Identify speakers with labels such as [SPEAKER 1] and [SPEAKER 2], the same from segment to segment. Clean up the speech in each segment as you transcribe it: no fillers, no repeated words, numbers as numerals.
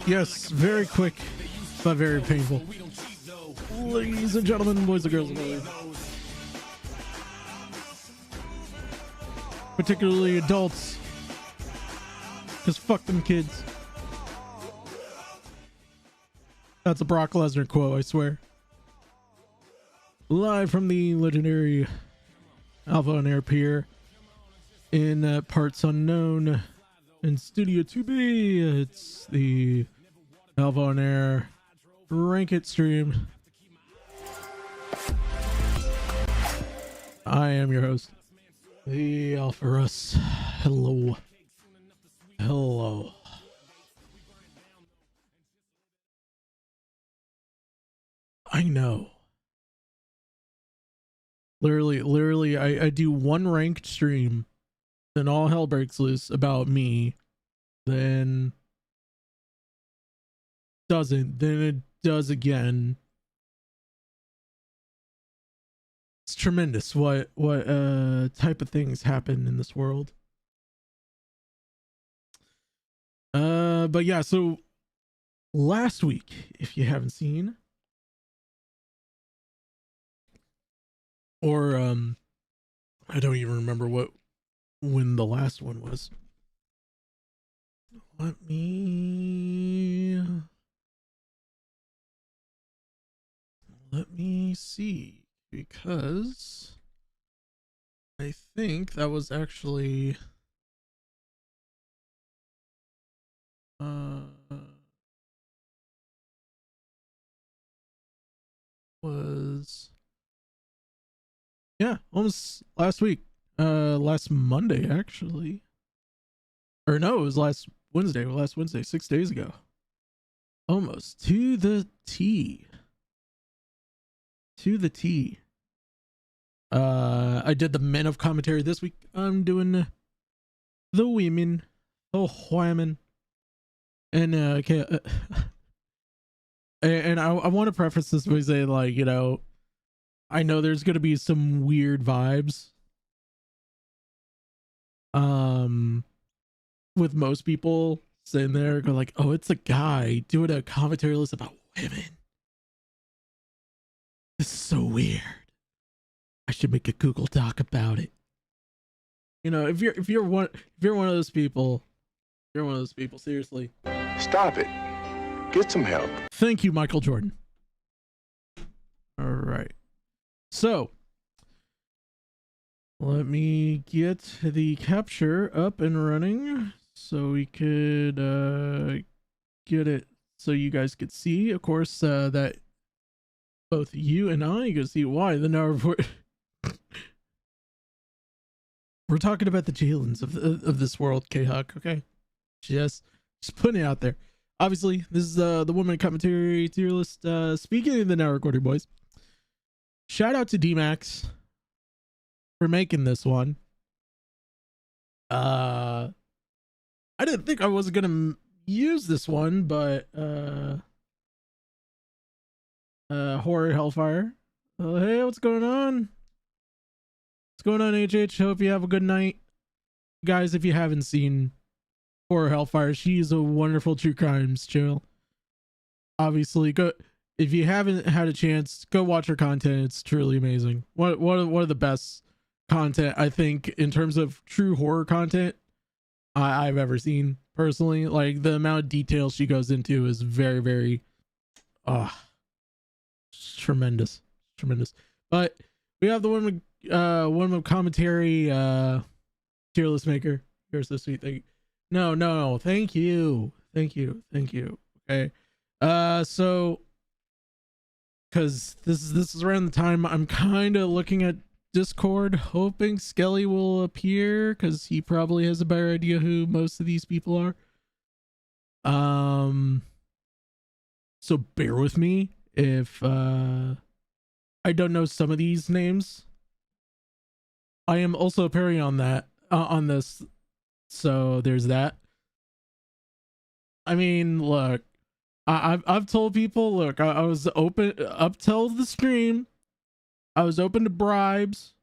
[SPEAKER 1] Yes, very quick, but very painful. Ladies and gentlemen, boys and girls, particularly adults, because fuck them kids. That's a Brock Lesnar quote, I swear. Live from the legendary Alpha on Air Pier in Parts Unknown in Studio 2B. It's the Alpha on Air Rank It stream. I am your host, the Alpha Russ. Hello. Hello. I know. Literally, I do one ranked stream, then all hell breaks loose about me, then doesn't, then it does again. It's tremendous what type of things happen in this world. But yeah, so last week, if you haven't seen, or I don't even remember when the last one was. Let me see, because I think that was actually almost last week, last Monday actually, or no, it was last Wednesday, 6 days ago, almost to the T. I did the men of commentary this week. I'm doing the women, the women, and okay. And I want to preface this by saying, like, you know, I know there's gonna be some weird vibes. With most people sitting there go like, oh, it's a guy doing a commentary list about women. This is so weird. I should make a Google Doc about it. You know, if you're one of those people, seriously.
[SPEAKER 2] Stop it. Get some help.
[SPEAKER 1] Thank you, Michael Jordan. All right. So, let me get the capture up and running so we could get it so you guys could see, of course, that both you and I can see why the now report. We're talking about the Jalens of this world, K-Hawk, okay? Just putting it out there. Obviously, this is the woman commentary tier list. Speaking of the now recording boys, shout out to D-Max for making this one. I didn't think I was gonna use this one, but Horror Hellfire. Hey, what's going on? What's going on, HH? Hope you have a good night. Guys, if you haven't seen Horror Hellfire, she's a wonderful true crimes channel. Obviously, go if you haven't had a chance, go watch her content. It's truly amazing. One of the best content, I think, in terms of true horror content I've ever seen personally. Like, the amount of detail she goes into is very, very tremendous. But we have the one with commentary tier list maker. You're so sweet. Thank you. No, thank you. Okay. So because this is around the time I'm kind of looking at Discord, hoping Skelly will appear, because he probably has a better idea who most of these people are. So bear with me if I don't know some of these names. I am also appearing on that on this, so there's that. I mean, look, I've told people, look, I was open up till the stream. I was open to bribes.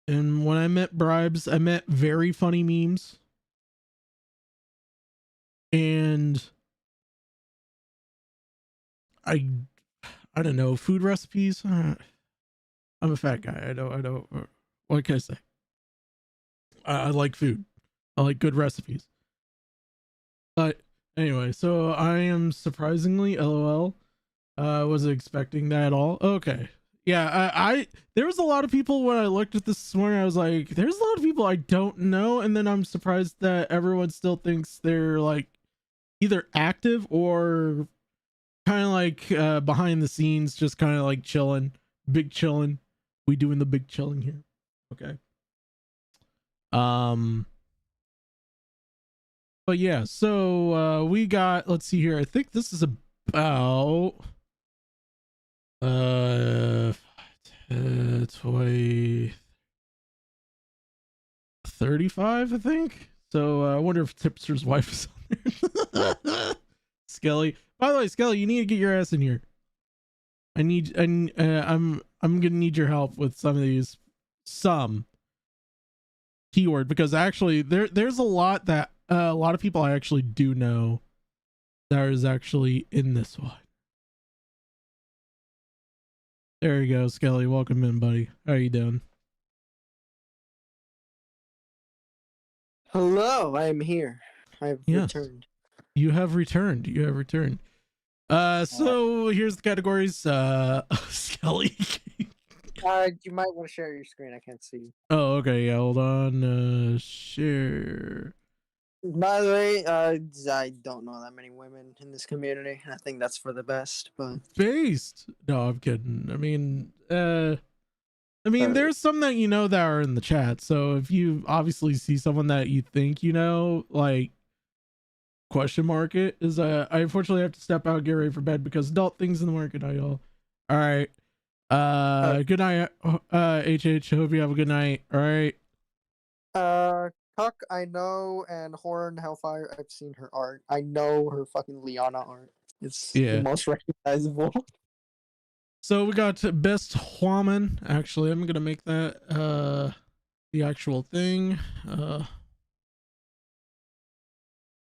[SPEAKER 1] And when I meant bribes, I meant very funny memes. and I don't know, food recipes. I'm a fat guy. I don't. What can I say? I like food. I like good recipes. But anyway, so I am surprisingly LOL. Wasn't expecting that at all. Okay. Yeah, I there was a lot of people when I looked at this morning. I was like, there's a lot of people I don't know, and then I'm surprised that everyone still thinks they're like either active or kind of like behind the scenes, just kind of like chilling, big chilling. We doing the big chilling here. Okay. But yeah, so we got, let's see here. I think this is about 20 35, I think. So I wonder if Tipster's wife is on there. Skelly. By the way, Skelly, you need to get your ass in here. I'm gonna need your help with some keyword, because actually there's a lot that a lot of people I actually do know that is actually in this one. There you go, Skelly. Welcome in, buddy. How you doing?
[SPEAKER 3] Hello, I am here. I have returned.
[SPEAKER 1] You have returned. You have returned. So here's the categories. Skelly.
[SPEAKER 3] You might want to share your screen. I can't see.
[SPEAKER 1] Oh, okay. Yeah, hold on. Share.
[SPEAKER 3] By the way, I don't know that many women in this community. I think that's for the best. But
[SPEAKER 1] based. No, I'm kidding. I mean, there's some that you know that are in the chat. So if you obviously see someone that you think you know, like question mark it is I unfortunately have to step out, get ready for bed because adult things in the market, y'all. All right. Good night, HH. Hope you have a good night. All right.
[SPEAKER 3] Cuck, I know, and Horror and Hellfire, I've seen her art. I know her fucking Liana art. It's the most recognizable.
[SPEAKER 1] So we got best woman. Actually, I'm gonna make that the actual thing.
[SPEAKER 3] I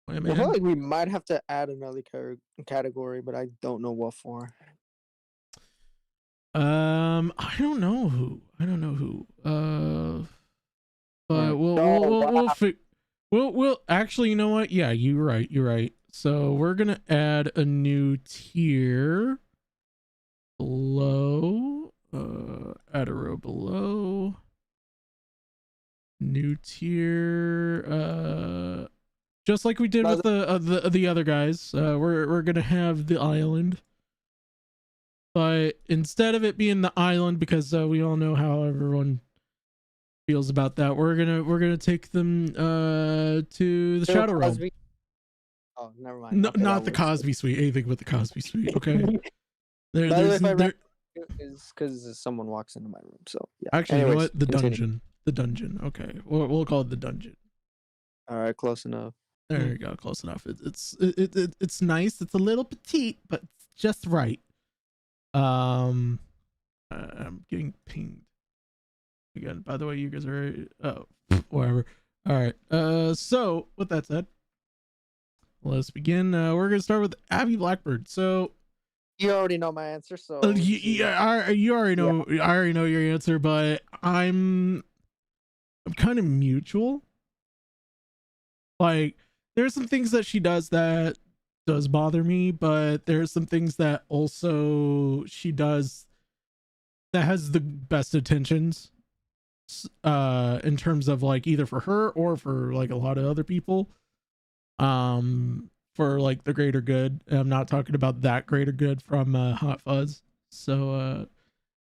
[SPEAKER 3] feel like we might have to add another category, but I don't know what for.
[SPEAKER 1] I don't know who. But we'll actually, you know what? Yeah, you're right. So we're gonna add a new tier below. Add a row below. New tier. Just like we did with the other guys. We're gonna have the island. But instead of it being the island, because we all know how everyone feels about that, we're gonna take them to the Shadow Realm.
[SPEAKER 3] Oh, never mind.
[SPEAKER 1] No, okay, not the Cosby Suite. Anything but the Cosby Suite. Okay.
[SPEAKER 3] Is because someone walks into my room. So yeah.
[SPEAKER 1] Actually, anyways, you know what? The dungeon. Okay, we'll call it the dungeon.
[SPEAKER 3] All right, close enough.
[SPEAKER 1] There you go, close enough. It's nice. It's a little petite, but it's just right. I'm getting pinged again. By the way, you guys are whatever. All right. So with that said, let's begin. We're gonna start with Abby Blackbird. So
[SPEAKER 3] you already know my answer. So
[SPEAKER 1] you already know. Yeah. I already know your answer, but I'm kind of mutual. Like, there's some things that she does that does bother me, but there's some things that also she does that has the best intentions in terms of like either for her or for like a lot of other people, for like the greater good. I'm not talking about that greater good from Hot Fuzz. So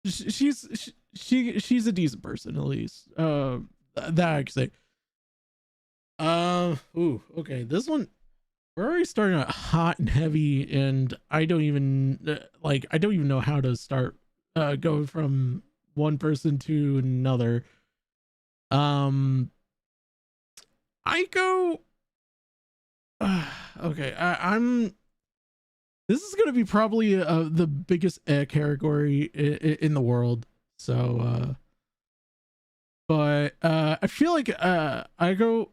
[SPEAKER 1] she's a decent person, at least that I can say. Okay, this one, we're already starting out hot and heavy, and I don't even know how to start going from one person to another. I go okay, I'm this is gonna be probably the biggest category in the world, so but I feel like I go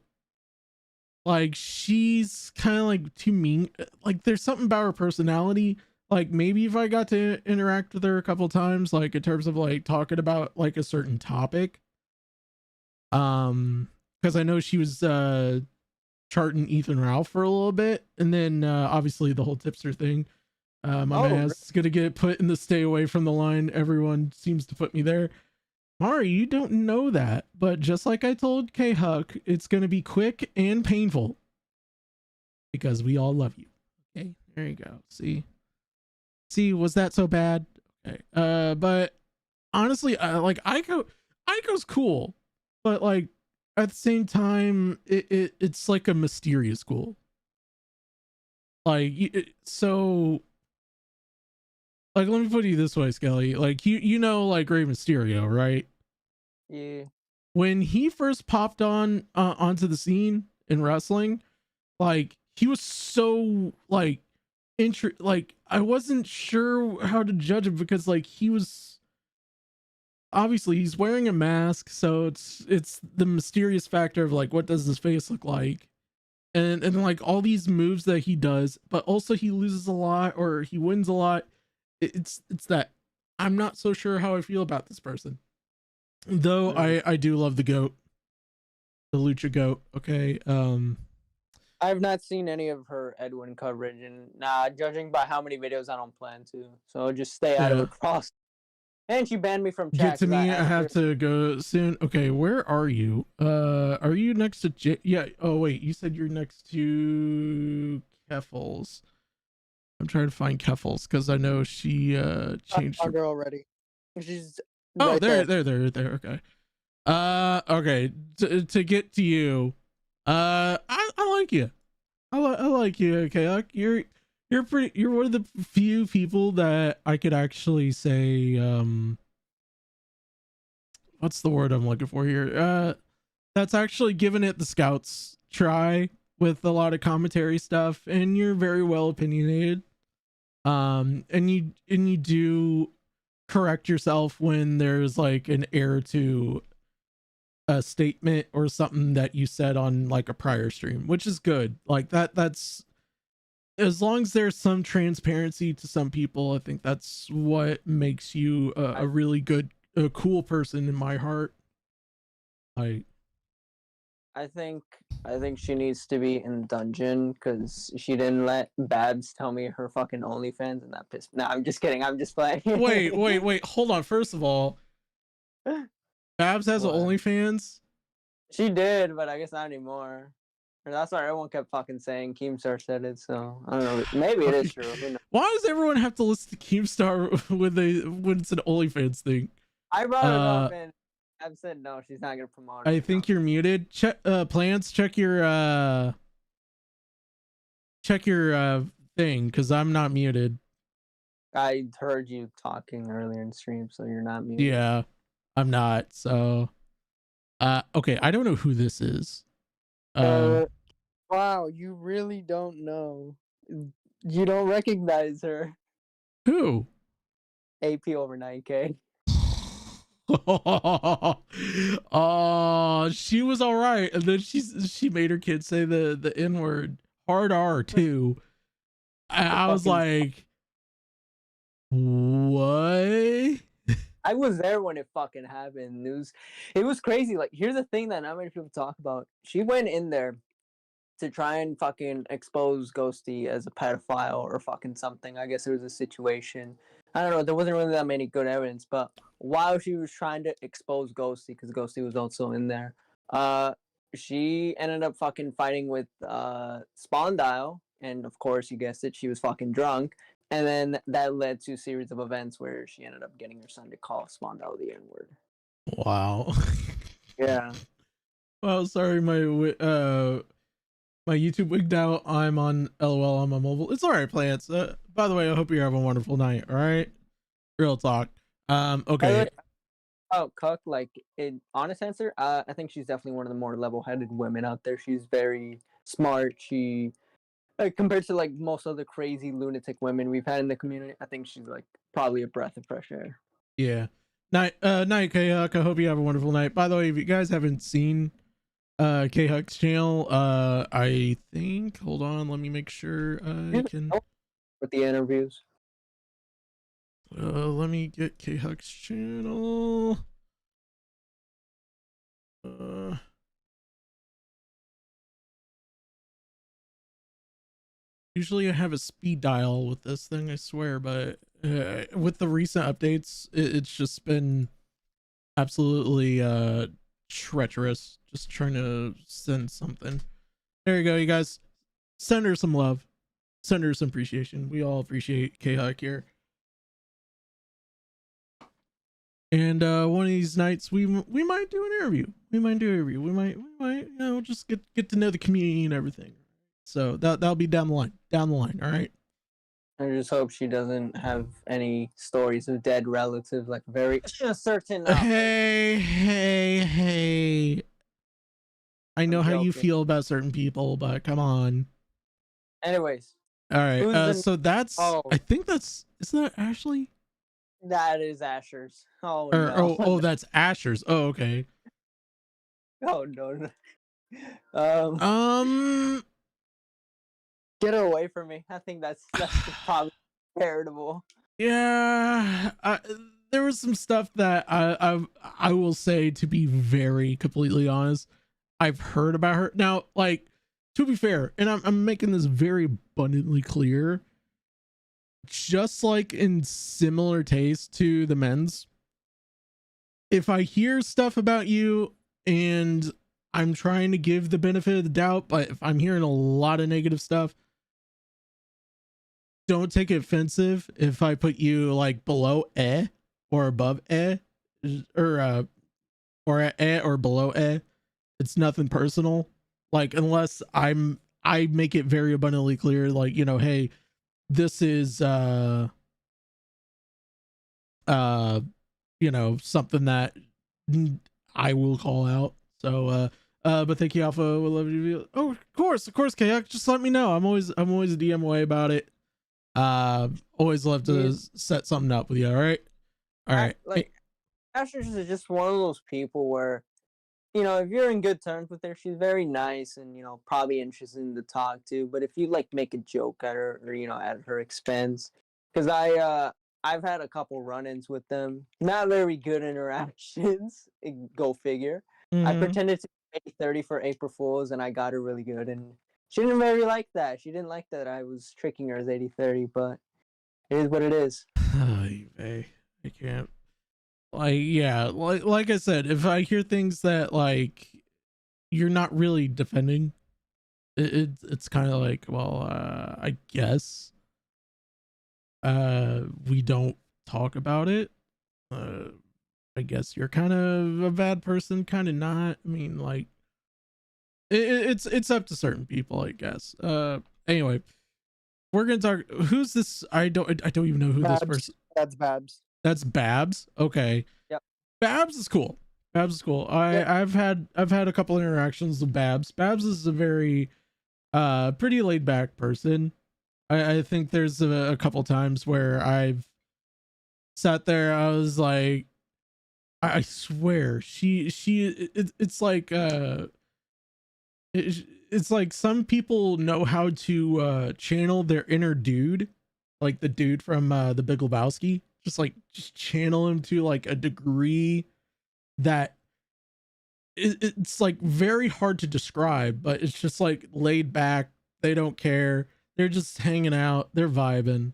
[SPEAKER 1] like she's kind of like too mean. Like there's something about her personality. Like maybe if I got to interact with her a couple times, like in terms of like talking about like a certain topic, because I know she was charting Ethan Ralph for a little bit, and then obviously the whole tipster thing. My ass is gonna get put in the stay away from the line. Everyone seems to put me there. Mari, you don't know that, but just like I told K Huck, it's gonna be quick and painful because we all love you. Okay, there you go. See, was that so bad? Okay. But honestly, like Aiko's cool, but like at the same time, it's like a mysterious cool. Like so. Like, let me put it this way, Skelly. Like, you know, like Rey Mysterio, right?
[SPEAKER 3] Yeah.
[SPEAKER 1] When he first popped onto the scene in wrestling, like he was so like like I wasn't sure how to judge him because like he was obviously he's wearing a mask, so it's the mysterious factor of like what does his face look like, and like all these moves that he does, but also he loses a lot or he wins a lot. It's that I'm not so sure how I feel about this person, though. I do love the goat, the lucha goat. Okay.
[SPEAKER 3] I've not seen any of her Edwin coverage, and judging by how many videos, I don't plan to, so just stay out of her cross. And she banned me from chat.
[SPEAKER 1] Get to me. I have to go soon. Okay, where are you? Are you next to yeah, oh wait, you said you're next to Keffels. I'm trying to find Keffels because I know she changed
[SPEAKER 3] her already. She's
[SPEAKER 1] right there. Okay. Okay. To get to you, I like you. I like you. Okay, like you're one of the few people that I could actually say what's the word I'm looking for here? That's actually given it the scouts try with a lot of commentary stuff, and you're very well opinionated. And you do correct yourself when there's like an error to a statement or something that you said on like a prior stream, which is good. Like that's as long as there's some transparency to some people, I think that's what makes you a really good, a cool person in my heart.
[SPEAKER 3] I think she needs to be in dungeon because she didn't let Babs tell me her fucking OnlyFans, and that pissed me. No, I'm just kidding. I'm just playing.
[SPEAKER 1] wait. Hold on. First of all, Babs has an OnlyFans.
[SPEAKER 3] She did, but I guess not anymore. That's why everyone kept fucking saying Keemstar said it. So I don't know. Maybe it is true.
[SPEAKER 1] Why does everyone have to listen to Keemstar when it's an OnlyFans thing?
[SPEAKER 3] I brought it up and I've said no, she's not gonna promote it.
[SPEAKER 1] I think you're muted. Check plants, check your thing, because I'm not muted.
[SPEAKER 3] I heard you talking earlier in stream, so you're not muted.
[SPEAKER 1] Yeah, I'm not. So okay, I don't know who this is.
[SPEAKER 3] Wow, you really don't know. You don't recognize her.
[SPEAKER 1] Who?
[SPEAKER 3] AP over 9K.
[SPEAKER 1] Oh, she was all right, and then she made her kid say the N-word, hard R too. I was like, what?
[SPEAKER 3] I was there when it fucking happened. It was crazy. Like, here's the thing that not many people talk about. She went in there to try and fucking expose Ghosty as a pedophile or fucking something. I guess it was a situation. I don't know. There wasn't really that many good evidence, but while she was trying to expose Ghosty, because Ghosty was also in there, she ended up fucking fighting with Spondyle, and of course, you guessed it, she was fucking drunk, and then that led to a series of events where she ended up getting her son to call Spondyle the N-word.
[SPEAKER 1] Wow.
[SPEAKER 3] Yeah.
[SPEAKER 1] Well, sorry, my YouTube wigged out. I'm on LOL on my mobile. It's all right, plants. By the way, I hope you have a wonderful night. All right, real talk. Okay.
[SPEAKER 3] Oh, Cook, like, honest answer, I think she's definitely one of the more level-headed women out there. She's very smart. She, like, compared to like most other crazy lunatic women we've had in the community, I think she's like probably a breath of fresh air.
[SPEAKER 1] Yeah. Night, Kayak. I hope you have a wonderful night. By the way, if you guys haven't seen K Hux channel. I think. Hold on, let me make sure I can.
[SPEAKER 3] With the interviews.
[SPEAKER 1] Let me get K Hux channel. Usually I have a speed dial with this thing, I swear, but with the recent updates, it's just been absolutely treacherous. Just trying to send something. There you go, you guys. Send her some love. Send her some appreciation. We all appreciate K-Huck here. And one of these nights we might do an interview. We might you know, just get to know the community and everything. So that'll be down the line. All right.
[SPEAKER 3] I just hope she doesn't have any stories of dead relatives, like very certain.
[SPEAKER 1] Hey. I know how you feel about certain people, but come on.
[SPEAKER 3] Anyways.
[SPEAKER 1] All right. So that's. I think that's. Isn't that Ashley?
[SPEAKER 3] That is Asher's. Oh
[SPEAKER 1] or,
[SPEAKER 3] no.
[SPEAKER 1] Oh, that's Asher's. Oh, okay.
[SPEAKER 3] Oh no. Get her away from me. I think that's probably heritable.
[SPEAKER 1] Yeah, there was some stuff that I will say, to be very completely honest, I've heard about her. Now, like, to be fair, and I'm making this very abundantly clear, just like in similar taste to the men's, if I hear stuff about you and I'm trying to give the benefit of the doubt, but if I'm hearing a lot of negative stuff, don't take it offensive if I put you like below or above or or below It's nothing personal. Like, unless I make it very abundantly clear, like, you know, hey, this is you know, something that I will call out. So but thank you, Alpha. Would love you. Oh, of course, Kayak. Just let me know. I'm always a DM away about it. Always love to set something up with you. All right.
[SPEAKER 3] Like, Asher is just one of those people where, you know, if you're in good terms with her, she's very nice and, you know, probably interesting to talk to. But if you like make a joke at her, or, you know, at her expense, because I've had a couple run-ins with them, not very good interactions. Go figure. I pretended to be 30 for April Fools, and I got her really good, and she didn't really like that. She didn't like that I was tricking her as 80-30, but it is what it is.
[SPEAKER 1] I can't. Like, yeah, like I said, if I hear things that, like, you're not really defending, it's kind of like, well, I guess we don't talk about it. I guess you're kind of a bad person, kind of not. I mean, like, it's up to certain people, I guess. Anyway, we're gonna talk. Who's this? I don't even know who
[SPEAKER 3] Babs.
[SPEAKER 1] this person.
[SPEAKER 3] That's Babs.
[SPEAKER 1] That's Babs. Okay.
[SPEAKER 3] Yep.
[SPEAKER 1] Babs is cool. I've had a couple interactions with Babs. Babs is a very pretty laid back person. I think there's a couple times where I've sat there. I was like, I swear it's like it's like some people know how to channel their inner dude, like the dude from the Big Lebowski. Just channel him to like a degree that it's like very hard to describe, but it's just like laid back. They don't care. They're just hanging out. They're vibing.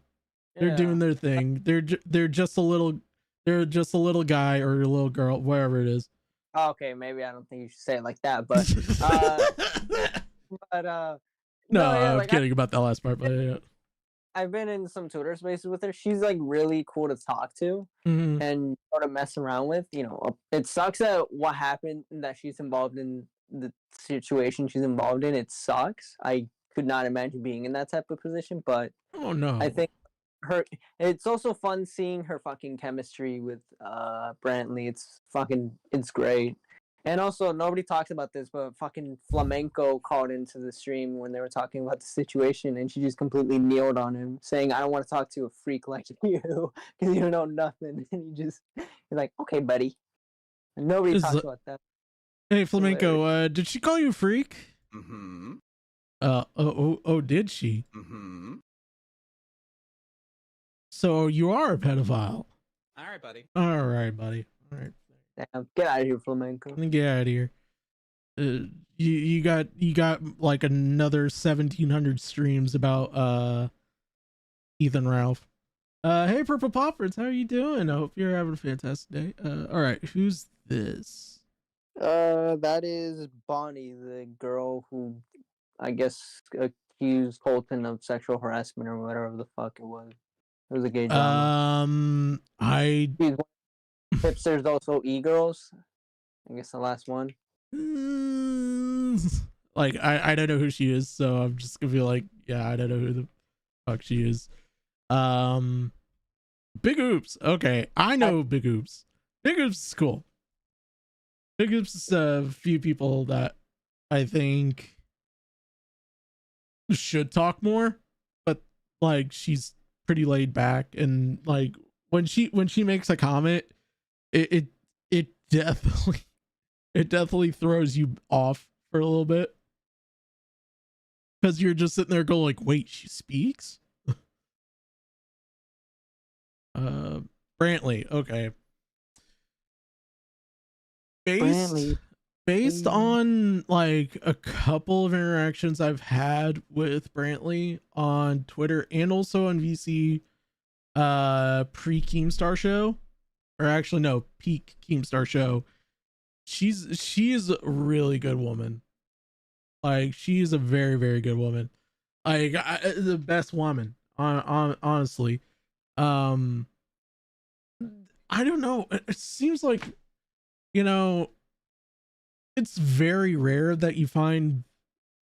[SPEAKER 1] They're doing their thing. They're just a little guy or a little girl, wherever it is.
[SPEAKER 3] Okay, maybe I don't think you should say it like that, but
[SPEAKER 1] no, I'm kidding about that last part, but yeah.
[SPEAKER 3] I've been in some Twitter spaces with her. She's like really cool to talk to and sort of mess around with. You know, it sucks that what happened, that she's involved in the situation she's involved in. It sucks. I could not imagine being in that type of position, but
[SPEAKER 1] oh no,
[SPEAKER 3] I think it's also fun seeing her fucking chemistry with Brantley. It's great. And also, nobody talks about this, but fucking Flamenco called into the stream when they were talking about the situation, and she just completely kneeled on him, saying, "I don't want to talk to a freak like you, because you don't know nothing." And you're like, "Okay, buddy." And nobody talks about that.
[SPEAKER 1] Hey, Flamenco, did she call you a freak?
[SPEAKER 4] Mm-hmm.
[SPEAKER 1] Did she?
[SPEAKER 4] Mm-hmm.
[SPEAKER 1] So you are a pedophile.
[SPEAKER 4] All right, buddy.
[SPEAKER 1] All right, buddy. All right.
[SPEAKER 3] Damn, get out of here, Flamenco.
[SPEAKER 1] Let me get out of here. You got like another 1,700 streams about Ethan Ralph. Hey, Purple Poppers, how are you doing? I hope you're having a fantastic day. All right, who's this?
[SPEAKER 3] That is Bonnie, the girl who, I guess, accused Colton of sexual harassment or whatever the fuck it was. It was a gay drama. She's hipsters, also e-girls. I guess the last one.
[SPEAKER 1] Like I don't know who she is, so I'm just gonna be like, yeah, I don't know who the fuck she is. Big Oops. Okay, I know Big Oops. Big Oops is cool. Big Oops is a few people that I think should talk more, but like she's pretty laid back, and like when she makes a comment, it definitely throws you off for a little bit, because you're just sitting there going like, wait, she speaks? Brantley, okay. Based on like a couple of interactions I've had with Brantley on Twitter and also on VC pre Keemstar show, or actually no, peak Keemstar show, she is a really good woman. Like, she is a very, very good woman. Like, the best woman honestly. I don't know, it seems like, you know, it's very rare that you find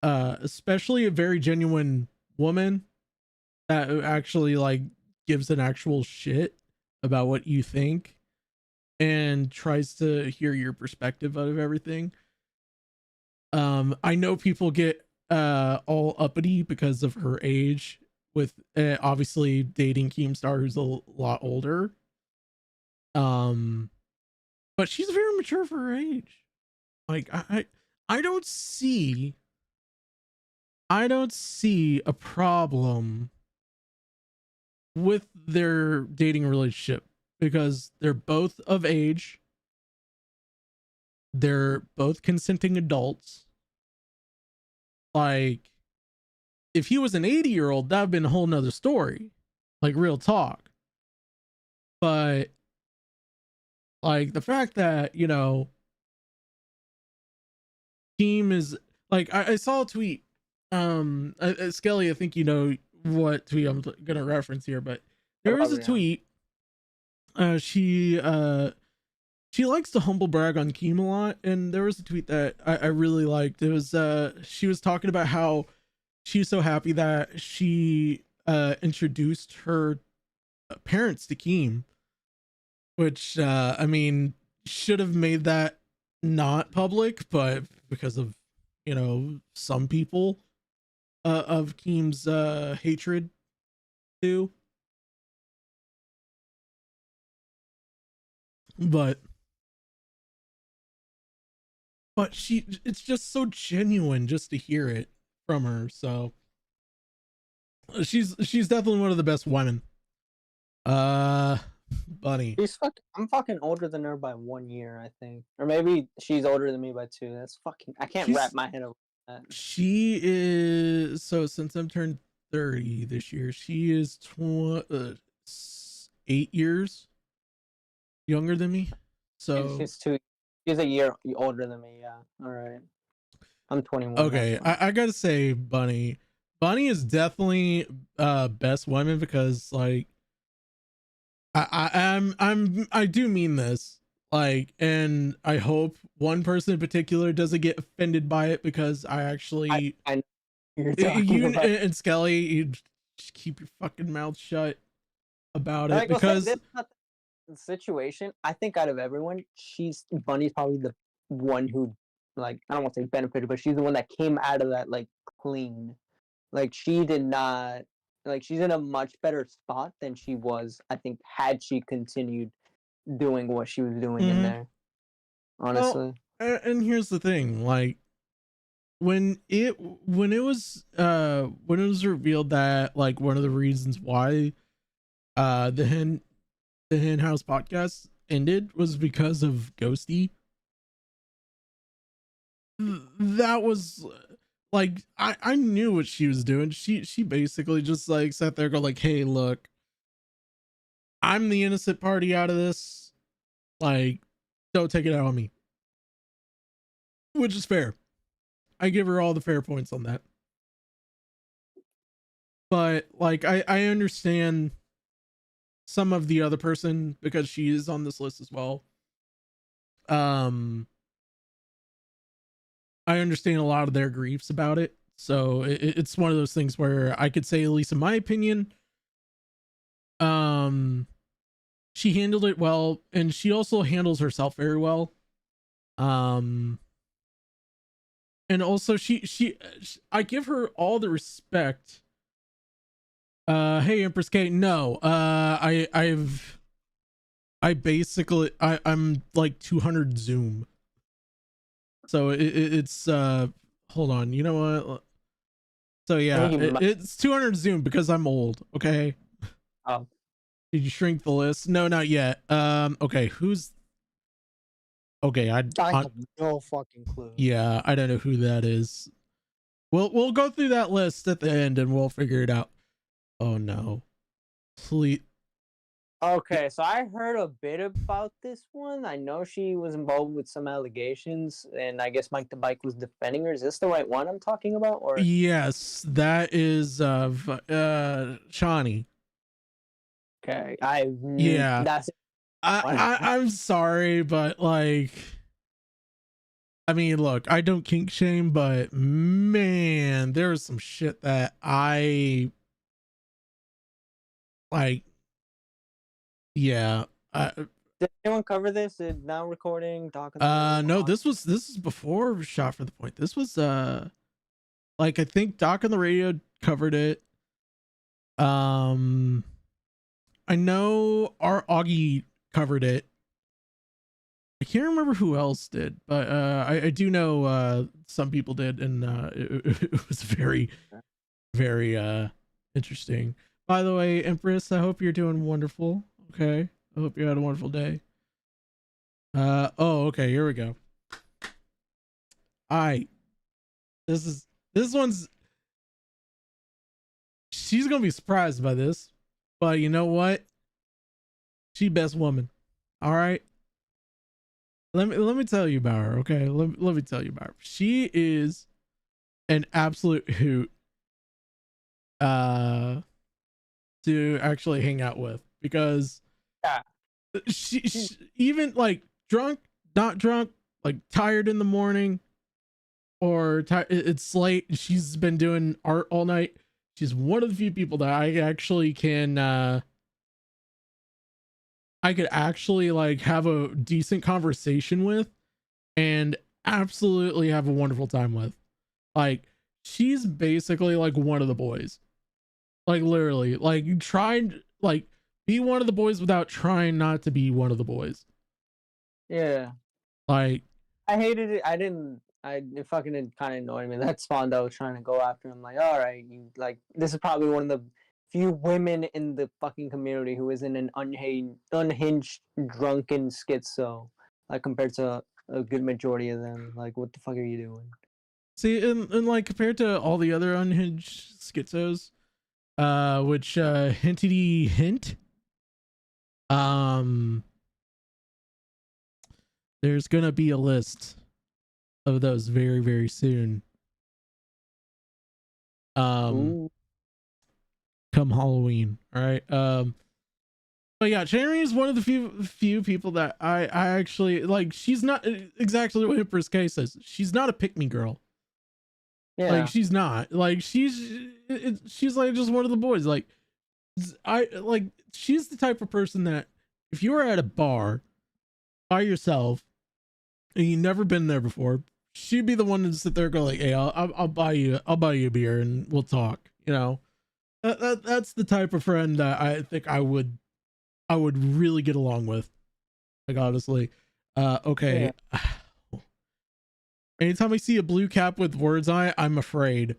[SPEAKER 1] especially a very genuine woman that actually like gives an actual shit about what you think and tries to hear your perspective out of everything. I know people get all uppity because of her age, with obviously dating Keemstar, who's a lot older. But she's very mature for her age. Like, I don't see a problem with their dating relationship, because they're both of age. They're both consenting adults. Like, if he was an 80-year-old, that would have been a whole nother story. Like, real talk. But like, the fact that, you know, Keem is like, I saw a tweet. Skelly, I think you know what tweet I'm gonna reference here, but there was a tweet. She likes to humble brag on Keem a lot, and there was a tweet that I really liked. It was she was talking about how she's so happy that she introduced her parents to Keem, which I mean, should have made that not public, but because of, you know, some people of Keem's hatred too. But it's just so genuine just to hear it from her. So she's definitely one of the best women. Bunny.
[SPEAKER 3] I'm fucking older than her by 1 year, I think, or maybe she's older than me by 2. That's fucking. I can't wrap my head around that.
[SPEAKER 1] She is, so since I'm turned 30 this year, she is 8 years younger than me. So
[SPEAKER 3] she's a year older than me. Yeah. All right. I'm 21.
[SPEAKER 1] Okay, I gotta say, Bunny is definitely best woman, because like I do mean this, like, and I hope one person in particular doesn't get offended by it, because I actually
[SPEAKER 3] I know you
[SPEAKER 1] and Skelly, you just keep your fucking mouth shut about it, because
[SPEAKER 3] that's not the situation. I think out of everyone, Bunny's probably the one who, like, I don't want to say benefited, but she's the one that came out of that like clean. Like, she did not, like, she's in a much better spot than she was, I think, had she continued doing what she was doing in there. Honestly.
[SPEAKER 1] and here's the thing, like when it was revealed that like one of the reasons why the Hen House podcast ended was because of Ghosty. That was like I knew what she was doing. She basically just like sat there and go like, hey, look, I'm the innocent party out of this. Like, don't take it out on me. Which is fair. I give her all the fair points on that. But like I understand some of the other person because she is on this list as well. I understand a lot of their griefs about it. So it's one of those things where I could say, at least in my opinion, she handled it well, and she also handles herself very well. And also she I give her all the respect. Hey Empress Kate, no, I'm like 200 Zoom. So it's hold on, you know what? So yeah, it's 200 Zoom because I'm old. Okay.
[SPEAKER 3] Oh.
[SPEAKER 1] Did you shrink the list? No, not yet. Okay, who's? Okay,
[SPEAKER 5] I have no fucking clue.
[SPEAKER 1] Yeah, I don't know who that is. We'll go through that list at the end and we'll figure it out. Oh no, please.
[SPEAKER 3] Okay, so I heard a bit about this one. I know she was involved with some allegations, and I guess Mike the Bike was defending her. Is this the right one I'm talking about? Or
[SPEAKER 1] yes, that is Shawnee.
[SPEAKER 3] Okay,
[SPEAKER 1] yeah,
[SPEAKER 3] that's
[SPEAKER 1] I'm sorry, but like, I mean, look, I don't kink shame, but man, there's some shit that I like. Yeah.
[SPEAKER 3] Did anyone cover this? Did now recording?
[SPEAKER 1] No, this is before Shot for the Point. This was like I think Doc on the Radio covered it. I know our Augie covered it. I can't remember who else did, but I do know some people did, and it was very, very interesting. By the way, Empress, I hope you're doing wonderful. Okay, I hope you had a wonderful day. Oh, okay, here we go. This one's, she's gonna be surprised by this, but you know what? She best woman. All right. Let me tell you about her, okay? Let me tell you about her. She is an absolute hoot to actually hang out with, because she even like drunk, not drunk, like tired in the morning, or it's late, she's been doing art all night. She's one of the few people that I actually can I could actually like have a decent conversation with and absolutely have a wonderful time with. Like, she's basically like one of the boys. Like, literally, like, you tried like be one of the boys without trying not to be one of the boys.
[SPEAKER 3] Yeah.
[SPEAKER 1] Like,
[SPEAKER 3] I hated it. It fucking kind of annoyed me. That Spondo was trying to go after him. Like, all right, you like, this is probably one of the few women in the fucking community who isn't an unhinged drunken schizo, like, compared to a good majority of them. Like, what the fuck are you doing?
[SPEAKER 1] see, and like compared to all the other unhinged schizos, which hintity hint, there's gonna be a list of those very, very soon.
[SPEAKER 3] Ooh.
[SPEAKER 1] Come Halloween. All right. But yeah, Cherry is one of the few people that I actually like. She's not exactly what Empress K says. She's not a pick me girl.
[SPEAKER 3] Yeah.
[SPEAKER 1] Like, she's not. Like, she's like just one of the boys. Like, she's the type of person that if you were at a bar by yourself and you've never been there before, she'd be the one to sit there and go like, hey, I'll buy you a beer and we'll talk. You know, that's the type of friend that I think I would really get along with. Like, honestly. Okay. Yeah. Anytime I see a blue cap with words on it, I'm afraid.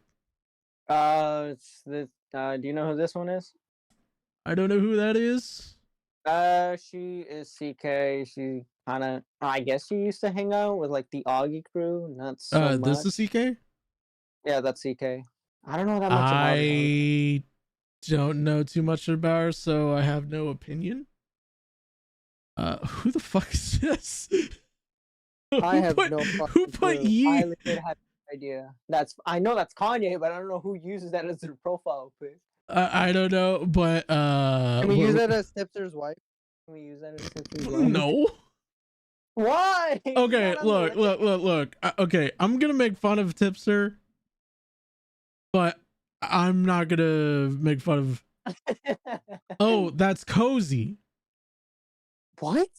[SPEAKER 3] It's this. Do you know who this one is?
[SPEAKER 1] I don't know who that is.
[SPEAKER 3] She is CK. She kind of. I guess she used to hang out with like the Augie crew. Not so much.
[SPEAKER 1] This is CK.
[SPEAKER 3] Yeah, that's CK. I don't know that much about her.
[SPEAKER 1] I don't know too much about her, so I have no opinion. Who the fuck is this?
[SPEAKER 3] I have no
[SPEAKER 1] Who
[SPEAKER 3] fucking
[SPEAKER 1] put
[SPEAKER 3] clue.
[SPEAKER 1] ye?
[SPEAKER 3] I legit have no idea. I know that's Kanye, but I don't know who uses that as their profile pic.
[SPEAKER 1] I don't know, but
[SPEAKER 5] Can we use that as Tipster's wife?
[SPEAKER 3] Can we use that as Tipster's wife?
[SPEAKER 1] no.
[SPEAKER 3] Why?
[SPEAKER 1] Okay,
[SPEAKER 3] Not on
[SPEAKER 1] look. Okay, I'm gonna make fun of Tipster, but I'm not gonna make fun of.
[SPEAKER 3] the-
[SPEAKER 1] Oh, that's Cozy.
[SPEAKER 3] What?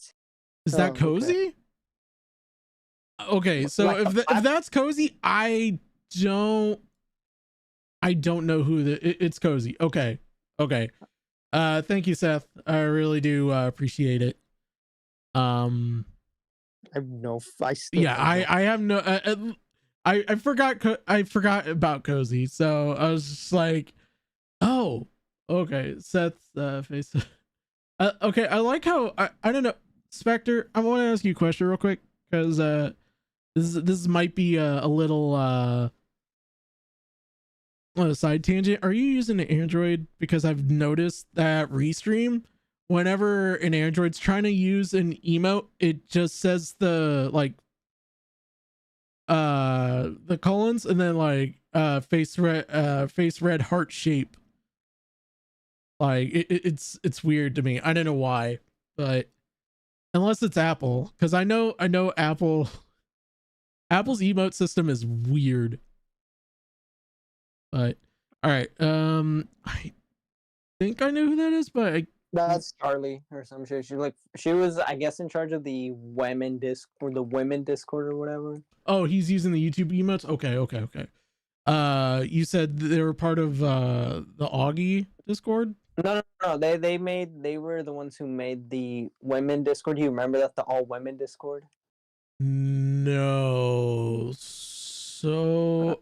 [SPEAKER 1] Is
[SPEAKER 3] Oh,
[SPEAKER 1] that
[SPEAKER 3] okay.
[SPEAKER 1] Cozy? Okay, so
[SPEAKER 3] Like
[SPEAKER 1] if that's Cozy, I don't know who it's Cozy. Okay. Thank you, Seth. I really do appreciate it.
[SPEAKER 5] I have no. I still.
[SPEAKER 1] Yeah,
[SPEAKER 5] don't know.
[SPEAKER 1] I have no. I forgot about Cozy, so I was just like, oh, okay, Seth's face. Okay, I like how I don't know, Spectre. I want to ask you a question real quick because this might be a little on a side tangent. Are you using an Android? Because I've noticed that Restream, whenever an Android's trying to use an emote, it just says the colons and then like face red heart shape. Like it's weird to me. I don't know why, but unless it's Apple, because I know Apple's emote system is weird. But all right, I think I know who that is, but
[SPEAKER 3] That's Charlie or some shit. She was, I guess, in charge of the women Discord or whatever.
[SPEAKER 1] oh, he's using the YouTube emotes. Okay. You said they were part of the Augie Discord.
[SPEAKER 3] No. They were the ones who made the women Discord. Do you remember that, the all women Discord?
[SPEAKER 1] No. So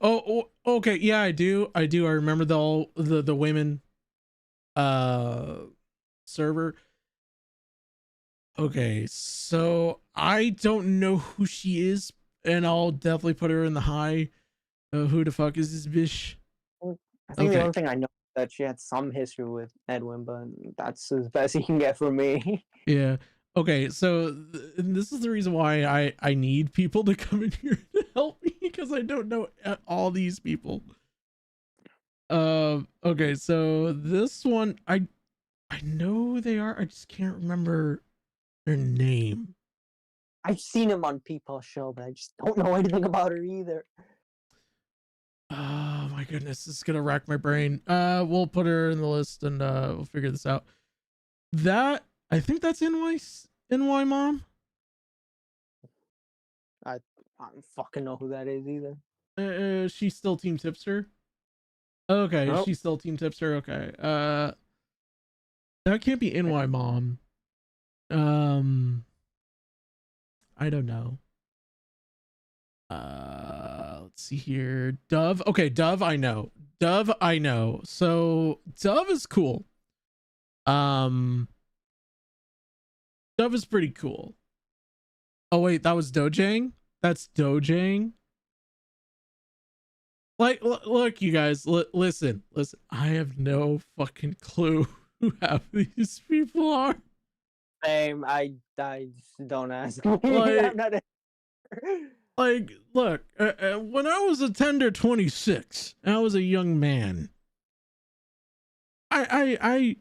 [SPEAKER 1] okay, yeah, I do. I remember the women server. Okay, so I don't know who she is, and I'll definitely put her in the high. Who the fuck is this bitch?
[SPEAKER 3] I think the
[SPEAKER 1] Okay.
[SPEAKER 3] only thing I know is that she had some history with Edwin, but that's as best he can get from me.
[SPEAKER 1] Yeah. Okay, so this is the reason why I need people to come in here to help me, because I don't know all these people. Okay, so this one I know who they are. I just can't remember their name.
[SPEAKER 3] I've seen him on Peepaw's show, but I just don't know anything about her either.
[SPEAKER 1] Oh my goodness, this is gonna rack my brain. We'll put her in the list and we'll figure this out. That I think that's NY Mom.
[SPEAKER 3] I don't fucking know who that is either.
[SPEAKER 1] She's still Team Tipster. Okay,
[SPEAKER 3] Nope.
[SPEAKER 1] she's still Team Tipster. Okay. That can't be NY Mom. I don't know. Let's see here. Dove. Okay, Dove I know. So Dove is cool. Dove is pretty cool. Oh wait, that was Dojang? That's Dojang. Like, look, you guys, listen. I have no fucking clue who half these people are.
[SPEAKER 3] Same. I don't ask me.
[SPEAKER 1] Like-
[SPEAKER 3] I'm not
[SPEAKER 1] Like, look, when I was a tender 26 and I was a young man, I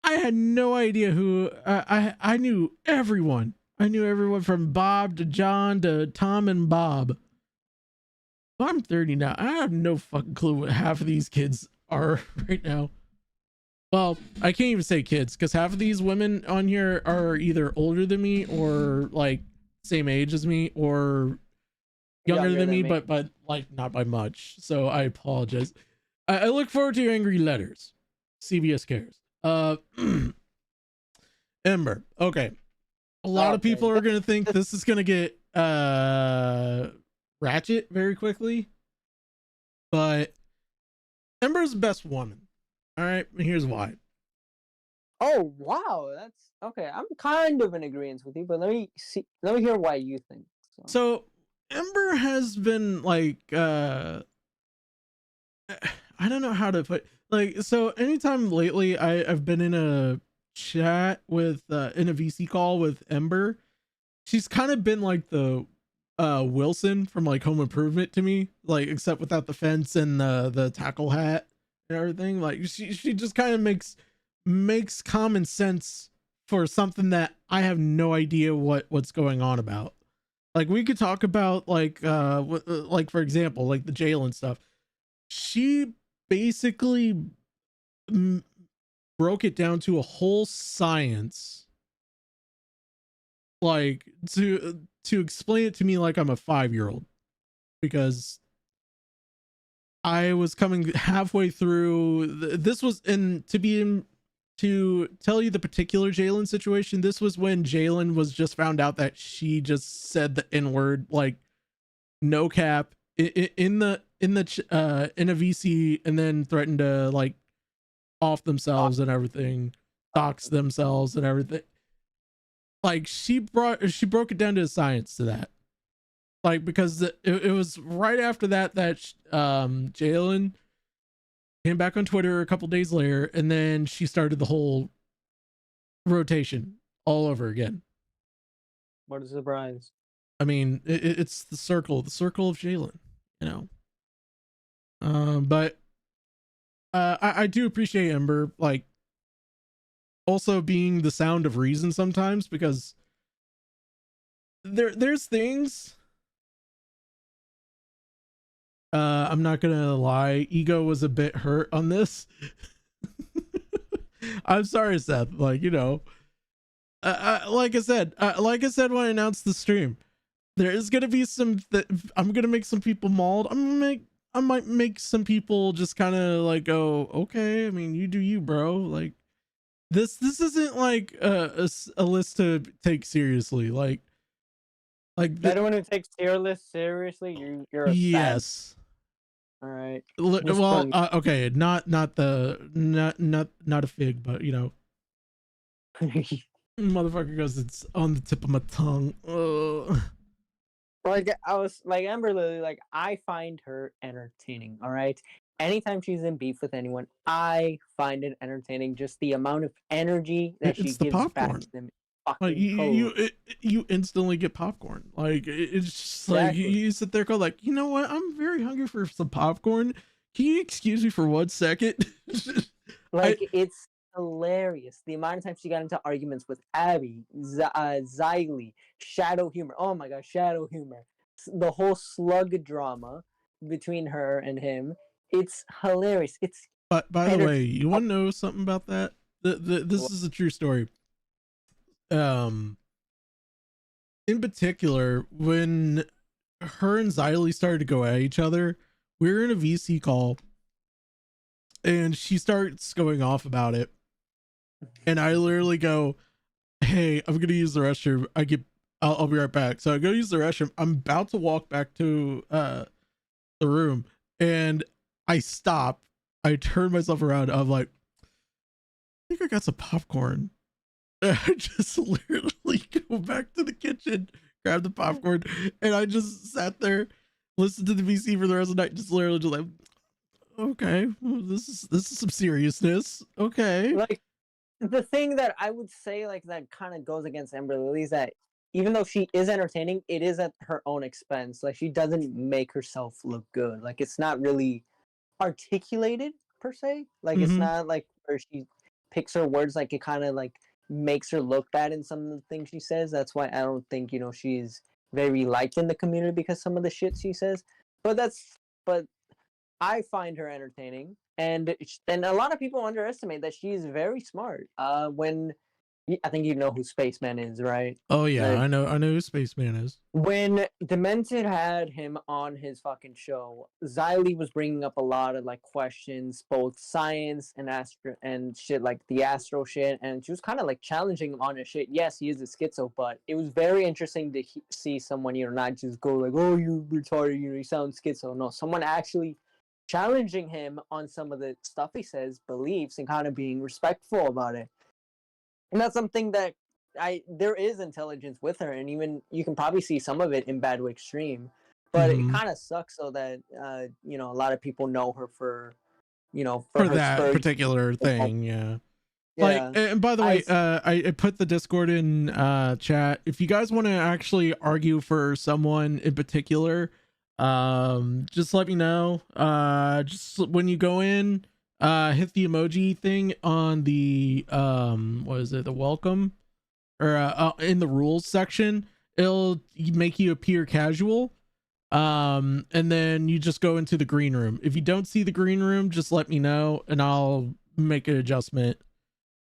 [SPEAKER 1] had no idea who. I knew everyone. I knew everyone from Bob to John to Tom and Bob. But I'm 30 now. I have no fucking clue what half of these kids are right now. Well, I can't even say kids, because half of these women on here are either older than me or like same age as me or younger than me, but like not by much. So I apologize. I look forward to your angry letters. CBS cares. Ember. Okay. A lot of people are gonna think this is gonna get ratchet very quickly. But Ember's the best woman. All right, and here's why.
[SPEAKER 3] Oh wow, that's okay. I'm kind of in agreement with you, but let me hear why you think so.
[SPEAKER 1] So Ember has been like I don't know how to put, like, so anytime lately I've been in a chat with in a VC call with Ember, she's kind of been like the Wilson from like Home Improvement to me, like, except without the fence and the tackle hat and everything. Like she just kind of makes common sense for something that I have no idea what's going on about. Like, we could talk about like like, for example, like the Jalen stuff. She basically broke it down to a whole science, like to explain it to me like I'm a 5-year-old, because I was coming halfway through. This was to tell you the particular Jalen situation. This was when Jalen was just found out that she just said the N-word, like, no cap, in a VC, and then threatened to like off themselves and everything, dox themselves and everything. Like, she broke it down to a science to that. Like, because it was right after that Jalen came back on Twitter a couple days later, and then she started the whole rotation all over again.
[SPEAKER 3] What a surprise.
[SPEAKER 1] I mean, it's the circle of Jalen, you know. But I do appreciate Ember, like, also being the sound of reason sometimes, because there's things. I'm not gonna lie, ego was a bit hurt on this. I'm sorry, Seth. Like, you know, like I said when I announced the stream, there is gonna be some I'm gonna make some people mauled. I might make some people just kind of like go, okay, I mean, you do you, bro. Like, this isn't like a list to take seriously. Like
[SPEAKER 3] Anyone who takes tier list seriously, you're a
[SPEAKER 1] yes.
[SPEAKER 3] All right.
[SPEAKER 1] Well, okay, not a fig, but, you know, motherfucker goes, it's on the tip of my tongue.
[SPEAKER 3] Like, I was like, Amber Lily, like, I find her entertaining. All right. Anytime she's in beef with anyone, I find it entertaining. Just the amount of energy that she gives back to them.
[SPEAKER 1] Like, you instantly get popcorn. Like, it's just like, you sit there go like, you know what, I'm very hungry for some popcorn. Can you excuse me for 1 second?
[SPEAKER 3] Like, it's hilarious the amount of times she got into arguments with Abby, Xylee, Shadow Humor. Oh my gosh, Shadow Humor. The whole slug drama between her and him. It's hilarious. It's
[SPEAKER 1] But by the way, you want to know something about that? This is a true story. In particular, when her and Xylee started to go at each other, we were in a VC call, and she starts going off about it, and I literally go, hey, I'm gonna use the restroom. I'll be right back. So I go use the restroom. I'm about to walk back to the room, and I stop. I turn myself around. I'm like, I think I got some popcorn. I just literally go back to the kitchen, grab the popcorn, and I just sat there, listened to the VC for the rest of the night, just literally just like, okay, well, this is some seriousness. Okay.
[SPEAKER 3] Like, the thing that I would say, like, that kind of goes against Amber Lily is that even though she is entertaining, it is at her own expense. Like, she doesn't make herself look good. Like, it's not really articulated per se. Like, it's not like where she picks her words, like, it kind of like makes her look bad in some of the things she says. That's why I don't think, you know, she's very liked in the community, because some of the shit she says. But I find her entertaining, and a lot of people underestimate that she's very smart. When I think you know who Spaceman is, right?
[SPEAKER 1] Oh yeah,
[SPEAKER 3] Like,
[SPEAKER 1] I know who Spaceman is.
[SPEAKER 3] when Demented had him on his fucking show, Xylee was bringing up a lot of like questions, both science and astro and shit, like the astro shit, and she was kind of like challenging him on his shit. Yes, he is a schizo, but it was very interesting to see someone, you know, not just go like, "Oh, you retarded, you know, you sound schizo." No, someone actually challenging him on some of the stuff he says, beliefs, and kind of being respectful about it. And that's something that there is intelligence with her, and even you can probably see some of it in Badwick stream. But it
[SPEAKER 1] Mhm.
[SPEAKER 3] kind of sucks so that you know, a lot of people know her for, you know,
[SPEAKER 1] For
[SPEAKER 3] her
[SPEAKER 1] that
[SPEAKER 3] spur.
[SPEAKER 1] particular thing, yeah.
[SPEAKER 3] Yeah.
[SPEAKER 1] Like, and by the
[SPEAKER 3] I
[SPEAKER 1] way,
[SPEAKER 3] s-
[SPEAKER 1] I put the Discord in chat. If you guys want to actually argue for someone in particular, just let me know. Just when you go in, hit the emoji thing on the what is it, the welcome, or in the rules section. It'll make you appear casual. And then you just go into the green room. If you don't see the green room, just let me know and I'll make an adjustment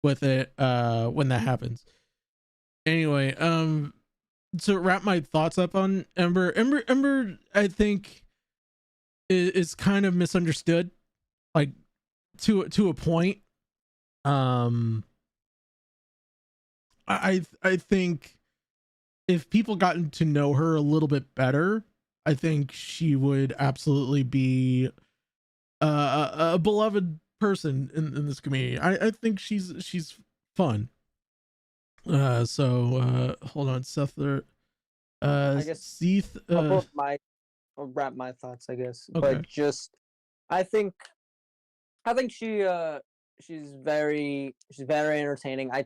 [SPEAKER 1] with it when that happens. Anyway, to wrap my thoughts up on Ember I think is kind of misunderstood, like to a point. I think if people gotten to know her a little bit better, I think she would absolutely be a beloved person in this community. I think she's fun. So hold on, Seth there.
[SPEAKER 3] I guess
[SPEAKER 1] Seeth,
[SPEAKER 3] I'll wrap my thoughts, I guess.
[SPEAKER 1] Okay.
[SPEAKER 3] But just I think she's very entertaining. I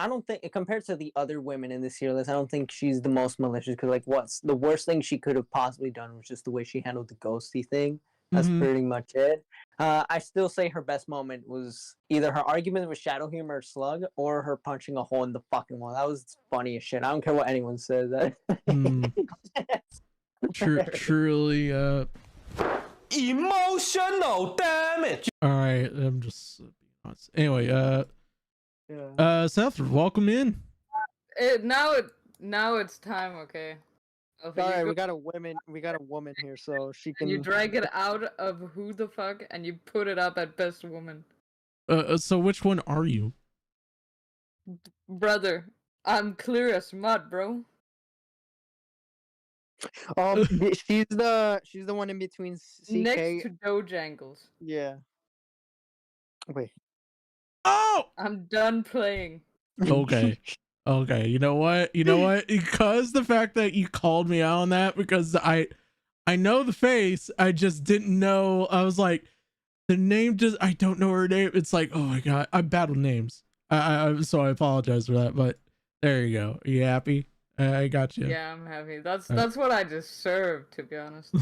[SPEAKER 3] don't think, compared to the other women in this tier list, I don't think she's the most malicious, because like, what's the worst thing she could have possibly done was just the way she handled the ghosty thing. That's
[SPEAKER 1] Mhm.
[SPEAKER 3] pretty much it. I still say her best moment was either her argument with Shadow Humor Slug or her punching a hole in the fucking wall. That was funny as shit. I don't care what anyone says.
[SPEAKER 1] Truly
[SPEAKER 4] Emotional damage.
[SPEAKER 1] all right, I'm just being honest. Anyway,
[SPEAKER 3] Yeah.
[SPEAKER 1] Seth, welcome in.
[SPEAKER 6] Now it's time, okay? Okay,
[SPEAKER 5] All right,
[SPEAKER 6] you
[SPEAKER 5] we got a woman here, so she
[SPEAKER 6] and you
[SPEAKER 5] can.
[SPEAKER 6] drag it out of who the fuck and you put it up at best woman.
[SPEAKER 1] So which one are you?
[SPEAKER 6] Brother, I'm clear as mud, bro.
[SPEAKER 5] She's the one in between CK.
[SPEAKER 6] Next to Dojangles.
[SPEAKER 5] Yeah. Wait.
[SPEAKER 1] Oh,
[SPEAKER 6] I'm done playing.
[SPEAKER 1] okay. Okay, you know what? Because the fact that you called me out on that, because I know the face, I just didn't know. I was like, the name just, I don't know her name. It's like, oh my god, I'm bad with names. So I apologize for that, but there you go. Are you happy? I got you.
[SPEAKER 6] Yeah, I'm happy. That's what I deserve, to be honest.
[SPEAKER 3] No,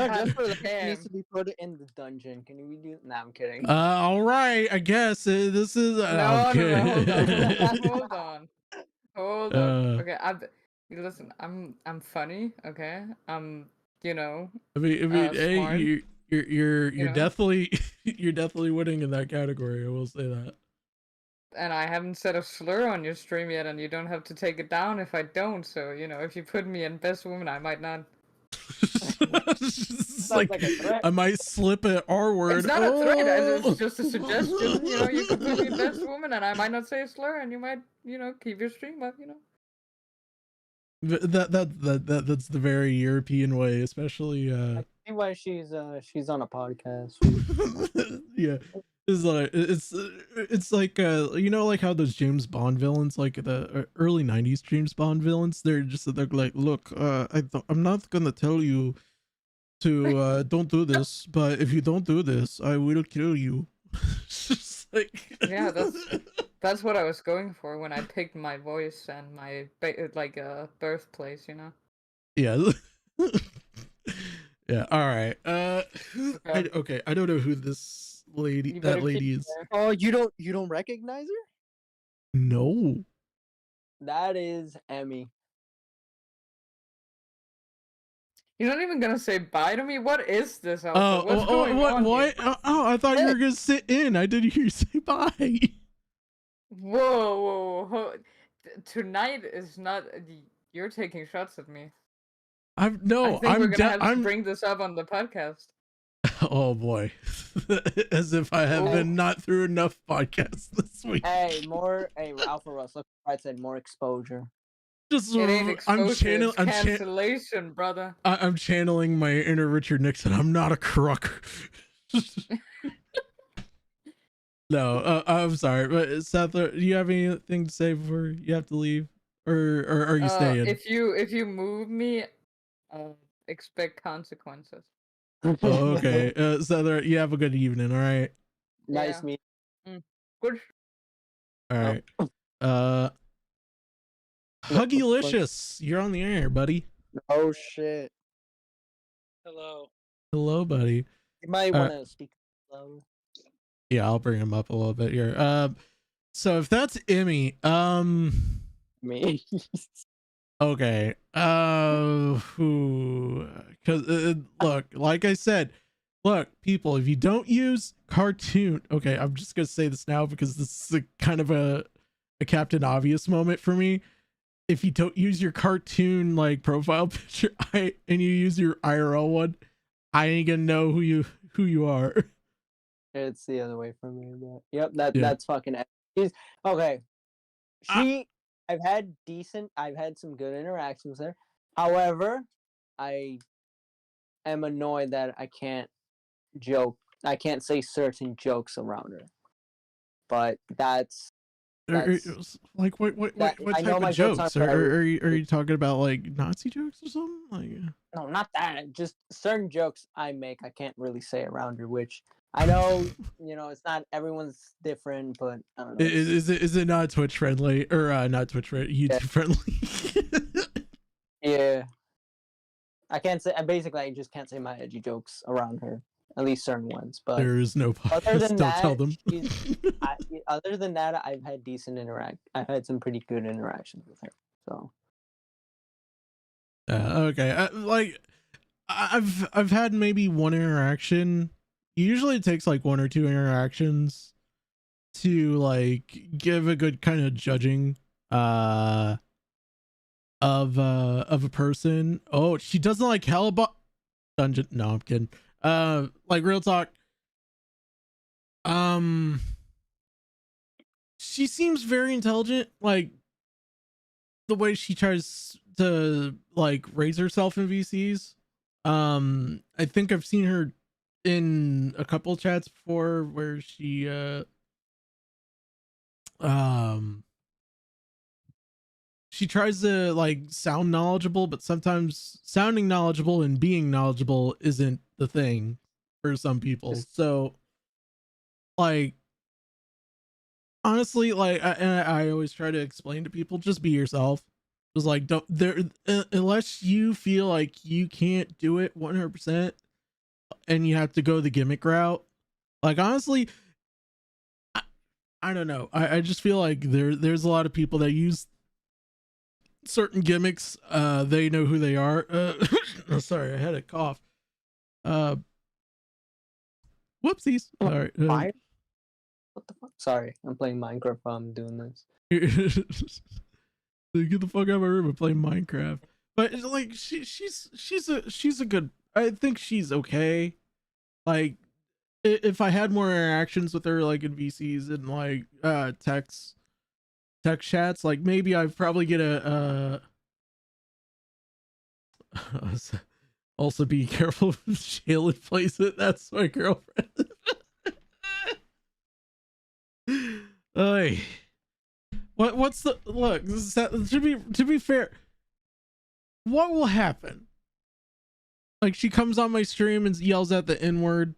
[SPEAKER 3] just for the
[SPEAKER 6] Damn.
[SPEAKER 3] needs to be put in the dungeon. Can we do? Nah, I'm kidding.
[SPEAKER 1] All right, I guess this is.
[SPEAKER 6] No, hold on.
[SPEAKER 1] Uh,
[SPEAKER 6] Okay, listen. I'm funny. Okay, you know.
[SPEAKER 1] I mean, hey,
[SPEAKER 6] smart,
[SPEAKER 1] you're
[SPEAKER 6] know?
[SPEAKER 1] definitely you're definitely winning in that category. I will say that.
[SPEAKER 6] And I haven't said a slur on your stream yet, and you don't have to take it down if I don't. So, you know, if you put me in best woman, I might not.
[SPEAKER 1] It's like
[SPEAKER 3] like a threat.
[SPEAKER 1] I might slip an R word.
[SPEAKER 6] It's not a threat.
[SPEAKER 1] Oh!
[SPEAKER 6] It's just a suggestion. You know, you can put me in best woman, and I might not say a slur, and you might, you know, keep your stream up. You know.
[SPEAKER 1] That's the very European way, especially.
[SPEAKER 3] I see why she's on a podcast.
[SPEAKER 1] Yeah. It's like you know, like how those James Bond villains, like the early 90s James Bond villains, they're like, look, I'm not gonna tell you to don't do this, but if you don't do this, I will kill you. Just like,
[SPEAKER 6] Yeah, that's what I was going for when I picked my voice and my birthplace. You know.
[SPEAKER 1] yeah. Yeah, all right.
[SPEAKER 6] Okay.
[SPEAKER 1] I don't know who this lady,
[SPEAKER 3] You
[SPEAKER 1] that
[SPEAKER 3] better
[SPEAKER 1] lady
[SPEAKER 3] keep
[SPEAKER 1] is.
[SPEAKER 3] there.
[SPEAKER 5] Oh, you don't recognize her?
[SPEAKER 1] No.
[SPEAKER 3] That is Emmy.
[SPEAKER 6] You're not even gonna say bye to me? What is this outfit? What's
[SPEAKER 1] Oh,
[SPEAKER 6] going on here?
[SPEAKER 1] what? Oh, I thought you were gonna sit in. I didn't hear you say bye.
[SPEAKER 6] Whoa. Tonight is not. You're taking shots at me. I think we're gonna have to bring this up on the podcast.
[SPEAKER 1] Oh boy, as if I have been not through enough podcasts this week.
[SPEAKER 3] Hey, Alpha Russ, look, I said more exposure.
[SPEAKER 1] Just
[SPEAKER 6] It ain't exposure, it's cancellation, brother.
[SPEAKER 1] I'm channeling my inner Richard Nixon. I'm not a crook. No, I'm sorry, but Seth, do you have anything to say before you have to leave, or are you staying?
[SPEAKER 6] If you move me, expect consequences.
[SPEAKER 1] Oh, okay. Seth, you have a good evening. All right.
[SPEAKER 3] Nice meeting.
[SPEAKER 6] Good.
[SPEAKER 1] All right. Huggylicious, you're on the air, buddy.
[SPEAKER 5] Oh shit.
[SPEAKER 1] Hello, buddy.
[SPEAKER 3] You might want to speak louder.
[SPEAKER 1] Yeah, I'll bring him up a little bit here. So if that's Emmy,
[SPEAKER 3] Me.
[SPEAKER 1] okay. Because look, like I said, look, people, if you don't use cartoon, okay, I'm just gonna say this now because this is kind of a Captain Obvious moment for me. If you don't use your cartoon like profile picture, and you use your IRL one, I ain't gonna know who you are.
[SPEAKER 3] It's the other way from me. But yep, that's fucking. Okay. I've had some good interactions there. However, I am annoyed that I can't say certain jokes around her. But that's
[SPEAKER 1] like what type of jokes? Are you talking about like Nazi jokes or something? Like
[SPEAKER 3] no, not that. Just certain jokes I make I can't really say around her, which I know, it's not everyone's different, but I don't know.
[SPEAKER 1] Is it not Twitch friendly or not Twitch friendly, YouTube friendly?
[SPEAKER 3] Yeah. I just can't say my edgy jokes around her. At least certain ones, but
[SPEAKER 1] there is no podcast. Don't tell them.
[SPEAKER 3] Other than that, I've had some pretty good interactions with her. So.
[SPEAKER 1] Okay. Like, I've had maybe one interaction. Usually, it takes like one or two interactions to like give a good kind of judging of a person. Oh, she doesn't like Hellbot Dungeon. No, I'm kidding. Like real talk. She seems very intelligent. Like the way she tries to like raise herself in VCs. I think I've seen her in a couple chats before where she she tries to like sound knowledgeable, but sometimes sounding knowledgeable and being knowledgeable isn't the thing for some people. So like honestly, like I always try to explain to people, just be yourself. Just like unless you feel like you can't do it 100% and you have to go the gimmick route. Like honestly, I don't know. I just feel like there's a lot of people that use certain gimmicks. They know who they are. Oh, sorry, I had a cough. Whoopsies. All right.
[SPEAKER 3] What the fuck? Sorry, I'm playing Minecraft while I'm doing this.
[SPEAKER 1] Get the fuck out of my room and play Minecraft. But like she's a good. I think she's okay. Like if I had more interactions with her, like in VCs and like text chats, like maybe I'd probably get a also be careful if Jalen plays it. That's my girlfriend. Hey, what's the look? To be fair, what will happen? Like she comes on my stream and yells at the N-word.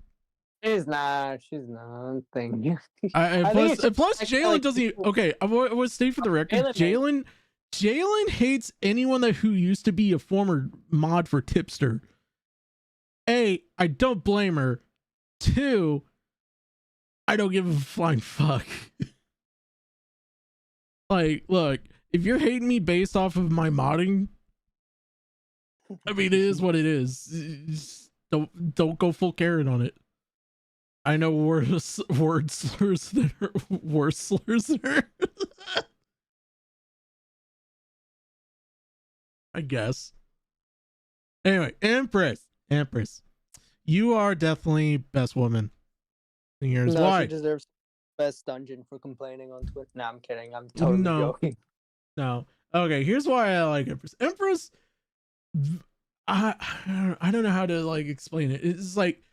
[SPEAKER 3] She's not I'm thinking.
[SPEAKER 1] Plus Jalen doesn't. Okay, I want to state for the record, Jalen hates anyone who used to be a former mod for Tipster. A, I don't blame her. 2, I don't give a flying fuck. Like, look, if you're hating me based off of my modding, I mean, it is what it is. Don't go full Karen on it. I know word slurs that are worse slurs than her. I guess. Anyway, Empress, you are definitely best woman. And here's why.
[SPEAKER 5] She deserves best dungeon for complaining on Twitter. No, I'm kidding. I'm totally joking.
[SPEAKER 1] No. Okay, here's why I like Empress. Empress, I don't know how to like explain it. It's like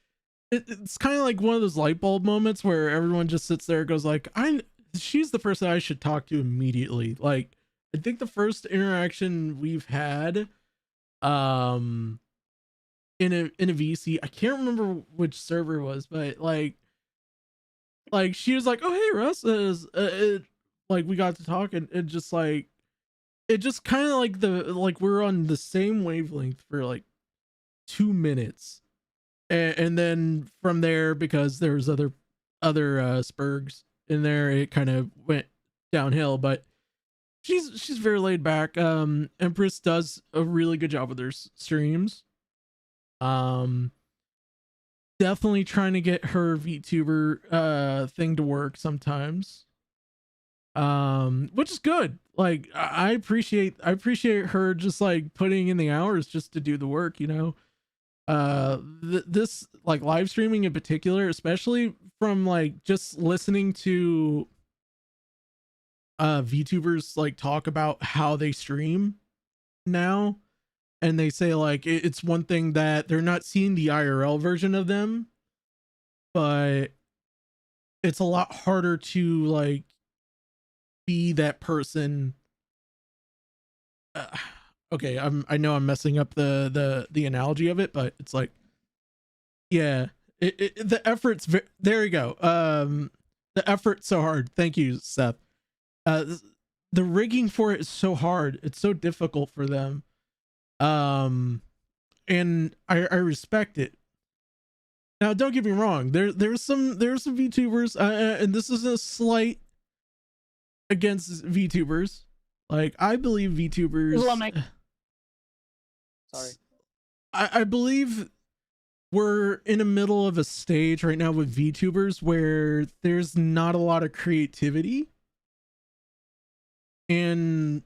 [SPEAKER 1] it's kind of like one of those light bulb moments where everyone just sits there and goes like, she's the person I should talk to immediately. Like, I think the first interaction we've had in a VC, I can't remember which server it was, but like she was like, oh hey Russ, like we got to talk, and it just like it just kind of like we're on the same wavelength for like 2 minutes, and then from there, because there's other spurgs in there, it kind of went downhill. But she's very laid back. Empress does a really good job with her streams. Definitely trying to get her VTuber thing to work sometimes, which is good. Like I appreciate her just like putting in the hours just to do the work, you know. This like live streaming in particular, especially from like just listening to VTubers like talk about how they stream now, and they say like it's one thing that they're not seeing the IRL version of them, but it's a lot harder to like be that person. Okay, I know I'm messing up the analogy of it, but it's like, yeah, the effort's there you go. The effort's so hard. Thank you, Seth. The rigging for it is so hard. It's so difficult for them. And I respect it. Now, don't get me wrong. There's some VTubers, and this is a slight against VTubers. Like, I believe VTubers.
[SPEAKER 5] Sorry.
[SPEAKER 1] I believe we're in the middle of a stage right now with VTubers where there's not a lot of creativity, and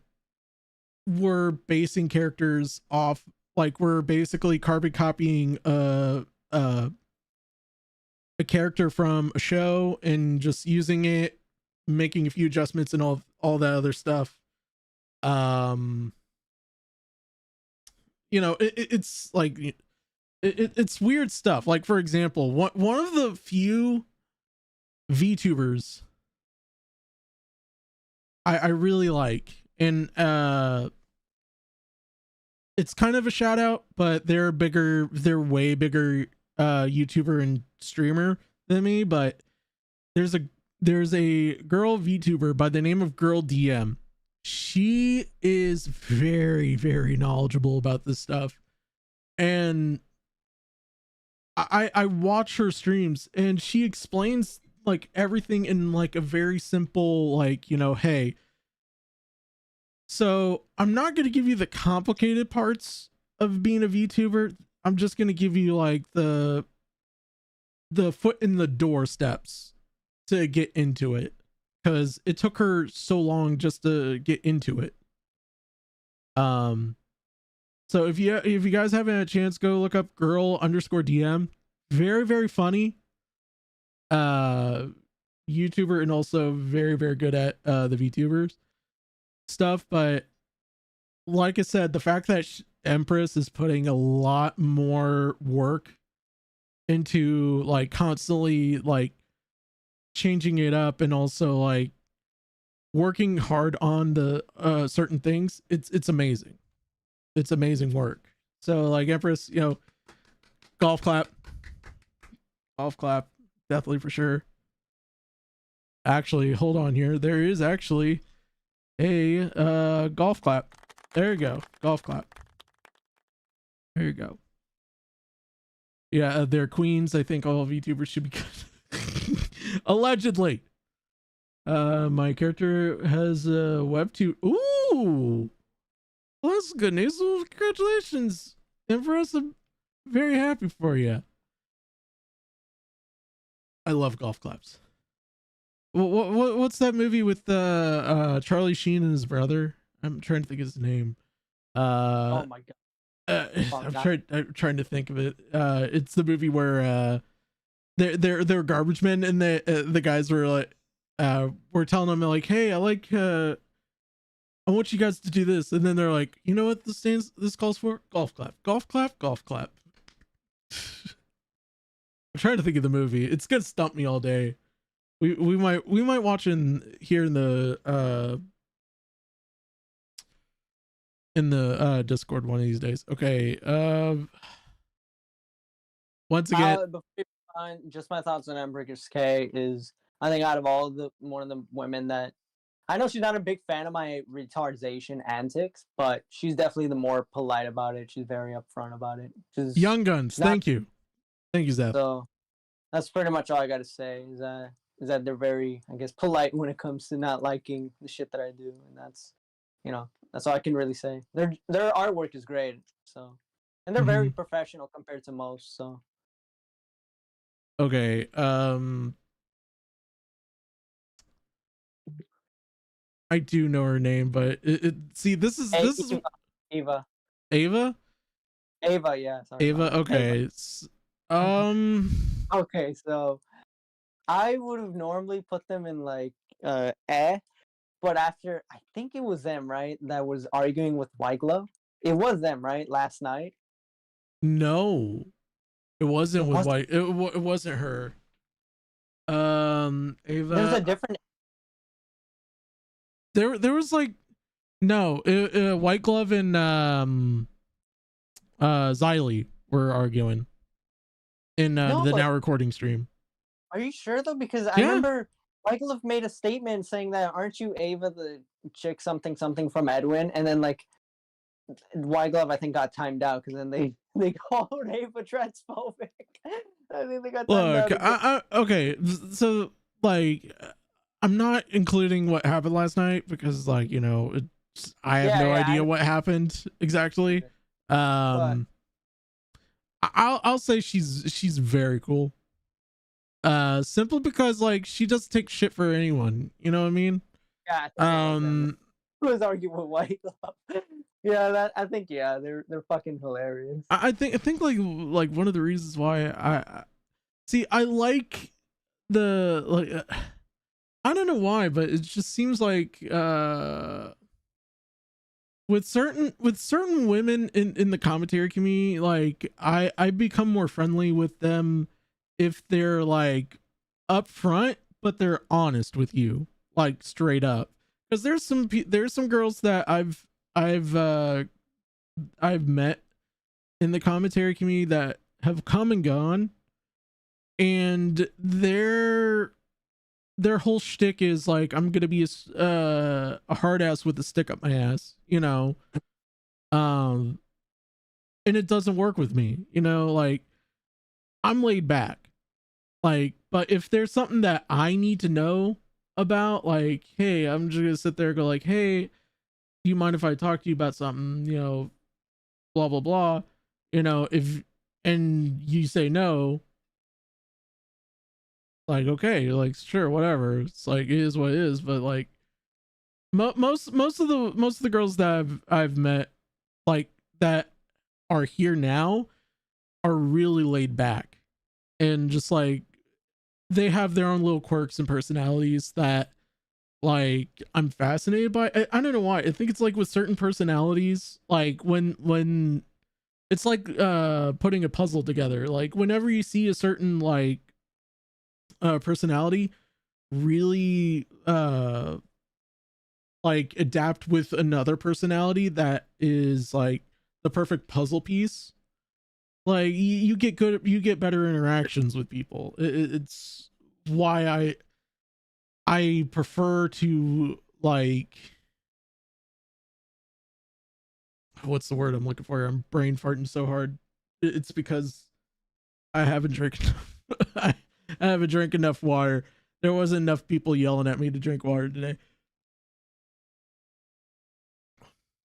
[SPEAKER 1] we're basing characters off, like we're basically carbon copying a character from a show and just using it, making a few adjustments and all that other stuff. You know, it's like it's weird stuff. Like, for example, one of the few VTubers I really like, and it's kind of a shout out, but they're way bigger YouTuber and streamer than me. But there's a girl VTuber by the name of Girl DM. She is very, very knowledgeable about this stuff, and I watch her streams, and she explains like everything in like a very simple, like, you know, hey, so I'm not going to give you the complicated parts of being a VTuber. I'm just going to give you like the foot in the door steps to get into it, because it took her so long just to get into it. So if you guys haven't had a chance, go look up girl_DM. Very, very funny YouTuber, and also very, very good at the VTubers stuff. But like I said, the fact that Empress is putting a lot more work into like constantly like changing it up, and also like working hard on the certain things, it's amazing. It's amazing work. So like, Empress, you know, golf clap, definitely, for sure. Actually, hold on here, there is actually a golf clap. There you go, golf clap. There you go. Yeah, they're queens. I think all VTubers should be good. Allegedly. My character has a webtoon. Ooh, well, that's good news. Well, congratulations, And for us, I'm very happy for you. I love golf claps. What's that movie with Charlie Sheen and his brother? I'm trying to think of his name.
[SPEAKER 3] Oh my god.
[SPEAKER 1] I'm trying to think of it. It's the movie where they're garbage men, and the guys were like, we're telling them like, hey, I want you guys to do this, and then they're like, you know what this calls for? Golf clap, golf clap, golf clap. I'm trying to think of the movie. It's gonna stump me all day. We might watch here in the Discord one of these days. Okay. Once again,
[SPEAKER 3] just my thoughts on Empress K is, I think out of all of one of the women that, I know she's not a big fan of my retardization antics, but she's definitely the more polite about it. She's very upfront about it.
[SPEAKER 1] Young Guns. Thank you, Zeph. So
[SPEAKER 3] that's pretty much all I got to say. Is that they're very, I guess, polite when it comes to not liking the shit that I do, and that's all I can really say. Their artwork is great, so, and they're very professional compared to most. So.
[SPEAKER 1] Okay. I do know her name, but see, this is
[SPEAKER 3] Ava.
[SPEAKER 1] Ava?
[SPEAKER 3] Ava, yeah. Sorry,
[SPEAKER 1] Ava. Okay. Ava.
[SPEAKER 3] Okay, so I would have normally put them in like but after, I think it was them, right, that was arguing with White Glove. It was them, right, last night?
[SPEAKER 1] No, it wasn't with White. It wasn't her. Ava.
[SPEAKER 3] There's a different.
[SPEAKER 1] There was like, no, White Glove and Xylee were arguing in the Now Recording stream.
[SPEAKER 3] Are you sure though? Because I remember White Glove made a statement saying that, aren't you Ava, the chick something from Edwin? And then like White Glove, I think, got timed out because then they called Ava transphobic. I think they got timed out.
[SPEAKER 1] Okay, so like, I'm not including what happened last night because, like, I have no idea what happened exactly. I'll say she's very cool. Simply because, like, she doesn't take shit for anyone. You know what I mean?
[SPEAKER 3] Yeah. Who was arguing with White Glove? I think they're fucking hilarious.
[SPEAKER 1] I think like one of the reasons why I like the, like, I don't know why, but it just seems like with certain women in the commentary community, like I become more friendly with them if they're like upfront, but they're honest with you, like straight up. Because there's some girls that I've met in the commentary community that have come and gone, and their whole shtick is like, I'm gonna be a hard ass with a stick up my ass, and it doesn't work with me, like, I'm laid back, like, but if there's something that I need to know about, like, hey, I'm just gonna sit there and go like, hey, do you mind if I talk to you about something, blah blah blah, and you say no, like, okay, like, sure, whatever, it's like, it is what it is. But like, most of the girls that I've met, like, that are here now, are really laid back, and just like, they have their own little quirks and personalities that, like, I'm fascinated by. I don't know why. I think it's like with certain personalities, like when it's like putting a puzzle together, like whenever you see a certain like personality really like adapt with another personality that is like the perfect puzzle piece, like you get better interactions with people. It's why I prefer to, like, what's the word I'm looking for? I'm brain farting so hard. It's because I haven't drank enough. I haven't drank enough water. There wasn't enough people yelling at me to drink water today.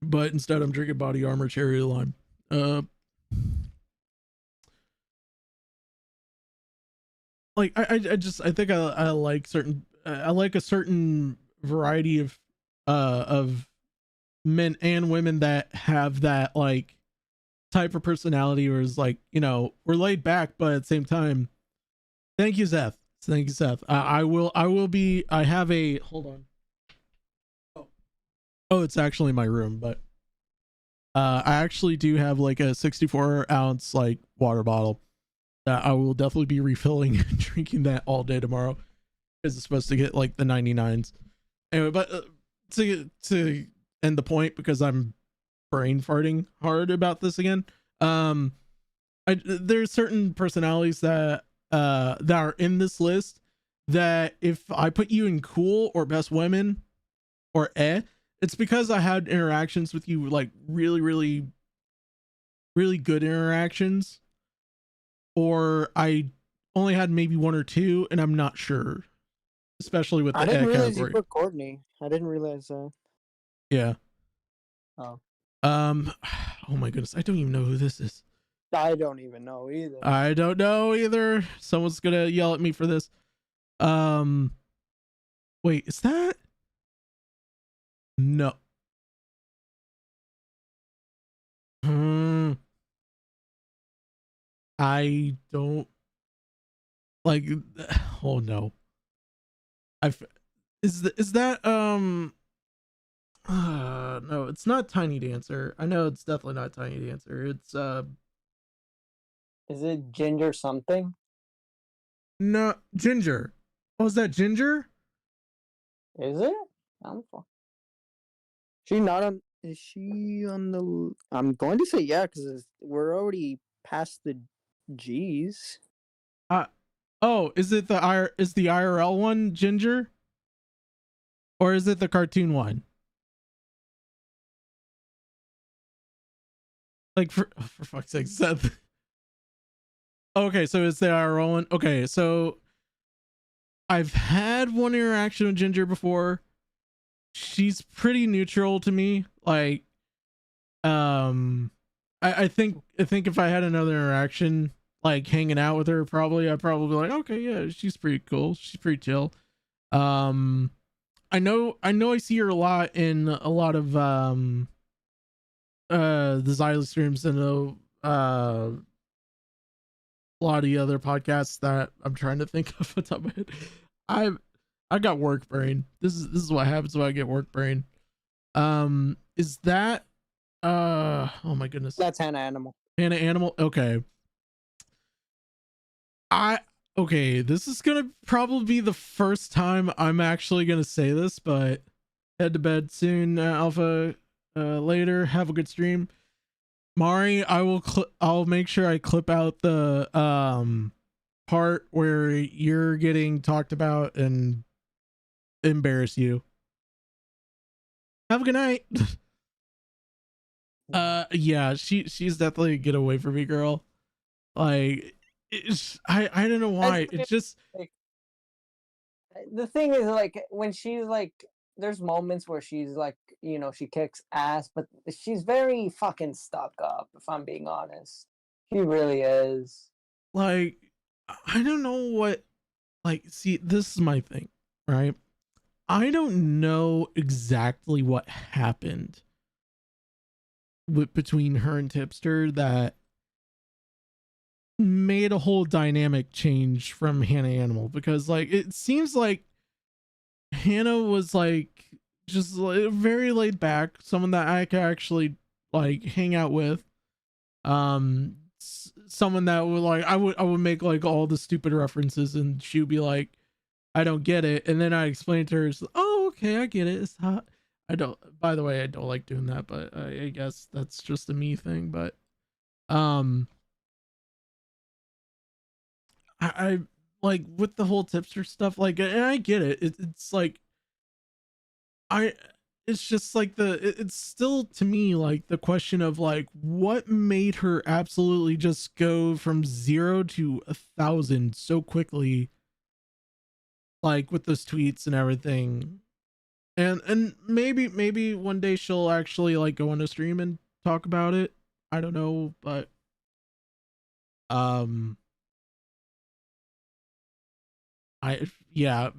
[SPEAKER 1] But instead I'm drinking Body Armor Cherry Lime. like I think I like certain I like a certain variety of men and women that have that like type of personality, or is like, you know, we're laid back, but at the same time. Thank you, Seth. Thank you, Seth. I will be. I have a. Hold on. Oh, it's actually my room, but I actually do have like a 64-ounce like water bottle that I will definitely be refilling and drinking that all day tomorrow, because it's supposed to get like the 99s. Anyway, but to end the point, because I'm brain farting hard about this again. There's certain personalities that are in this list that if I put you in cool or best women or it's because I had interactions with you, like really, really, really good interactions, or I only had maybe one or two, and I'm not sure, especially with the
[SPEAKER 5] I didn't realize
[SPEAKER 1] category.
[SPEAKER 5] you put Courtney. I didn't realize that.
[SPEAKER 1] Yeah.
[SPEAKER 5] Oh.
[SPEAKER 1] Oh my goodness, I don't even know who this is.
[SPEAKER 5] I don't even know either.
[SPEAKER 1] I don't know either. Someone's gonna yell at me for this. Wait, is that? No. I don't like. Oh no. Is that no, it's not Tiny Dancer. I know it's definitely not Tiny Dancer. It's
[SPEAKER 5] Is it Ginger something?
[SPEAKER 1] No, Ginger. Oh, is that Ginger?
[SPEAKER 5] Is it? She not on? Is she on the? I'm going to say yeah, because we're already past the G's.
[SPEAKER 1] Oh, is it the IRL one, Ginger? Or is it the cartoon one? Like for fuck's sake, Seth. Okay, so it's the IRL one. Okay, so I've had one interaction with Ginger before. She's pretty neutral to me. Like, I think if I had another interaction, like hanging out with her, I'd probably like, okay, yeah, she's pretty cool. She's pretty chill. I know I see her a lot in a lot of the Xyla streams and a lot of the other podcasts that I'm trying to think of the top of my head. I got work brain. This is what happens when I get work brain. Is that oh my goodness.
[SPEAKER 5] That's Hannah Animal.
[SPEAKER 1] Hannah Animal. Okay. Okay, this is gonna probably be the first time I'm actually gonna say this, but head to bed soon, Alpha. Later. Have a good stream. Mari, I'll make sure I clip out the part where you're getting talked about and embarrass you. Have a good night. Yeah, she's definitely a get away from me girl. Like I don't know why. It's just
[SPEAKER 5] like, the thing is, like, when she's like, there's moments where she's like, you know, she kicks ass, but she's very fucking stuck up, if I'm being honest. She really is.
[SPEAKER 1] Like, I don't know what, like, see, this is my thing, right? I don't know exactly what happened between her and Tipster that made a whole dynamic change from Hannah Animal, because like it seems like Hannah was like just like very laid back, someone that I could actually like hang out with, someone that would like I would make like all the stupid references and she would be like, I don't get it, and then I explained to her, oh okay, I get it, it's not, I don't, by the way, I don't like doing that, but I guess that's just a me thing. But I like with the whole Tipster stuff, like, and I get it. It's like it's just like it's still to me like the question of like what made her absolutely just go from 0 to 1,000 so quickly, like with those tweets and everything. And maybe one day she'll actually like go on a stream and talk about it. I don't know, but Yeah,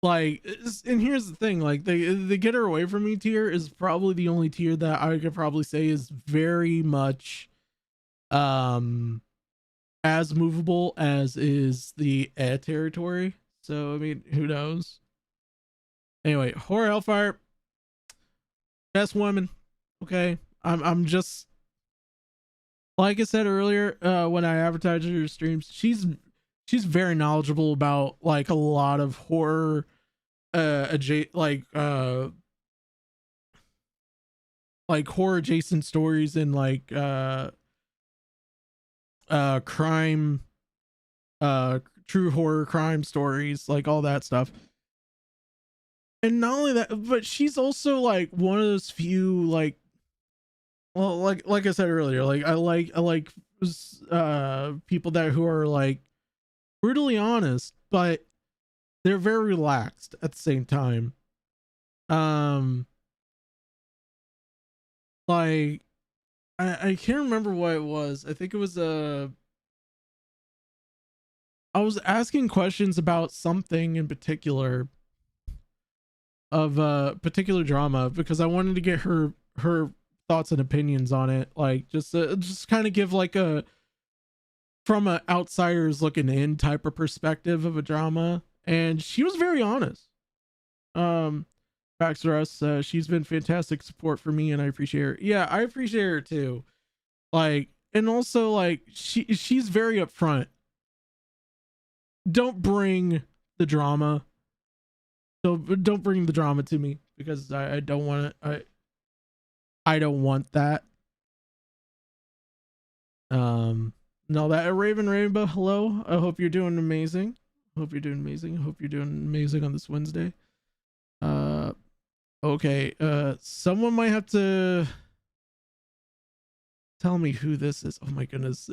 [SPEAKER 1] like, and here's the thing, like the Get Her Away From Me tier is probably the only tier that I could probably say is very much as movable as is the territory. So I mean, who knows? Anyway, Horror Hellfire, best woman. Okay, I'm just, like I said earlier, when I advertised her streams, she's very knowledgeable about like a lot of horror like horror adjacent stories and like crime, true horror crime stories, like all that stuff. And not only that, but she's also like one of those few, like, well, like I said earlier, like I like people who are like brutally honest, but they're very relaxed at the same time. Like I can't remember what it was. I think it was I was asking questions about something in particular of a particular drama because I wanted to get her thoughts and opinions on it, like just kind of give like a from an outsider's looking in type of perspective of a drama, and she was very honest. Facts for us, she's been fantastic support for me and I appreciate her. Yeah, I appreciate her too. Like, and also like she's very upfront. Don't bring the drama. Don't bring the drama to me because I don't want it. I don't want that. No, that Raven Rainbow, hello. I hope you're doing amazing. Hope you're doing amazing. Hope you're doing amazing on this Wednesday. Okay. Someone might have to tell me who this is. Oh my goodness.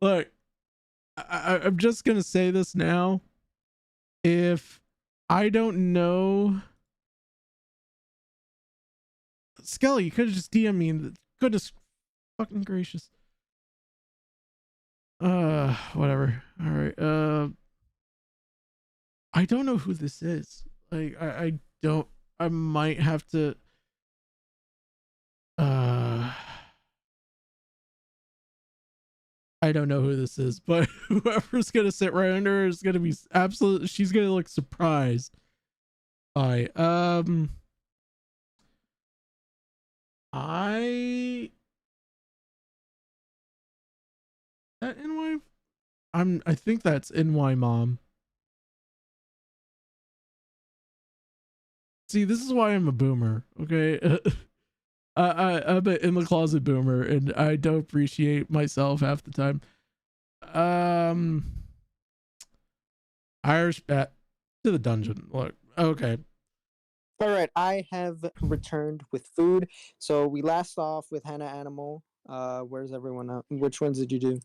[SPEAKER 1] Look, I'm just gonna say this now. If I don't know, Skelly, you could have just DM me. Goodness fucking gracious. Whatever. All right. I don't know who this is. Like, I don't. I might have to. I don't know who this is, but whoever's gonna sit right under her is gonna be absolutely. She's gonna look surprised. By that NY. I think that's NY Mom. See, this is why I'm a boomer. Okay. I'm an in the closet boomer and I don't appreciate myself half the time. Irish bat to the dungeon. Look, okay.
[SPEAKER 3] All right, I have returned with food. So we last off with Hannah Animal. Where's everyone out? Which ones did you do?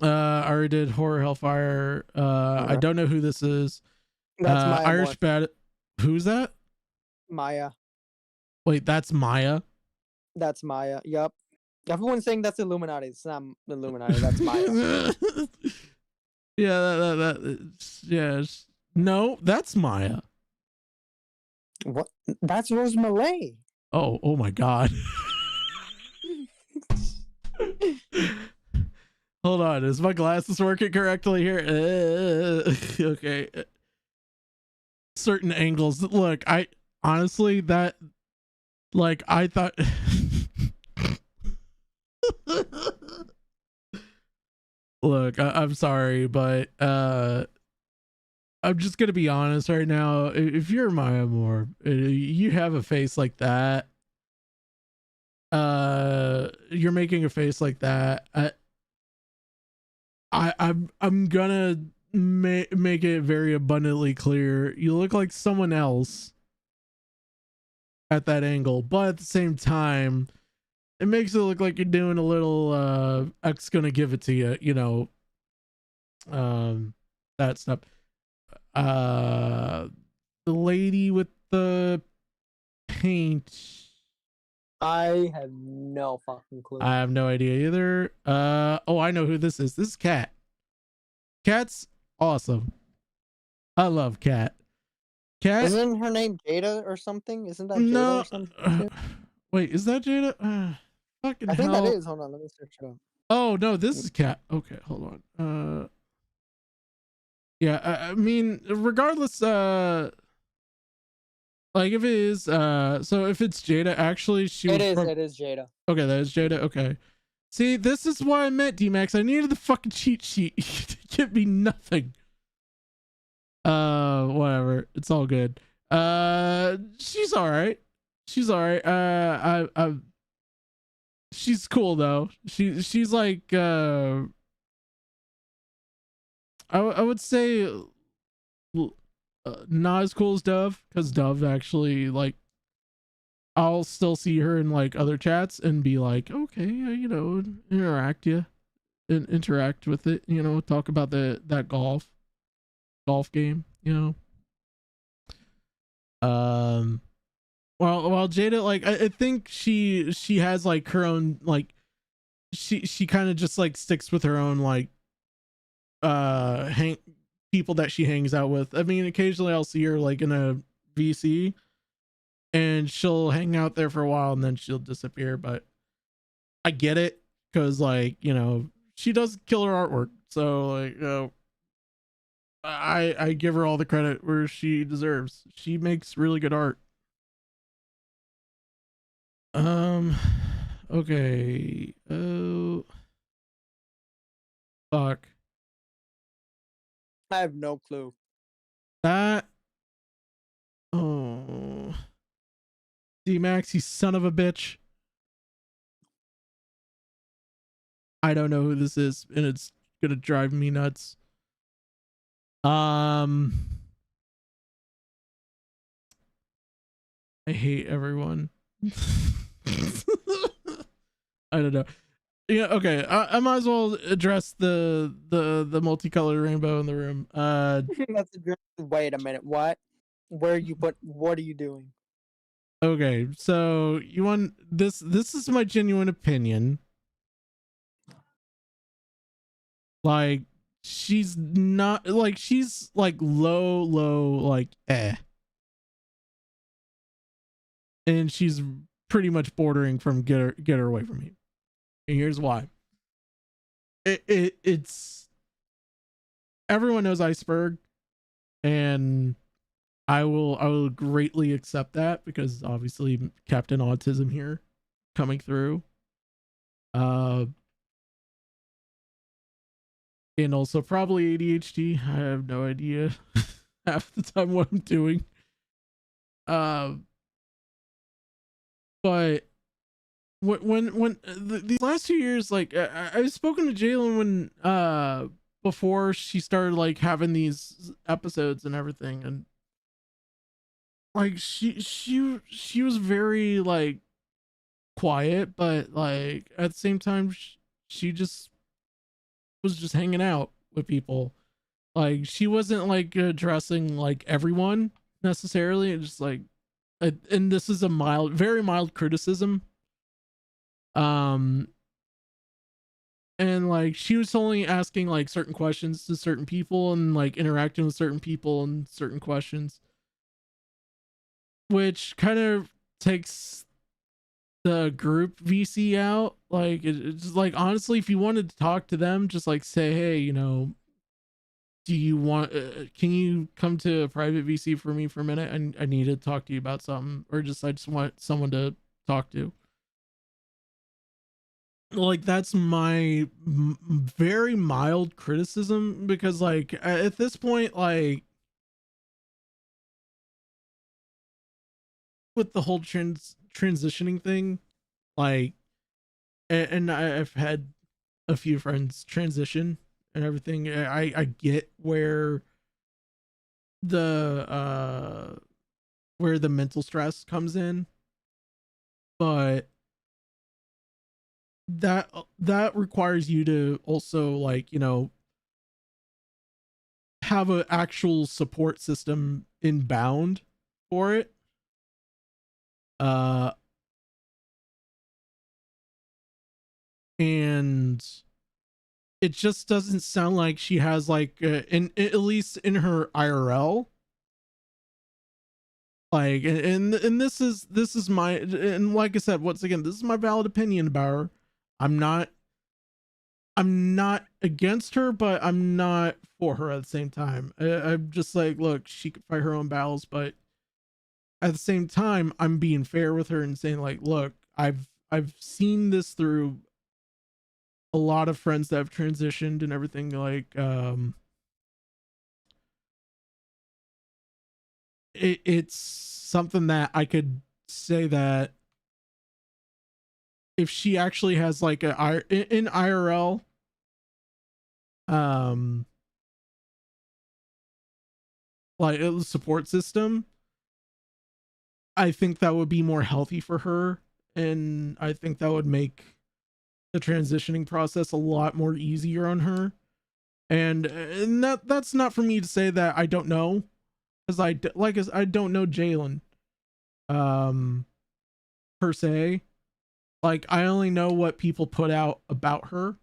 [SPEAKER 1] I already did Horror Hellfire. I don't know who this is.
[SPEAKER 3] That's Maya
[SPEAKER 1] Irish bat. Who's that?
[SPEAKER 3] Maya.
[SPEAKER 1] Wait, that's Maya?
[SPEAKER 3] That's Maya. Yup. Everyone's saying that's Illuminati. It's not Illuminati. That's Maya.
[SPEAKER 1] Yeah, yeah. No, that's Maya.
[SPEAKER 3] What? That's Rose Malay.
[SPEAKER 1] Oh my God. Hold on. Is my glasses working correctly here? Okay. Certain angles. Look, I honestly that like I thought. Look, I'm sorry, but I'm just gonna be honest right now. If you're Maya Moore, you have a face like that. You're making a face like that. I'm gonna make it very abundantly clear. You look like someone else at that angle, but at the same time, it makes it look like you're doing a little X gonna give it to you, you know. That stuff. The lady with the paint.
[SPEAKER 3] I have no fucking clue.
[SPEAKER 1] I have no idea either. Oh, I know who this is. This is Cat. Cat's Awesome. I love Kat. Kat.
[SPEAKER 5] Isn't her name Jada or something? Isn't that Jada
[SPEAKER 1] no,
[SPEAKER 5] or something?
[SPEAKER 1] Wait, is that Jada? Fucking
[SPEAKER 5] I think
[SPEAKER 1] hell.
[SPEAKER 5] that is. Hold on, let me search it up.
[SPEAKER 1] Oh no, this is Kat. Okay, hold on. Yeah, I mean, regardless, like if it is, so if it's Jada, actually,
[SPEAKER 5] It is Jada.
[SPEAKER 1] Okay, that is Jada. Okay. See, this is why I meant D-Max. I needed the fucking cheat sheet to give me nothing. Whatever. It's all good. She's all right. She's all right. She's cool though. She's like, I would say not as cool as Dove, because Dove actually, like, I'll still see her in like other chats and be like, okay, you know, interact with it, you know, talk about that golf game, you know. While Jada, like, I think she has like her own, like, she kind of just like sticks with her own, like, people that she hangs out with. I mean, occasionally I'll see her like in a VC and she'll hang out there for a while and then she'll disappear, but I get it, because, like, you know, she does killer artwork, so, like, you know, I give her all the credit where she deserves. She makes really good art. Okay. Oh, fuck.
[SPEAKER 5] I have no clue.
[SPEAKER 1] That. Oh. D-Max, you son of a bitch. I don't know who this is, and it's gonna drive me nuts. I hate everyone. I don't know. Yeah, okay. I might as well address the multicolored rainbow in the room.
[SPEAKER 5] That's wait a minute. What? Where are you? But what are you doing?
[SPEAKER 1] Okay, so you want this? This is my genuine opinion. Like, she's not, like, she's like low, like, and she's pretty much bordering from get her away from me. And here's why. It's everyone knows Iceberg, and I will greatly accept that, because obviously Captain Autism here coming through. And also probably ADHD. I have no idea half the time what I'm doing. But when the last 2 years, like, I've spoken to Jalen when before she started like having these episodes and everything, and like she was very like quiet, but like at the same time she just was just hanging out with people. Like, she wasn't like addressing like everyone necessarily. It's just like, and this is a very mild criticism. And like, she was only asking like certain questions to certain people and like interacting with certain people and certain questions, which kind of takes the group VC out. Like, it's just like, honestly, if you wanted to talk to them, just like say, hey, you know, do you want can you come to a private VC for me for a minute? I need to talk to you about something, or just I just want someone to talk to. Like, that's my very mild criticism, because like at this point, like, with the whole transitioning thing, like, and I've had a few friends transition and everything. I get where the mental stress comes in, but that requires you to also, like, you know, have an actual support system inbound for it. And it just doesn't sound like she has like at least in her IRL, like, and this is my, and like I said, once again, this is my valid opinion about her. I'm not against her, but I'm not for her at the same time. I'm just like, look, she could fight her own battles, but at the same time, I'm being fair with her and saying like, look, I've seen this through a lot of friends that have transitioned and everything. Like, it's something that I could say that if she actually has like in IRL, like a support system, I think that would be more healthy for her, and I think that would make the transitioning process a lot more easier on her. And that's not for me to say that I don't know, because I don't know Jalen per se. Like, I only know what people put out about her.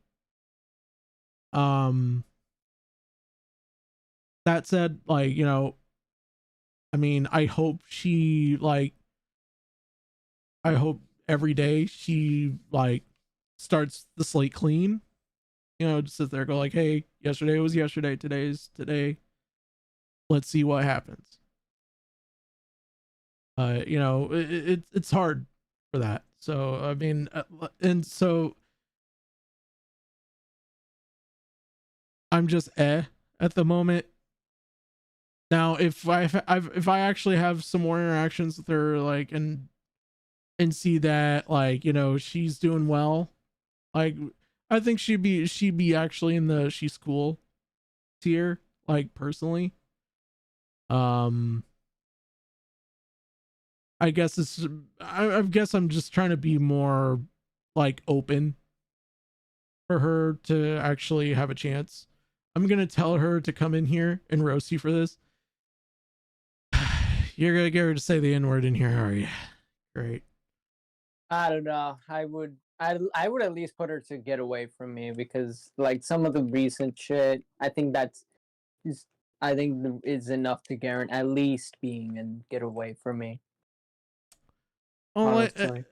[SPEAKER 1] That said, like, you know, I mean, I hope every day she like starts the slate clean, you know, just sit there, go like, hey, yesterday was yesterday, today's today, let's see what happens. You know, it's hard for that. So I mean, and so I'm just at the moment. Now, if I actually have some more interactions with her, like, and see that, like, you know, she's doing well, like, I think she'd be actually in the she's cool tier, like, personally. I guess I guess I'm just trying to be more like open for her to actually have a chance. I'm gonna tell her to come in here and roast you for this. You're gonna get her to say the N-word in here, are you? Great.
[SPEAKER 5] I don't know. I would at least put her to get away from me, because like some of the recent shit, I think is enough to guarantee at least being and get away from me.
[SPEAKER 1] Oh,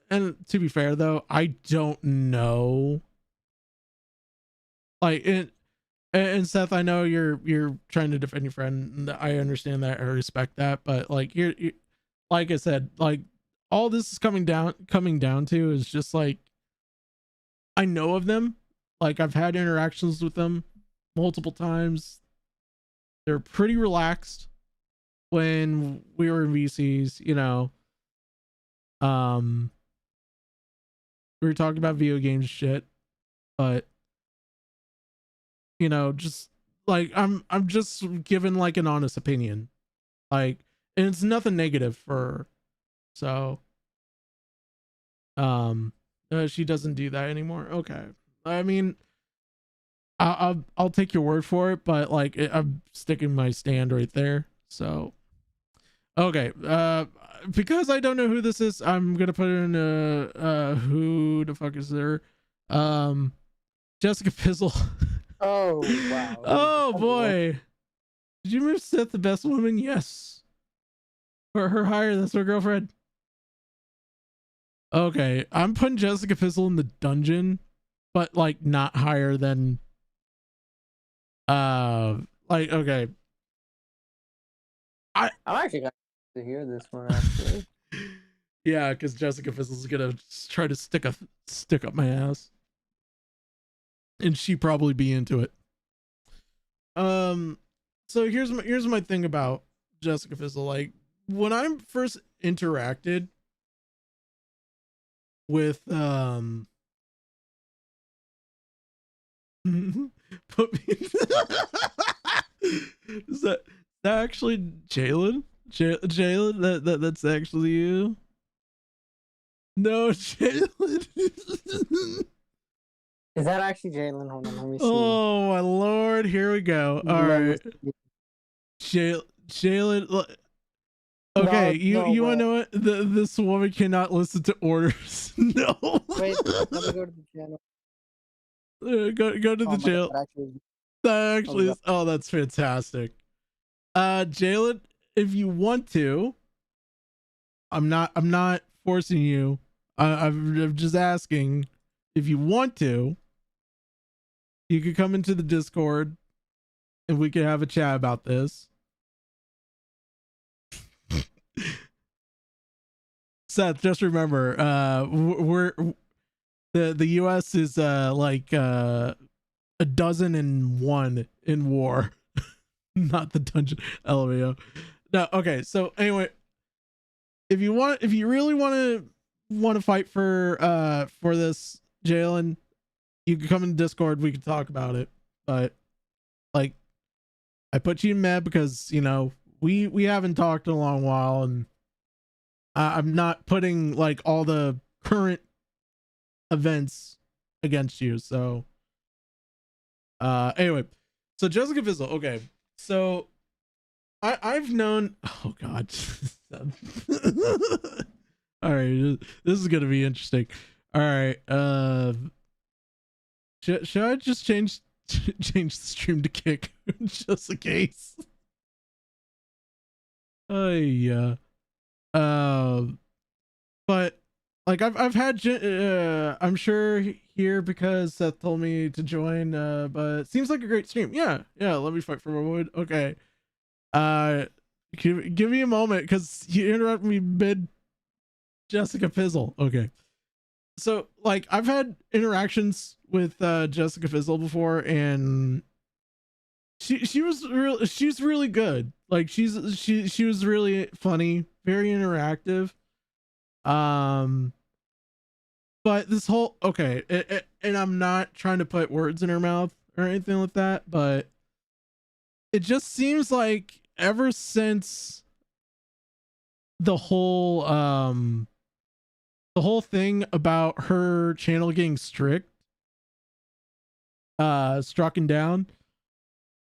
[SPEAKER 1] and to be fair though, I don't know. Like, and Seth, I know you're trying to defend your friend, and I understand that, I respect that, but like you're like I said, like, all this is coming down to is just like, I know of them, like, I've had interactions with them multiple times. They're pretty relaxed when we were in VCs, you know. We were talking about video games shit, but, you know, just like, I'm just giving like an honest opinion, like, and it's nothing negative for her. So she doesn't do that anymore. Okay, I mean, I'll take your word for it, but like, I'm sticking my stand right there. So okay, because I don't know who this is, I'm gonna put in who the fuck is there? Jessica Fizzle.
[SPEAKER 5] Oh wow.
[SPEAKER 1] Oh boy. Did you move Seth the best woman? Yes. For her hire, that's her girlfriend. Okay, I'm putting Jessica Fizzle in the dungeon, but like not higher than like, okay.
[SPEAKER 5] I'm actually gonna to hear this one actually.
[SPEAKER 1] Yeah, because Jessica Fizzle's gonna try to stick up my ass, and she probably be into it. So here's my thing about Jessica Fizzle. Like, when I first interacted with put me is that actually Jalen? Jalen, that's actually you? No, Jalen.
[SPEAKER 5] Is that actually Jalen? Hold on, let me see.
[SPEAKER 1] Oh my lord, here we go. All right, Jalen. Okay, you want to know what? This woman cannot listen to orders. No.
[SPEAKER 5] Wait, let me go to the channel.
[SPEAKER 1] Go to the jail. That actually is, oh, that's fantastic. Jalen, if you want to, I'm not forcing you. I'm just asking if you want to. You could come into the Discord, and we could have a chat about this. Seth, just remember, we're the U.S. is like 1,001 in war, not the dungeon. LMAO. No, okay. So anyway, if you really want to fight for this, Jalen, you can come in Discord. We can talk about it. But like, I put you in med because we haven't talked in a long while, and I'm not putting like all the current events against you. So anyway, so Jessica Fizzle. Okay, so I've known, oh god. All right, this is gonna be interesting. All right, should I just change the stream to kick just in case? Yeah. But like I've had I'm sure here because Seth told me to join, but it seems like a great stream. Yeah, let me fight for my wood. Okay. Give me a moment because you interrupted me mid Jessica Fizzle. Okay. So like I've had interactions with Jessica Fizzle before, and she's really good. Like she was really funny, very interactive. But this whole, okay, and I'm not trying to put words in her mouth or anything like that, but it just seems like ever since the whole thing about her channel getting struck down,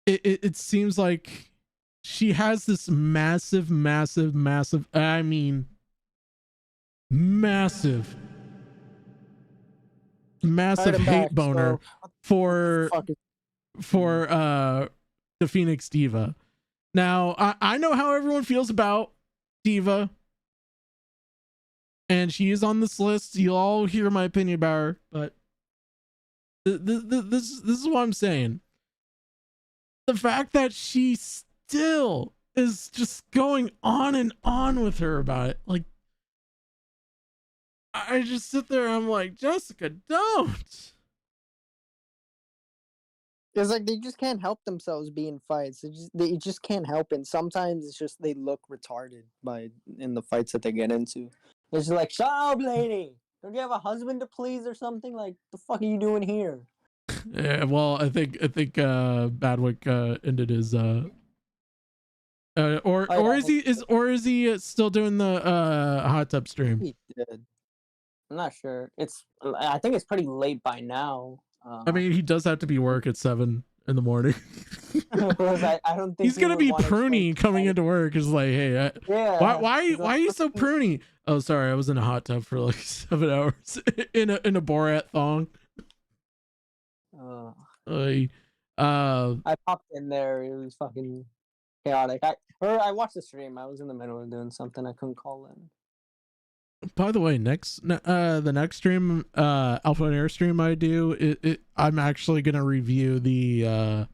[SPEAKER 1] it seems like she has this massive I mean massive hate boner for the Phoenix Diva. Now I know how everyone feels about Diva, and she is on this list. You'll all hear my opinion about her, but this is what I'm saying. The fact that she still is just going on and on with her about it, like, I just sit there and I'm like, Jessica, don't.
[SPEAKER 5] It's like they just can't help themselves being fights. They just can't help it. Sometimes it's just they look retarded in the fights that they get into. It's just like, shut up, lady. Don't you have a husband to please or something? Like, the fuck are you doing here?
[SPEAKER 1] Yeah, well, I think Badwick ended his or is he still doing the hot tub stream?
[SPEAKER 5] He did. I'm not sure. I think it's pretty late by now.
[SPEAKER 1] I mean, he does have to be work at 7 in the morning.
[SPEAKER 5] I don't think
[SPEAKER 1] he's gonna be pruny coming into work. Is like, hey, why are you so pruny? Oh, sorry, I was in a hot tub for like 7 hours in a Borat thong. I
[SPEAKER 5] popped in there. It was fucking chaotic. I watched the stream. I was in the middle of doing something. I couldn't call in.
[SPEAKER 1] By the way, the next stream, Alpha and Air stream I do, I'm actually gonna review the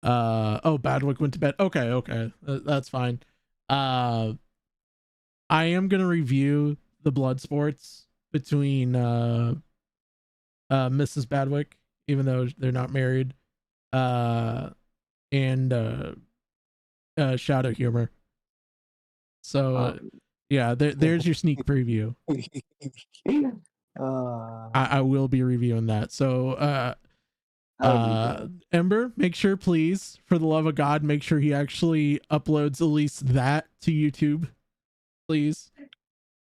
[SPEAKER 1] Badwick went to bed. Okay, that's fine. I am gonna review the blood sports between Mrs. Badwick, even though they're not married, and Shadow Humor. So yeah, there's your sneak preview. I will be reviewing that. So Ember, make sure, please, for the love of God, make sure he actually uploads at least that to YouTube. Please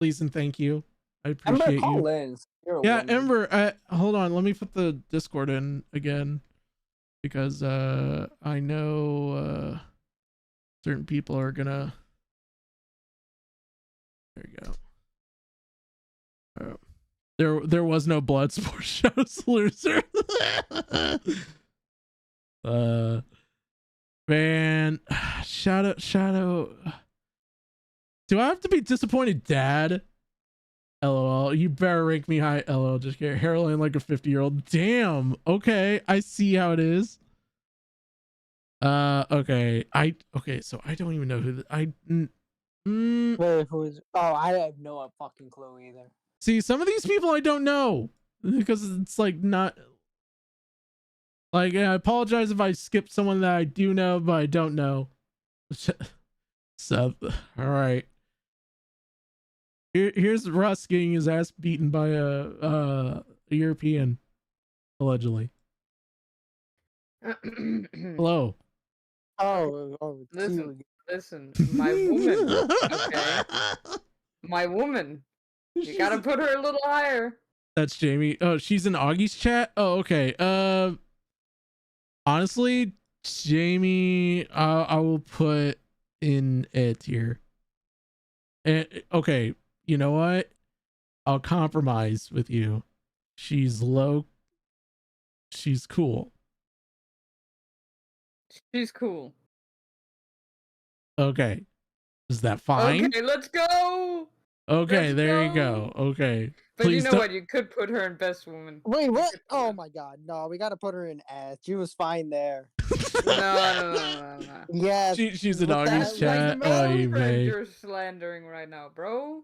[SPEAKER 1] and thank you. I appreciate you. Yeah, Ember, hold on, let me put the Discord in again, because I know certain people are gonna, there you go. There was no blood sport shows, loser. Man, Shadow. Do I have to be disappointed, Dad? LOL. You better rank me high. LOL. Just get hairline like a 50-year-old. Damn. Okay, I see how it is. Okay. So I don't even know who
[SPEAKER 5] Wait, who is? Oh, I have no fucking clue either.
[SPEAKER 1] See, some of these people I don't know because it's like not. Like, I apologize if I skip someone that I do know, but I don't know. Seth. All right. Here's Russ getting his ass beaten by a European, allegedly. Hello.
[SPEAKER 5] Oh.
[SPEAKER 6] Listen, my woman. Okay, my woman. You gotta put her a little higher.
[SPEAKER 1] That's Jamie. Oh, she's in Augie's chat. Oh, okay. Honestly, Jamie, I will put in A tier. And okay, you know what? I'll compromise with you. She's low. She's cool.
[SPEAKER 6] She's cool.
[SPEAKER 1] Okay. Is that fine?
[SPEAKER 6] Okay, let's go.
[SPEAKER 1] Okay, there you go. Okay.
[SPEAKER 6] But please, you know what? You could put her in best woman.
[SPEAKER 5] Wait, what? Oh my god. No, we gotta put her in ass. She was fine there.
[SPEAKER 6] No.
[SPEAKER 5] Yes.
[SPEAKER 1] She's in Augie's chat.
[SPEAKER 6] Oh, you're slandering right now, bro.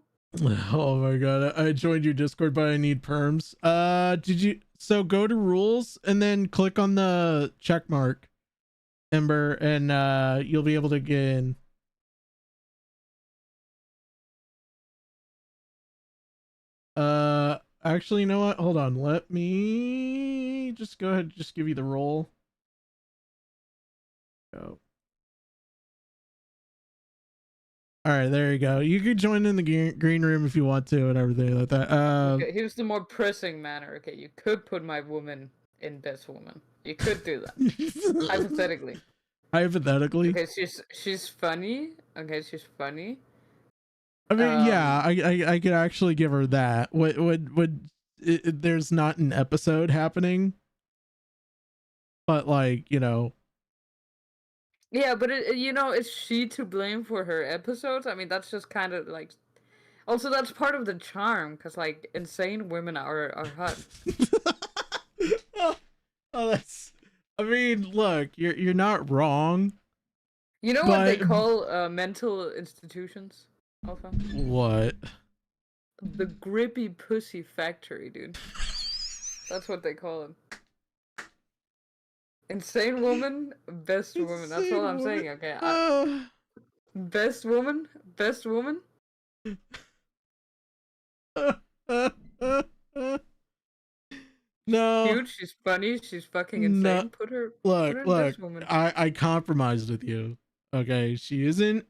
[SPEAKER 1] Oh my god. I joined your Discord, but I need perms. So go to rules and then click on the check mark, Ember, and you'll be able to get in. Actually, you know what? Hold on. Let me just go ahead and just give you the role. Go. All right, there you go. You could join in the green room if you want to and everything like that.
[SPEAKER 6] Okay, here's the more pressing matter. Okay, you could put my woman in best woman. You could do that. Hypothetically.
[SPEAKER 1] Hypothetically.
[SPEAKER 6] Okay, she's funny. Okay, she's funny.
[SPEAKER 1] I mean, yeah, I could actually give her that. There's not an episode happening, but like, you know.
[SPEAKER 6] Yeah, but is she to blame for her episodes? I mean, that's just kind of like. Also, that's part of the charm, because like insane women are hot.
[SPEAKER 1] Oh, that's. I mean, look, you're not wrong.
[SPEAKER 6] You know what they call mental institutions? Alpha?
[SPEAKER 1] What?
[SPEAKER 6] The grippy pussy factory, dude. That's what they call it. Insane woman, best woman. That's all I'm saying. Okay. Best woman.
[SPEAKER 1] No.
[SPEAKER 6] Cute. She's funny. She's fucking insane.
[SPEAKER 1] No.
[SPEAKER 6] Put her.
[SPEAKER 1] Look. Best woman. I compromised with you. Okay. She isn't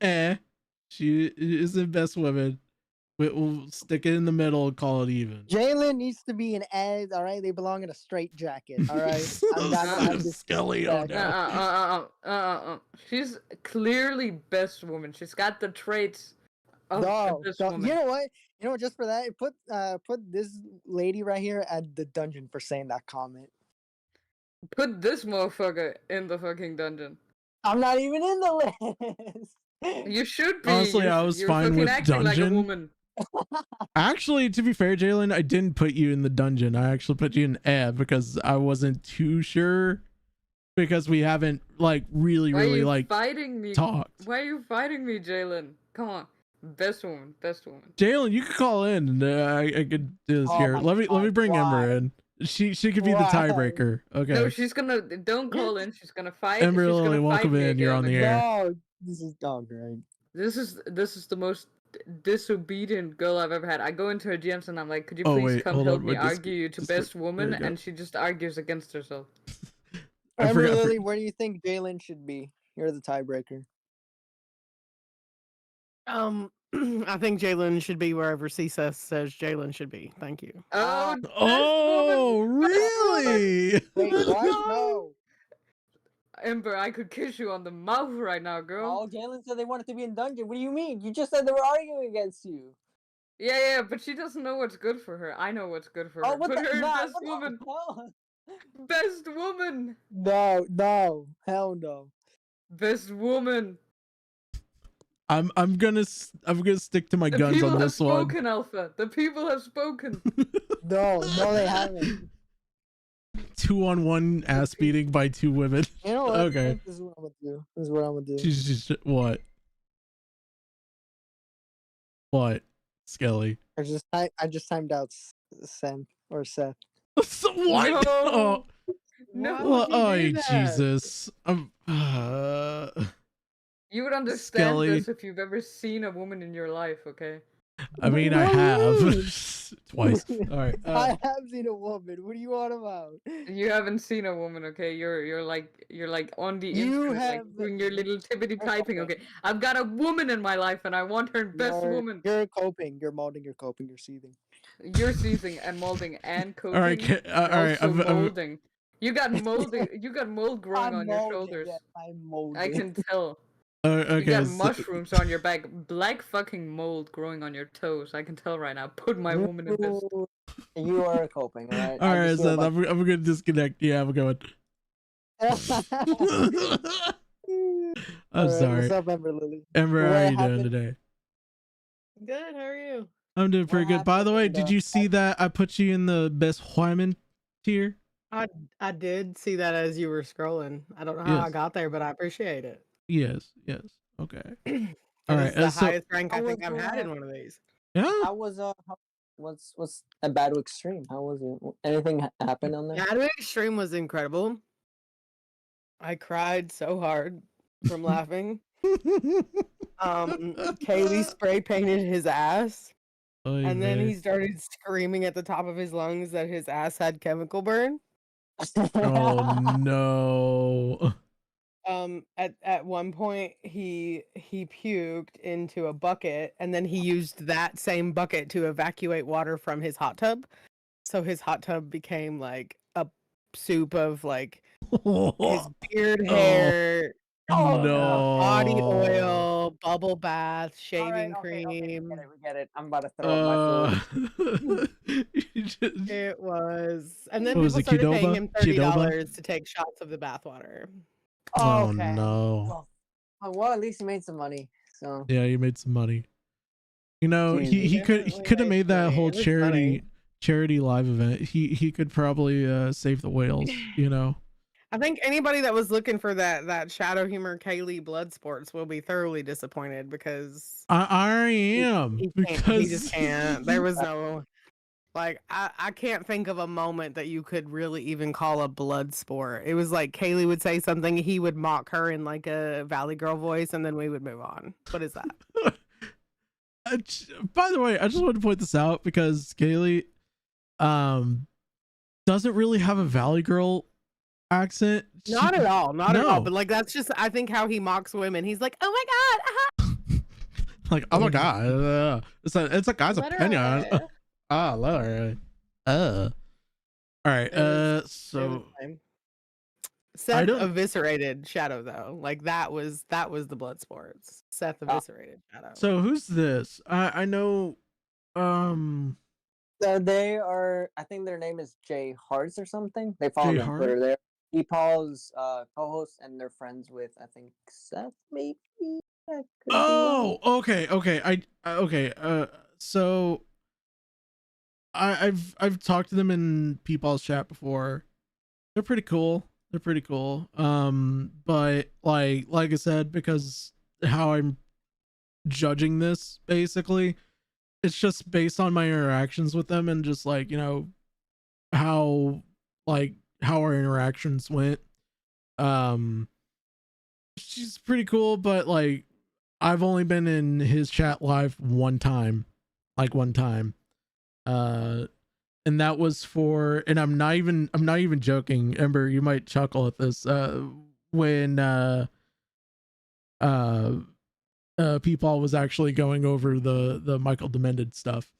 [SPEAKER 1] She isn't best woman. We'll stick it in the middle and call it even.
[SPEAKER 5] Jalen needs to be an ad, all right? They belong in a straight jacket, all right? I'm not gonna have this.
[SPEAKER 1] Scully, oh no.
[SPEAKER 6] She's clearly best woman. She's got the traits of best woman.
[SPEAKER 5] You know what? Just for that, put this lady right here at the dungeon for saying that comment.
[SPEAKER 6] Put this motherfucker in the fucking dungeon.
[SPEAKER 5] I'm not even in the list.
[SPEAKER 6] You should be.
[SPEAKER 1] Honestly, I was fine with dungeon.
[SPEAKER 6] Like a woman.
[SPEAKER 1] Actually, to be fair, Jalen, I didn't put you in the dungeon. I actually put you in Ebb because I wasn't too sure, because we haven't like really like
[SPEAKER 6] fighting me?
[SPEAKER 1] Talked.
[SPEAKER 6] Why are you fighting me, Jalen? Come on, best woman.
[SPEAKER 1] Jalen, you could call in. And, I could do this here. Let me bring Ember in. She could be the tiebreaker. Okay.
[SPEAKER 6] No, she's gonna. Don't call in. She's gonna fight.
[SPEAKER 1] Ember Lily, welcome in. You're on the air.
[SPEAKER 5] No, this is dog right.
[SPEAKER 6] This is the most disobedient girl I've ever had. I go into her DMs and I'm like, could you please come help me argue you to best woman? And she just argues against herself.
[SPEAKER 5] Ember Lily, where do you think Jalen should be? You're the tiebreaker.
[SPEAKER 7] I think Jalen should be wherever CSS says Jalen should be. Thank you.
[SPEAKER 1] Oh, really?
[SPEAKER 5] Wait, what? No.
[SPEAKER 6] Ember, I could kiss you on the mouth right now, girl.
[SPEAKER 5] Oh, Jalen said they wanted to be in dungeon. What do you mean? You just said they were arguing against you.
[SPEAKER 6] Yeah, but she doesn't know what's good for her. I know what's good for her.
[SPEAKER 5] Oh, what
[SPEAKER 6] Put
[SPEAKER 5] the?
[SPEAKER 6] her in
[SPEAKER 5] Nah,
[SPEAKER 6] best
[SPEAKER 5] what the
[SPEAKER 6] woman.
[SPEAKER 5] hell?
[SPEAKER 6] Best woman.
[SPEAKER 5] No, hell no.
[SPEAKER 6] Best woman.
[SPEAKER 1] I'm gonna stick to my
[SPEAKER 6] The
[SPEAKER 1] guns
[SPEAKER 6] people
[SPEAKER 1] on
[SPEAKER 6] have
[SPEAKER 1] this one.
[SPEAKER 6] spoken, Alpha. The people have spoken.
[SPEAKER 5] No, they haven't.
[SPEAKER 1] 2-on-1 ass beating by 2 women.
[SPEAKER 5] You know what?
[SPEAKER 1] Okay.
[SPEAKER 5] This is what I'm gonna do. This is what I'm gonna do.
[SPEAKER 1] She's just what? What? Skelly.
[SPEAKER 5] I just timed out Sam or Seth.
[SPEAKER 1] So what?
[SPEAKER 6] No.
[SPEAKER 1] Oh,
[SPEAKER 6] No.
[SPEAKER 7] Why
[SPEAKER 1] well,
[SPEAKER 7] would he
[SPEAKER 1] oh
[SPEAKER 7] do that?
[SPEAKER 1] Jesus.
[SPEAKER 6] You would understand
[SPEAKER 1] Skelly.
[SPEAKER 6] this if you've ever seen a woman in your life, okay?
[SPEAKER 1] I mean, I have twice. All right.
[SPEAKER 5] I have seen a woman. What do you want about?
[SPEAKER 6] You haven't seen a woman, okay? You're like on the
[SPEAKER 5] You
[SPEAKER 6] internet,
[SPEAKER 5] have-
[SPEAKER 6] like doing your little tippity typing, okay? I've got a woman in my life and I want her best woman.
[SPEAKER 5] You're coping. You're molding. You're coping. You're seething.
[SPEAKER 6] You're seething and molding and cooking.
[SPEAKER 1] All right. All right.
[SPEAKER 6] also
[SPEAKER 1] I'm,
[SPEAKER 6] molding. You got molding. You got mold growing on your shoulders.
[SPEAKER 5] Yes, I'm molding.
[SPEAKER 6] I can tell.
[SPEAKER 1] okay.
[SPEAKER 6] You got
[SPEAKER 1] so-
[SPEAKER 6] mushrooms on your back, black fucking mold growing on your toes. I can tell right now. Put my woman in this.
[SPEAKER 5] You are coping, right?
[SPEAKER 1] all right, Seth. I'm gonna disconnect. Yeah, I'm going. I'm sorry.
[SPEAKER 5] What's up, Ember Lily?
[SPEAKER 1] Ember, how
[SPEAKER 5] What
[SPEAKER 1] are you doing
[SPEAKER 5] happened?
[SPEAKER 1] today?
[SPEAKER 7] Good. How are you?
[SPEAKER 1] I'm doing pretty good. By the way,
[SPEAKER 5] happened,
[SPEAKER 1] did you see that I put you in the best woman tier?
[SPEAKER 7] I did see that as you were scrolling. I don't know how I
[SPEAKER 1] Yes.
[SPEAKER 7] got there, but I appreciate it.
[SPEAKER 1] Yes. Okay.
[SPEAKER 7] It
[SPEAKER 1] All
[SPEAKER 7] was
[SPEAKER 1] right.
[SPEAKER 7] the
[SPEAKER 1] So,
[SPEAKER 7] highest rank I
[SPEAKER 5] How
[SPEAKER 7] think
[SPEAKER 5] was
[SPEAKER 7] I've
[SPEAKER 5] your,
[SPEAKER 7] had in one of these.
[SPEAKER 1] yeah.
[SPEAKER 5] How was what's a Bad Extreme? How was it? Anything happened on there?
[SPEAKER 7] Adwin Extreme was incredible. I cried so hard from laughing. Kaylee spray painted his ass,
[SPEAKER 1] Oy
[SPEAKER 7] and then
[SPEAKER 1] vey.
[SPEAKER 7] he started screaming at the top of his lungs that his ass had chemical burn.
[SPEAKER 1] Oh no.
[SPEAKER 7] At one point he puked into a bucket, and then he used that same bucket to evacuate water from his hot tub. So his hot tub became like a soup of like his beard hair,
[SPEAKER 1] no.
[SPEAKER 7] body oil, bubble bath,
[SPEAKER 5] All
[SPEAKER 7] shaving
[SPEAKER 5] right, okay,
[SPEAKER 7] cream.
[SPEAKER 5] we get it. I'm about to throw up my food.
[SPEAKER 1] You just-
[SPEAKER 7] It was, and then
[SPEAKER 1] What was
[SPEAKER 7] people
[SPEAKER 1] it,
[SPEAKER 7] started paying
[SPEAKER 1] Qdoba?
[SPEAKER 7] him
[SPEAKER 1] Qdoba?
[SPEAKER 7] $30 to take shots of the bathwater.
[SPEAKER 1] oh
[SPEAKER 5] okay.
[SPEAKER 1] no.
[SPEAKER 5] Well, at least he made some money. So
[SPEAKER 1] Yeah, you made some money. You know,
[SPEAKER 5] Dude,
[SPEAKER 1] he
[SPEAKER 7] he
[SPEAKER 1] could
[SPEAKER 7] definitely
[SPEAKER 1] have made
[SPEAKER 7] made
[SPEAKER 1] that
[SPEAKER 7] money.
[SPEAKER 1] whole
[SPEAKER 7] It was
[SPEAKER 1] charity live event. He could probably save the whales, you know.
[SPEAKER 7] I think anybody that was looking for that shadow humor Kaylee blood sports will be thoroughly disappointed because
[SPEAKER 1] I am
[SPEAKER 7] he
[SPEAKER 1] because
[SPEAKER 7] just can't. There was no like I can't think of a moment that you could really even call a blood sport. It was like Kaylee would say something, he would mock her in like a Valley Girl voice, and then we would move on. What is that?
[SPEAKER 1] By the way, I just wanted to point this out because Kaylee doesn't really have a Valley Girl accent.
[SPEAKER 7] Not at all. Not at
[SPEAKER 1] No.
[SPEAKER 7] all. But like that's just I think how he mocks women. He's like, oh my god,
[SPEAKER 1] Like, oh my god, it's a guy's opinion.
[SPEAKER 7] literally.
[SPEAKER 1] Ah, literally. All right.
[SPEAKER 7] It was
[SPEAKER 1] So
[SPEAKER 7] lame. Seth
[SPEAKER 1] don't-
[SPEAKER 7] eviscerated Shadow though. Like that was the blood sports. Seth eviscerated Shadow.
[SPEAKER 1] so who's this? I know.
[SPEAKER 5] So they are. I think their name is Jay Hartz or something. They follow
[SPEAKER 1] Jay
[SPEAKER 5] me on
[SPEAKER 1] Hart?
[SPEAKER 5] Twitter. They're Paul's co-host, and they're friends with I think Seth maybe. I could be wrong.
[SPEAKER 1] Oh, okay. Okay. So I've talked to them in Peepal's chat before. They're pretty cool. But like I said, because how I'm judging this basically, it's just based on my interactions with them and just like, you know, how our interactions went. She's pretty cool, but like I've only been in his chat live one time. And that was for, and I'm not even joking, Ember, you might chuckle at this, when Peepal was actually going over the Michael Demended stuff.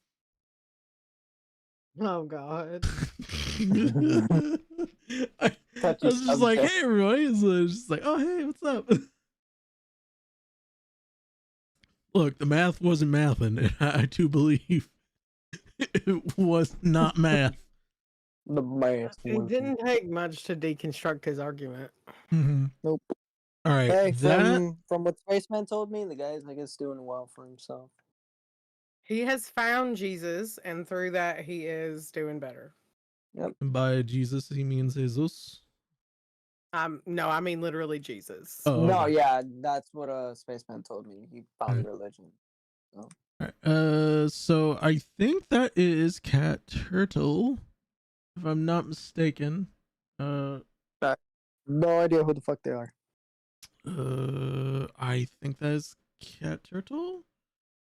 [SPEAKER 7] Oh god.
[SPEAKER 1] I
[SPEAKER 5] Touchy
[SPEAKER 1] was just like,
[SPEAKER 5] subject.
[SPEAKER 1] hey everybody, it's just like, oh hey, what's up? Look, the math wasn't mathing, and I do believe it was not math.
[SPEAKER 5] The math.
[SPEAKER 7] It didn't take much to deconstruct his argument.
[SPEAKER 1] Mm-hmm.
[SPEAKER 5] Nope.
[SPEAKER 1] All right,
[SPEAKER 5] Hey,
[SPEAKER 1] that
[SPEAKER 5] from what Spaceman told me, the guy's, I guess, doing well for himself.
[SPEAKER 7] He has found Jesus, and through that, he is doing better.
[SPEAKER 1] by Jesus he means Jesus.
[SPEAKER 7] No, I mean literally Jesus.
[SPEAKER 1] Oh,
[SPEAKER 5] No,
[SPEAKER 1] okay.
[SPEAKER 5] yeah, that's what Spaceman told me. He found
[SPEAKER 1] Alright.
[SPEAKER 5] religion.
[SPEAKER 1] All right. So I think that is Cat Turtle, if I'm not mistaken.
[SPEAKER 5] No idea who the fuck they are.
[SPEAKER 1] I think that is Cat Turtle.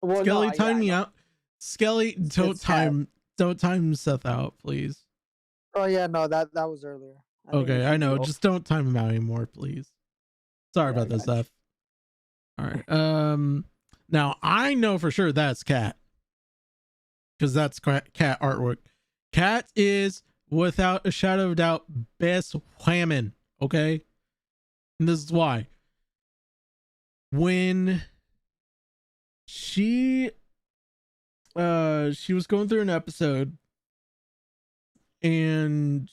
[SPEAKER 5] Well,
[SPEAKER 1] Skelly,
[SPEAKER 5] no,
[SPEAKER 1] time
[SPEAKER 5] yeah,
[SPEAKER 1] me out. Skelly, don't
[SPEAKER 5] it's Cat.
[SPEAKER 1] time Seth out, please.
[SPEAKER 5] Oh yeah, no, that was earlier. I think it
[SPEAKER 1] Okay, I
[SPEAKER 5] should be
[SPEAKER 1] know.
[SPEAKER 5] o-
[SPEAKER 1] Just don't time him out anymore, please. Sorry
[SPEAKER 5] Yeah, I
[SPEAKER 1] about this,
[SPEAKER 5] got you.
[SPEAKER 1] Seth. All right. Now I know for sure that's Cat, because that's Cat artwork. Cat is, without a shadow of a doubt, best whammon. Okay, and this is why. When she was going through an episode, and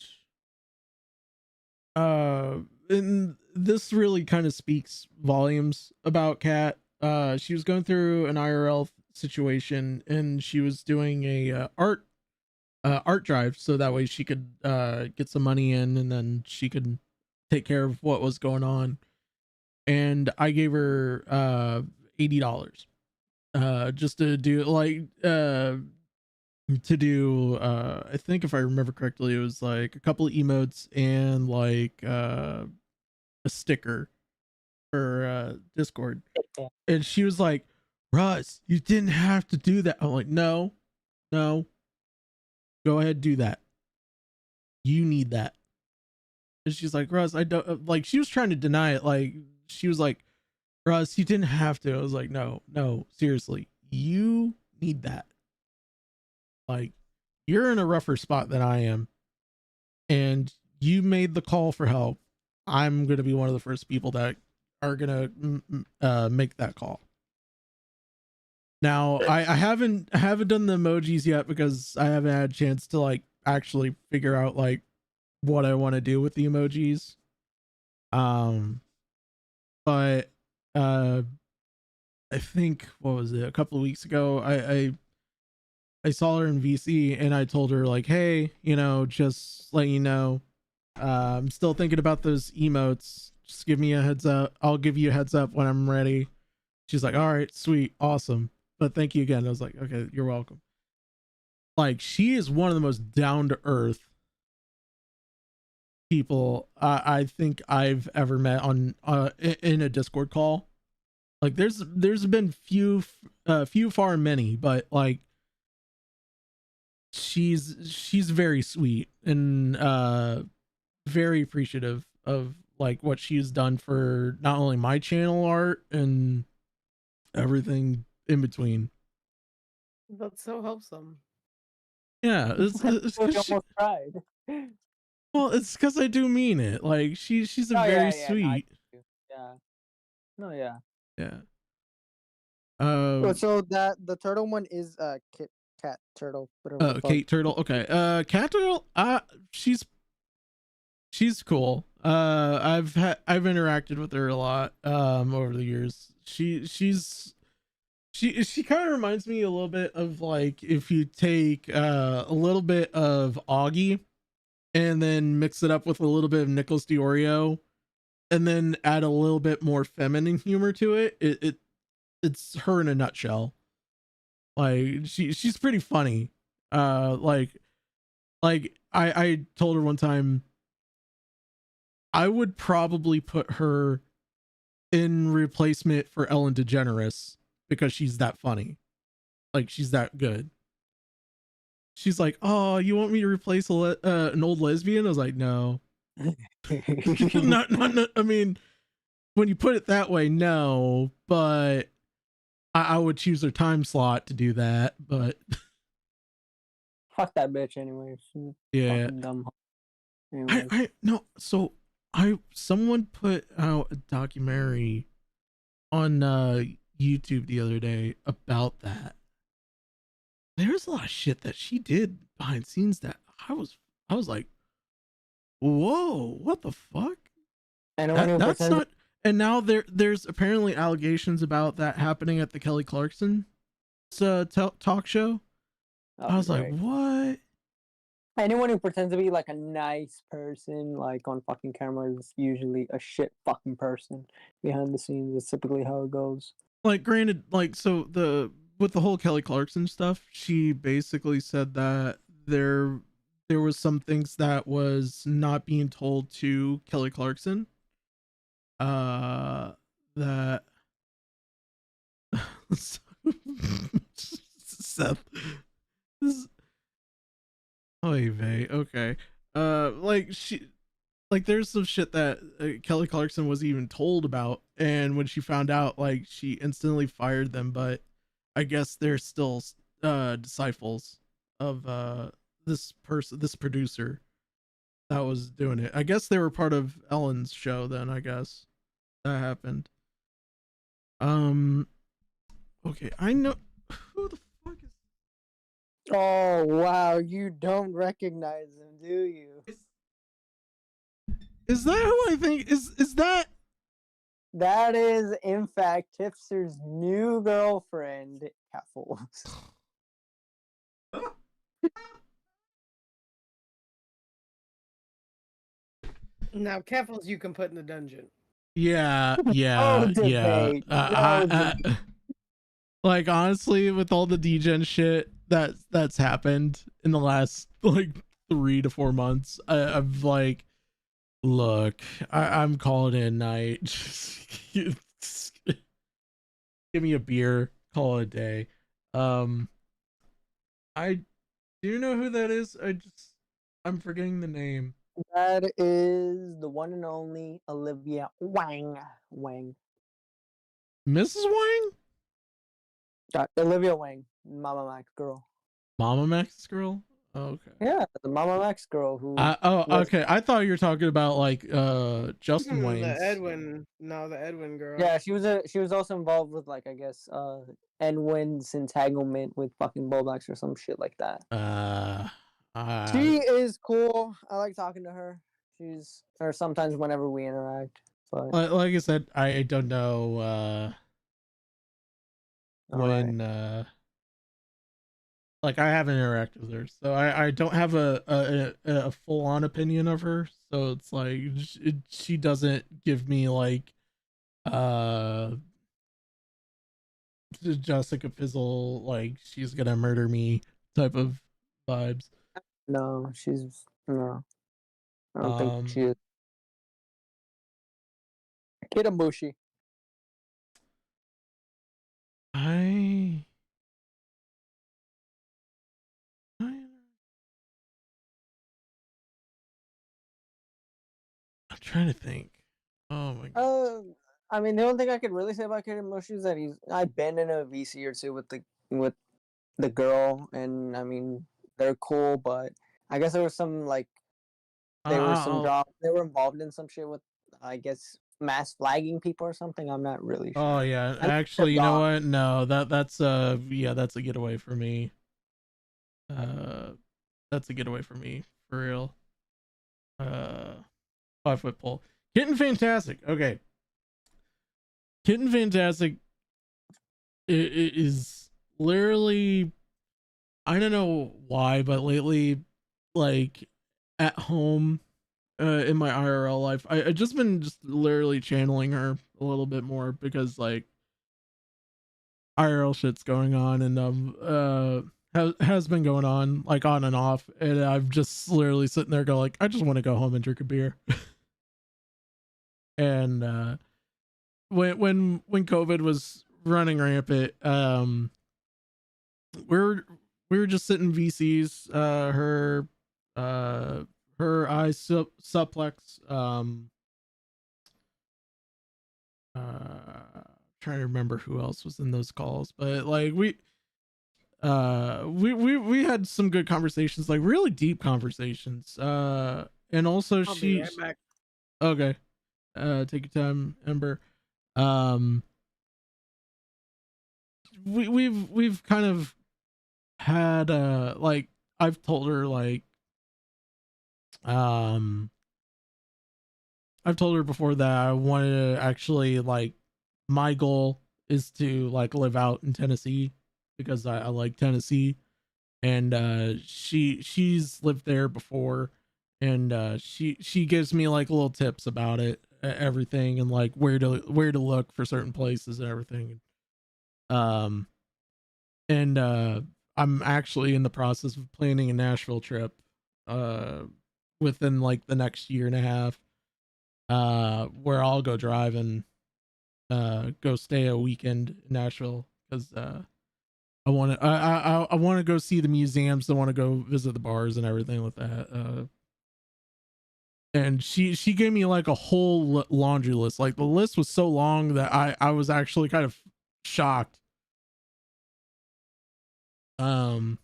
[SPEAKER 1] and this really kind of speaks volumes about Kat. She was going through an IRL situation, and she was doing a art drive, so that way she could get some money in, and then she could take care of what was going on. And I gave her $80 just to do I think, if I remember correctly, it was like a couple of emotes and like a sticker for Discord. And she was like, Russ, you didn't have to do that. I'm like, no, go ahead, do that. You need that. And she's like, Russ, I don't, like, she was trying to deny it. Like, she was like, Russ, you didn't have to. I was like, no, seriously, you need that. Like, you're in a rougher spot than I am, and you made the call for help. I'm going to be one of the first people that are going to make that call. Now, I haven't done the emojis yet, because I haven't had a chance to like actually figure out like what I want to do with the emojis. But I think, what was it, a couple of weeks ago, I saw her in VC, and I told her like, hey, just let you know, I'm still thinking about those emotes. Just give me a heads up. I'll give you a heads up when I'm ready. She's like, all right, sweet, awesome. But thank you again. I was like, okay, you're welcome. Like, she is one of the most down to earth people I think I've ever met on in a Discord call. Like, there's been few far and many, but like, she's very sweet and very appreciative of like what she's done for not only my channel art and everything in between.
[SPEAKER 7] That's so wholesome.
[SPEAKER 1] Yeah, it's
[SPEAKER 5] We
[SPEAKER 1] 'cause
[SPEAKER 5] almost cried.
[SPEAKER 1] well, it's because I do mean it. Like, she's a
[SPEAKER 5] Oh,
[SPEAKER 1] very
[SPEAKER 5] yeah, no, I
[SPEAKER 1] sweet.
[SPEAKER 5] get you. Yeah. No, yeah.
[SPEAKER 1] Yeah.
[SPEAKER 5] So that the turtle one is cat turtle. Whatever the fuck.
[SPEAKER 1] Kate Turtle. Okay. Cat Turtle. She's cool. I've interacted with her a lot over the years. She kind of reminds me a little bit of like if you take a little bit of Augie and then mix it up with a little bit of Nicholas Diorio and then add a little bit more feminine humor to it. It's her in a nutshell. Like, she's pretty funny. Like I told her one time I would probably put her in replacement for Ellen DeGeneres because she's that funny. Like, she's that good. She's like, oh, you want me to replace an old lesbian? I was like, no. not, I mean, when you put it that way, no, but I would choose her time slot to do that, but
[SPEAKER 5] Fuck that bitch anyways. She's
[SPEAKER 1] yeah.
[SPEAKER 5] fucking dumb. Anyways.
[SPEAKER 1] I no, so someone put out a documentary on YouTube the other day about that. There's a lot of shit that she did behind scenes that I was like, whoa, what the fuck?
[SPEAKER 5] Anyone who
[SPEAKER 1] That's
[SPEAKER 5] pretends
[SPEAKER 1] not. And now there's apparently allegations about that happening at the Kelly Clarkson talk show.
[SPEAKER 5] Oh,
[SPEAKER 1] I was like,
[SPEAKER 5] great.
[SPEAKER 1] what?
[SPEAKER 5] Anyone who pretends to be like a nice person, like on fucking camera, is usually a shit fucking person behind the scenes. That's typically how it goes.
[SPEAKER 1] Like, granted, like, so with the whole Kelly Clarkson stuff, she basically said that there was some things that was not being told to Kelly Clarkson. That Seth. Oy vey, okay. Like there's some shit that Kelly Clarkson was even told about, and when she found out, like, she instantly fired them. But I guess they're still disciples of this producer that was doing it. I guess they were part of Ellen's show then. I guess that happened. Okay, I know who the fuck is.
[SPEAKER 5] Oh wow, you don't recognize him, do you?
[SPEAKER 1] Is that who I think is that?
[SPEAKER 5] That is, in fact, Tipster's new girlfriend, Catfuls.
[SPEAKER 7] Now, Keffels you can put in the dungeon.
[SPEAKER 1] Yeah, yeah,
[SPEAKER 5] Oh,
[SPEAKER 1] yeah.
[SPEAKER 5] debate. Oh,
[SPEAKER 1] Like, honestly, with all the degen shit that's happened in the last like 3 to 4 months, I've like, look, I'm calling it a night. Give me a beer, call it a day. I do know who that is. I'm forgetting the name.
[SPEAKER 5] That is the one and only Olivia Wang. Wang.
[SPEAKER 1] Mrs. Wang?
[SPEAKER 5] Olivia Wang, Mama Max girl.
[SPEAKER 1] Mama Max's girl? Oh, okay.
[SPEAKER 5] Yeah, the Mama Max girl who.
[SPEAKER 1] Oh,
[SPEAKER 5] was-
[SPEAKER 1] okay. I thought you were talking about like Justin
[SPEAKER 7] The
[SPEAKER 1] Wayne's.
[SPEAKER 7] the Edwin girl.
[SPEAKER 5] Yeah, she was also involved with, like, I guess Edwin's entanglement with fucking Bulbox or some shit like that. She is cool. I like talking to her. Or sometimes whenever we interact. But
[SPEAKER 1] like I said, I don't know
[SPEAKER 5] alright.
[SPEAKER 1] when like, I haven't interacted with her, so I don't have a full on opinion of her. So it's like she doesn't give me like Jessica Fizzle, like she's gonna murder me type of vibes.
[SPEAKER 5] No, no. I don't think she is. Kitabushi.
[SPEAKER 1] I'm trying to think. Oh my god.
[SPEAKER 5] I mean, the only thing I could really say about Kitabushi is that I've been in a VC or two with the girl, and I mean, they're cool, but I guess there was some, like, there were some jobs, they were involved in some shit with, I guess, mass flagging people or something. I'm not really sure.
[SPEAKER 1] Oh yeah, actually, you know what? No, that's that's a getaway for me. That's a getaway for me, for real. 5-foot pole. Kitten Fantastic. Okay. Kitten Fantastic is literally, I don't know why, but lately, like, at home, in my IRL life, I just been literally channeling her a little bit more because, like, IRL shit's going on, and has been going on, like, on and off, and I'm just literally sitting there going, like, I just want to go home and drink a beer. And when COVID was running rampant, we were just sitting VCs, her suplex, trying to remember who else was in those calls, but like we had some good conversations, like really deep conversations, and also
[SPEAKER 7] I'll be right back.
[SPEAKER 1] okay, take your time, Ember. we've kind of had like I've told her like I've told her before that I wanted to actually like my goal is to like live out in Tennessee because I like Tennessee, and she's lived there before, and she gives me like little tips about it, everything, and like where to look for certain places and everything. Um, and I'm actually in the process of planning a Nashville trip, within like the next year and a half, where I'll go drive and go stay a weekend in Nashville because I want to I want to go see the museums. I want to go visit the bars and everything like that. And she gave me like a whole laundry list. Like the list was so long that I was actually kind of shocked. But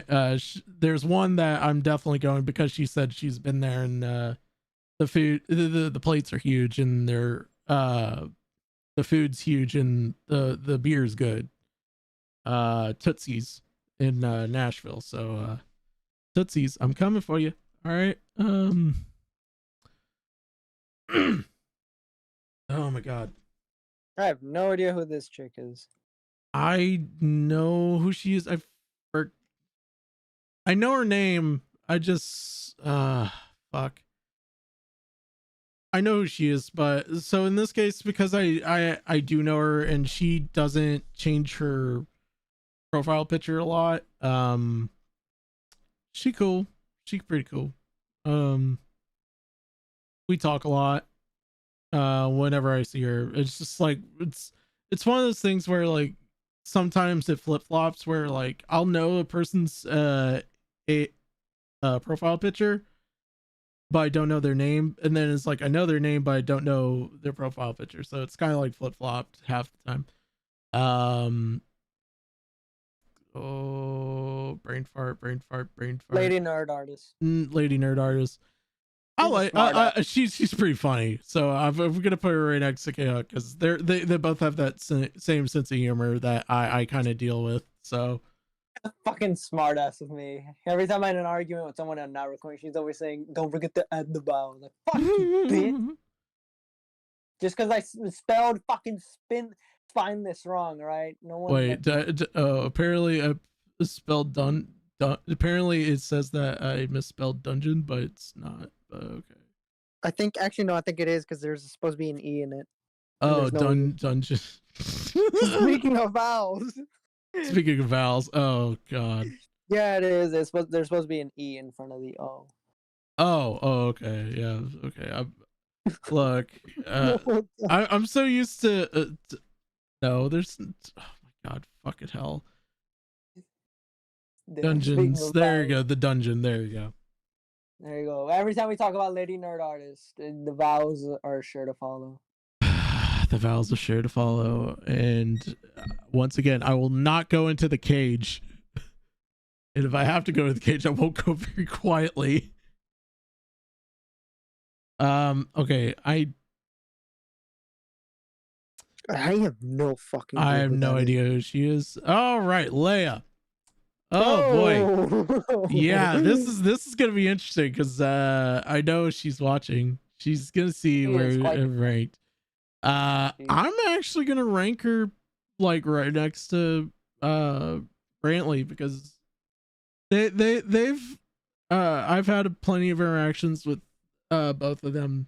[SPEAKER 1] there's one that I'm definitely going because she said she's been there, and the food the plates are huge, and they're the food's huge, and the beer's good. Tootsie's in Nashville. So Tootsie's, I'm coming for you. All right. Oh my god.
[SPEAKER 5] I have no idea who this chick is.
[SPEAKER 1] I know who she is. I know her name. I just fuck. I know who she is, but so in this case, because I do know her and she doesn't change her profile picture a lot. She cool. She pretty cool. We talk a lot. Whenever I see her, it's just like it's one of those things where like sometimes it flip flops where like I'll know a person's profile picture, but I don't know their name, and then it's like I know their name, but I don't know their profile picture. So it's kind of like flip flopped half the time. Oh, brain fart.
[SPEAKER 5] Lady Nerd Artist.
[SPEAKER 1] Lady Nerd Artist. She's pretty funny. So I'm gonna put her right next to Kayla because they both have that same sense of humor that I kind of deal with. So
[SPEAKER 5] Fucking smart ass with me. Every time I'm in an argument with someone I'm not recording, she's always saying, "Don't forget to add the vowel." Like, fuck you, bitch. Just because I spelled fucking find this wrong, right? No one.
[SPEAKER 1] Wait, apparently I spelled done. Apparently it says that I misspelled dungeon, but it's not. Okay.
[SPEAKER 5] I think I think it is because there's supposed to be an E in it.
[SPEAKER 1] Oh,
[SPEAKER 5] there's no E.
[SPEAKER 1] dungeon.
[SPEAKER 5] Speaking of vowels.
[SPEAKER 1] Speaking of vowels, oh god.
[SPEAKER 5] Yeah, it is. There's supposed to be an E in front of the O.
[SPEAKER 1] Oh, okay, yeah, okay. Look, I'm so used to. No, there's. Oh my god, fucking hell. Dungeons. There you go. The dungeon. There you go.
[SPEAKER 5] There you go. Every time we talk about Lady Nerd Artist, the vowels are sure to follow.
[SPEAKER 1] The vowels are sure to follow. And once again, I will not go into the cage. And if I have to go to the cage, I won't go very quietly. Okay, I
[SPEAKER 5] have no fucking.
[SPEAKER 1] I have no idea who she is. All right, Leia. Oh boy. Yeah, this is gonna be interesting because I know she's watching. She's gonna see where I'm ranked. I'm actually gonna rank her like right next to Brantley because they've I've had plenty of interactions with both of them.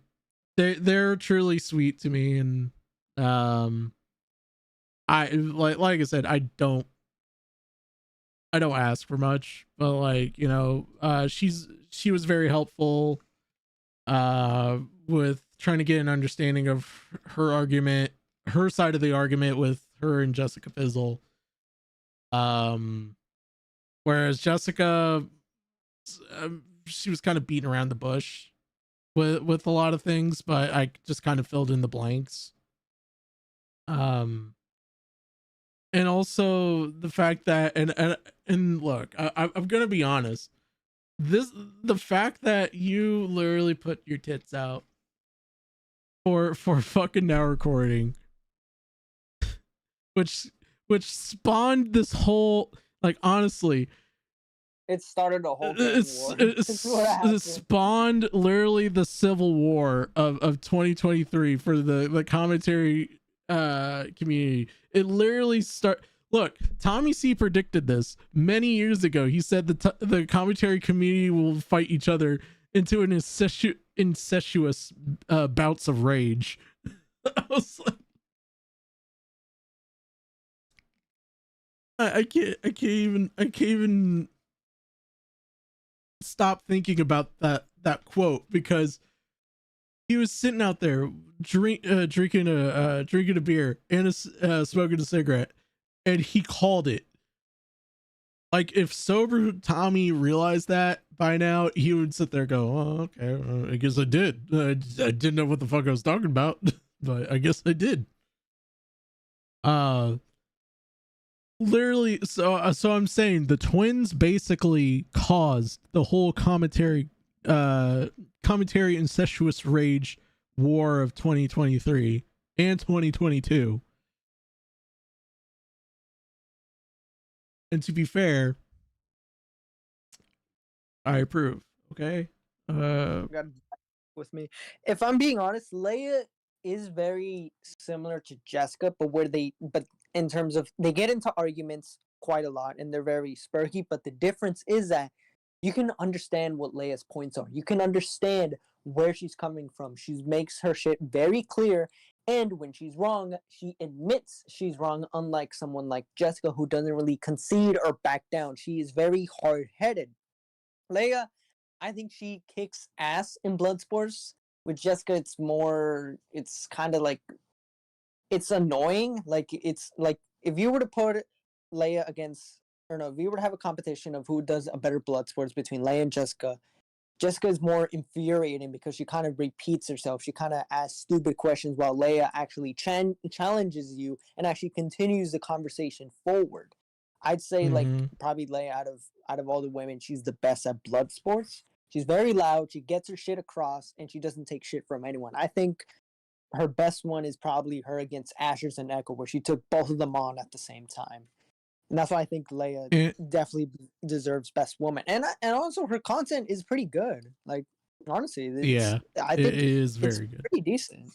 [SPEAKER 1] They're truly sweet to me, and I like I said, I don't ask for much, but like, you know, she was very helpful with trying to get an understanding of her side of the argument with her and Jessica Fizzle. Whereas Jessica, she was kind of beating around the bush with a lot of things, but I just kind of filled in the blanks. And also the fact that and look, I'm gonna be honest. The fact that you literally put your tits out for fucking now recording which spawned this whole, like, honestly,
[SPEAKER 5] It started a whole gang war. That's what
[SPEAKER 1] it
[SPEAKER 5] happened.
[SPEAKER 1] spawned literally the civil war of 2023 for the commentary community. It literally look, Tommy C predicted this many years ago. He said the commentary community will fight each other into an incestuous bouts of rage. I was like, I can't even stop thinking about that quote, because he was sitting out there drinking a beer and smoking a cigarette, and he called it. Like, if sober Tommy realized that by now, he would sit there and go, oh, okay, I guess I did. I didn't know what the fuck I was talking about, but I guess I did. Literally, so I'm saying the twins basically caused the whole commentary incestuous rage war of 2023 and 2022. And to be fair, I approve. Okay.
[SPEAKER 5] Got with me. If I'm being honest, Leia is very similar to Jessica, but in terms of, they get into arguments quite a lot and they're very spurky, but the difference is that you can understand what Leia's points are. You can understand where she's coming from. She makes her shit very clear, and when she's wrong, she admits she's wrong, unlike someone like Jessica, who doesn't really concede or back down. She is very hard-headed. Leia, I think she kicks ass in Bloodsports. With Jessica, it's kind of like, it's annoying. Like, it's like, if you were to put Leia against, or no, if you were to have a competition of who does a better Bloodsports between Leia and Jessica, Jessica is more infuriating because she kind of repeats herself. She kind of asks stupid questions, while Leia actually challenges you and actually continues the conversation forward. I'd say, like, probably Leia, out of all the women, she's the best at Bloodsports. She's very loud, she gets her shit across, and she doesn't take shit from anyone. I think her best one is probably her against Ashers and Echo, where she took both of them on at the same time. And that's why I think Leia definitely deserves best woman. And also her content is pretty good. Like, honestly, I think
[SPEAKER 1] it is very good.
[SPEAKER 5] Pretty decent.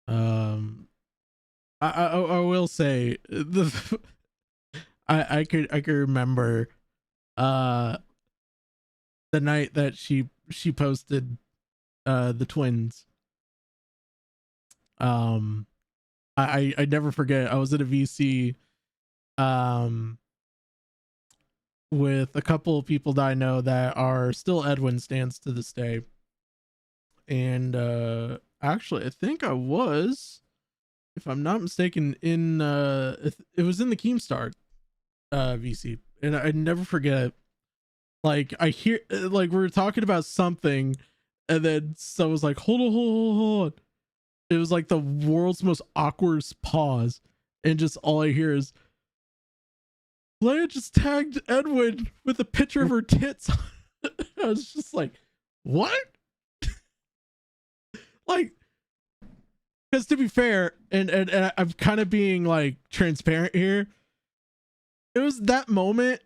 [SPEAKER 1] I will say I could remember the night that she posted the twins. I never forget. I was at a VC with a couple of people that I know that are still Edwin stands to this day. And actually, I think I was, if I'm not mistaken, in it was in the Keemstar VC, and I never forget. Like, I hear, like, we were talking about something, and then someone was like, hold on. It was like the world's most awkward pause, and just all I hear is, Leia just tagged Edwin with a picture of her tits. I was just like, what? Like, because to be fair, and I'm kind of being like transparent here, it was that moment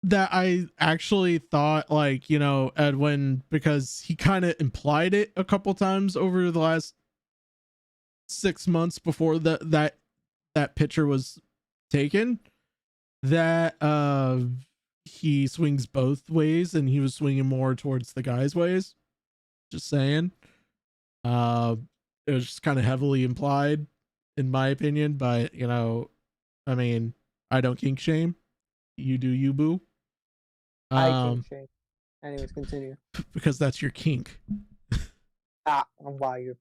[SPEAKER 1] that I actually thought, like, you know, Edwin, because he kind of implied it a couple times over the last 6 months before that picture was taken, that he swings both ways, and he was swinging more towards the guy's ways. Just saying. It was just kind of heavily implied, in my opinion, but, you know, I mean, I don't kink shame. You do you, boo.
[SPEAKER 5] I kink shame. Anyways, continue.
[SPEAKER 1] Because that's your kink.
[SPEAKER 5] Wow, you're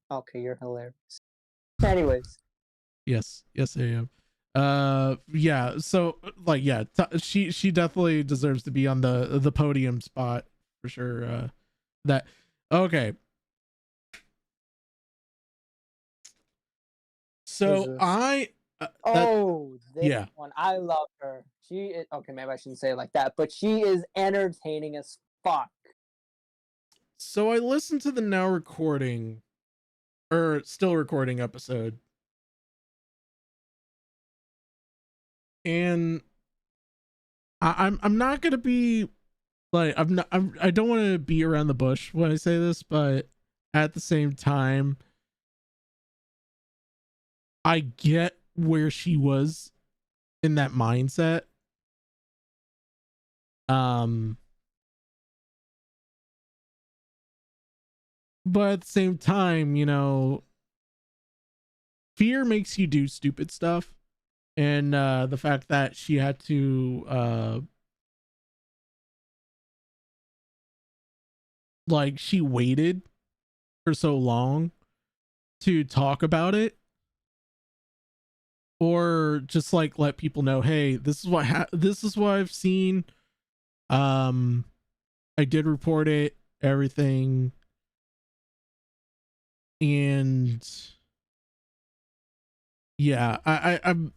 [SPEAKER 5] hilarious. Anyways.
[SPEAKER 1] Yes, I am. Yeah, so, like, yeah, she definitely deserves to be on the podium spot for sure. That okay. So
[SPEAKER 5] this one, I love her. She is, okay, maybe I shouldn't say it like that, but she is entertaining as fuck.
[SPEAKER 1] So I listened to the now recording, or still recording episode, And I'm not gonna be like I don't want to be around the bush when I say this, but at the same time, I get where she was in that mindset. But at the same time, you know, fear makes you do stupid stuff. And the fact that she had to like she waited for so long to talk about it, or just like let people know, hey, this is what I've seen. I did report it, everything. And yeah, I'm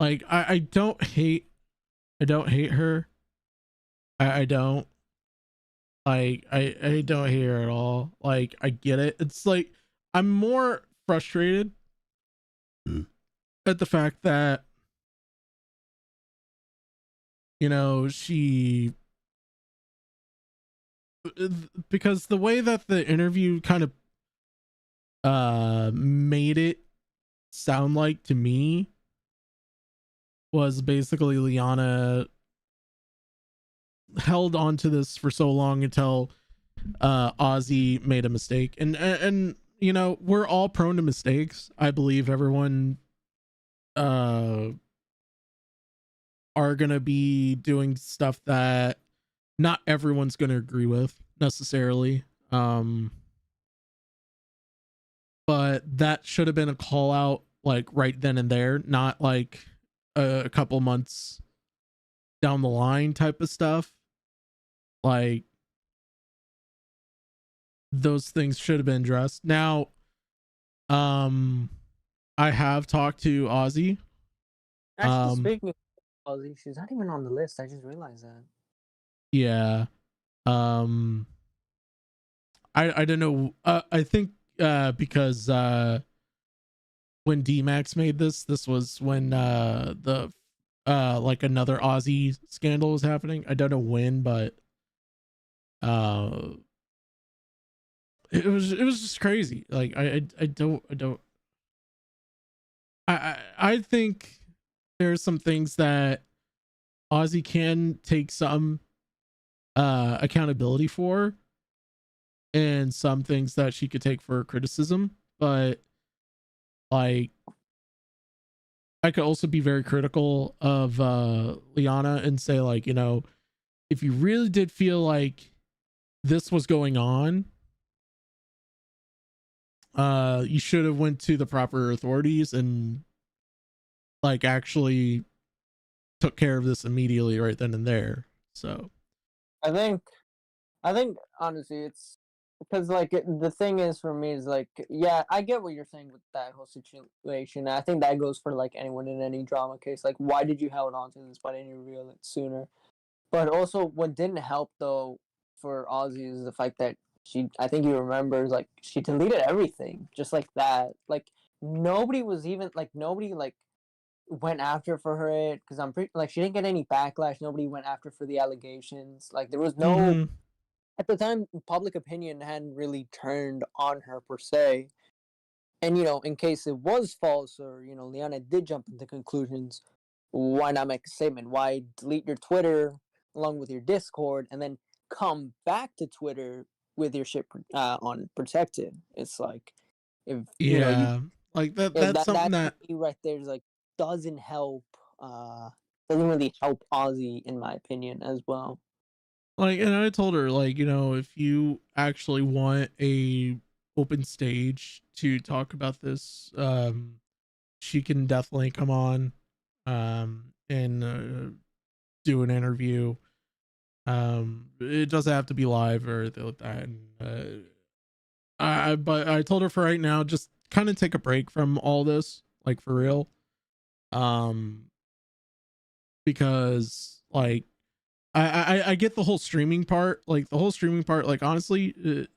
[SPEAKER 1] like, I don't hate her. I don't like, I don't hate her at all. Like, I get it. It's like, I'm more frustrated at the fact that, you know, because the way that the interview kind of made it sound like to me was basically Liana held on to this for so long until Ozzy made a mistake. And you know, we're all prone to mistakes. I believe everyone are gonna be doing stuff that not everyone's gonna agree with necessarily. But that should have been a call out like right then and there, not like a couple months down the line type of stuff. Like, those things should have been addressed. Now, I have talked to Ozzy.
[SPEAKER 5] Actually, speaking of Ozzy, she's not even on the list. I just realized that.
[SPEAKER 1] Yeah. I don't know. I think because when D-Max made this was when the like another Aussie scandal was happening. I don't know when, but it was just crazy. Like, I think there's some things that Ozzy can take some accountability for, and some things that she could take for criticism. But like, I could also be very critical of Liana and say, like, you know, if you really did feel like this was going on, you should have went to the proper authorities and like actually took care of this immediately right then and there. So
[SPEAKER 5] I think honestly, it's because like the thing is for me is like, yeah, I get what you're saying with that whole situation. I think that goes for like anyone in any drama case. Like, why did you hold on to this? Why didn't you reveal it sooner? But also, what didn't help though for Ozzy is the fact that I think you remember, like, she deleted everything just like that. Like, nobody went after for her because I'm pretty like she didn't get any backlash. Nobody went after for the allegations. Like, there was no at the time, public opinion hadn't really turned on her per se. And, you know, in case it was false or, you know, Liana did jump into conclusions, why not make a statement? Why delete your Twitter along with your Discord and then come back to Twitter with your shit on protected? It's like, if you know,
[SPEAKER 1] like that's something that
[SPEAKER 5] right there is like doesn't help. Doesn't really help Ozzy, in my opinion, as well.
[SPEAKER 1] Like, and I told her, like, you know, if you actually want a open stage to talk about this, she can definitely come on and do an interview. It doesn't have to be live or anything like that. And but I told her for right now, just kind of take a break from all this, like, for real. Because like, I get the whole streaming part, like honestly,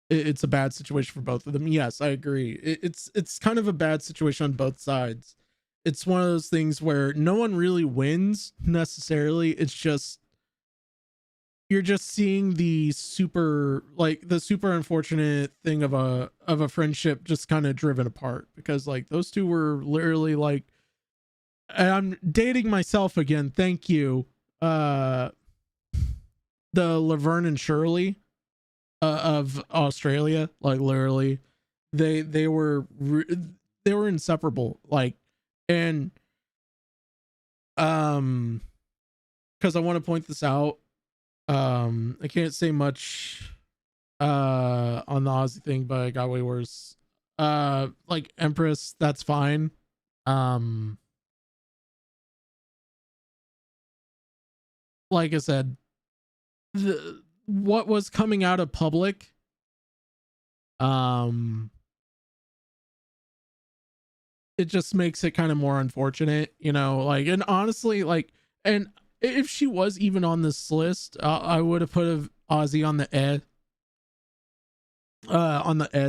[SPEAKER 1] it's a bad situation for both of them. Yes, I agree. It's kind of a bad situation on both sides. it's one of those things where no one really wins necessarily. It's just you're just seeing the super unfortunate thing of a friendship just kind of driven apart, because like those two were literally like, and I'm dating myself again, thank you, the Laverne and Shirley of Australia. Like literally they were inseparable, like. And because I want to point this out, I can't say much on the Aussie thing, but it got way worse. Like Empress, that's fine. Like I said, what was coming out of public, it just makes it kind of more unfortunate, you know, like. And honestly, like, and if she was even on this list, I would have put Ozzy on the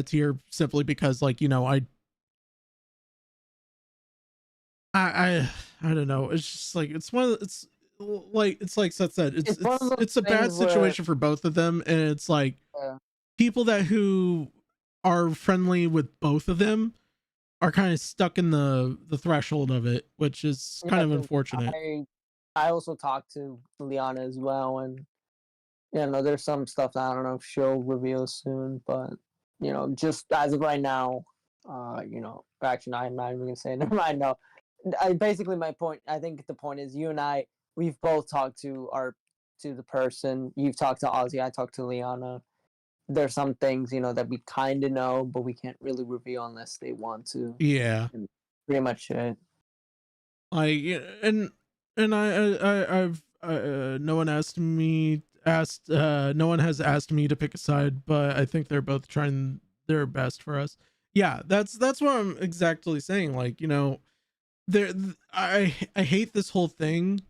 [SPEAKER 1] tier, simply because, like, you know, I don't know, it's just like, it's like Seth said, it's a bad situation for both of them, and it's like people who are friendly with both of them are kind of stuck in the threshold of it, which is kind of unfortunate.
[SPEAKER 5] I also talked to Liana as well, and you know, there's some stuff that I don't know if she'll reveal soon, but you know, just as of right now, you know, actually, I'm not even gonna say it. Never mind. No, basically my point. I think the point is, you and I, we've both talked to the person. You've talked to Ozzy. I talked to Liana. There's some things, you know, that we kind of know, but we can't really reveal unless they want to.
[SPEAKER 1] Yeah,
[SPEAKER 5] and pretty much it.
[SPEAKER 1] Like, and I've no one has asked me to pick a side, but I think they're both trying their best for us. Yeah, that's what I'm exactly saying. Like, you know, I hate this whole thing.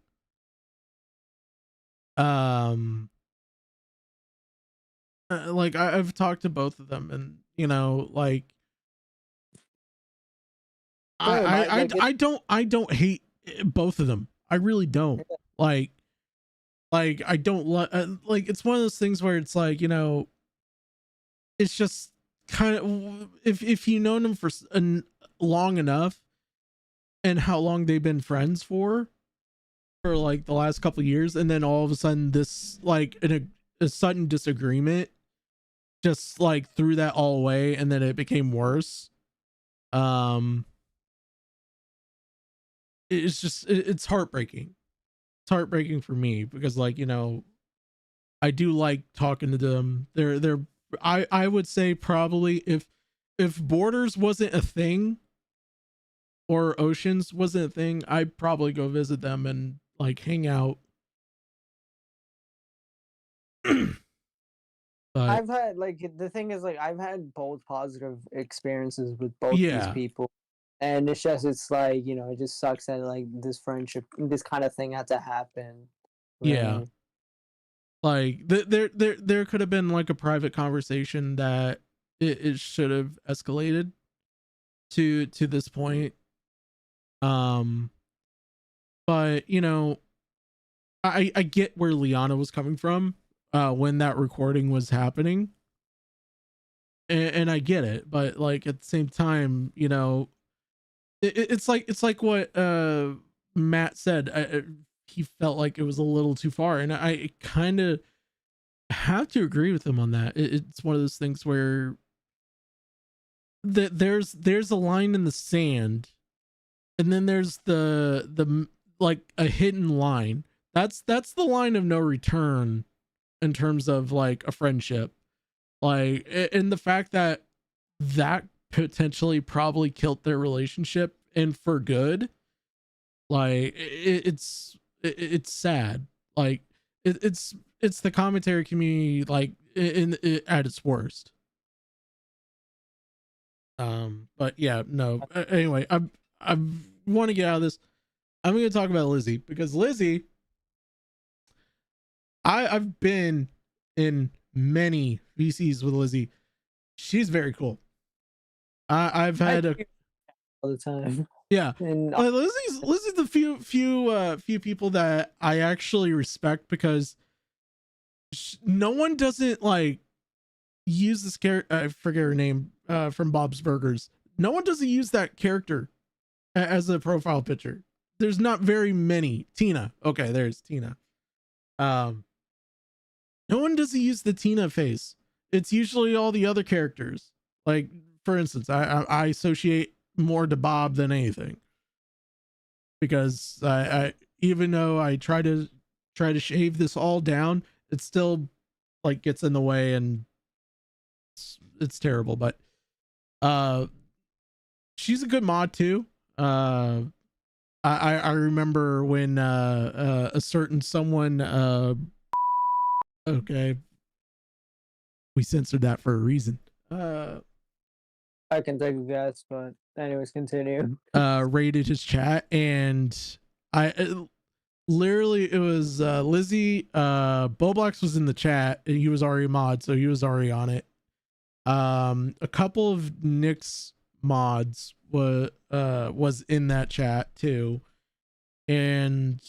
[SPEAKER 1] Like I've talked to both of them, and you know, like I don't hate both of them. I really don't. Like I don't like, it's one of those things where it's like, you know, it's just kind of, if you know them for long enough, and how long they've been friends for like the last couple of years, and then all of a sudden this, like, a sudden disagreement just like threw that all away, and then it became worse. It's just it's heartbreaking. It's heartbreaking for me, because, like, you know, I do like talking to them. They're I would say probably if Borders wasn't a thing, or Oceans wasn't a thing, I'd probably go visit them and like hang out. But
[SPEAKER 5] I've had, like, the thing is, like, I've had both positive experiences with both these people, and it's like, you know, it just sucks that like this friendship, this kind of thing had to happen.
[SPEAKER 1] Yeah, like there could have been like a private conversation that it should have escalated to this point. But you know, I get where Liana was coming from when that recording was happening, and I get it, but like at the same time, you know, it's like what Matt said. He felt like it was a little too far, and I kind of have to agree with him on that. It's one of those things where there's a line in the sand, and then there's the like a hidden line. That's the line of no return in terms of like a friendship. Like, and the fact that potentially probably killed their relationship, and for good. Like it's sad. Like it's the commentary community, like at its worst. But yeah, no. Anyway, I want to get out of this. I'm going to talk about Lizzie, because Lizzie, I've been in many VCs with Lizzie. She's very cool. I've had
[SPEAKER 5] all the time.
[SPEAKER 1] Yeah.
[SPEAKER 3] And
[SPEAKER 1] Lizzie's the few people that I actually respect because no one doesn't like use this character. I forget her name from Bob's Burgers. No one doesn't use that character as a profile picture. There's not very many. Tina. Okay, there's Tina. No one doesn't use the Tina face. It's usually all the other characters. Like, for instance, I associate more to Bob than anything. Because I even though I try to shave this all down, it still like gets in the way and it's terrible. But she's a good mod too. I remember when a certain someone okay, we censored that for a reason.
[SPEAKER 3] I can take a guess, but anyways, continue.
[SPEAKER 1] Rated his chat, and literally it was Lizzie. Boblox was in the chat, and he was already a mod, so he was already on it. A couple of Nick's mods was in that chat too, and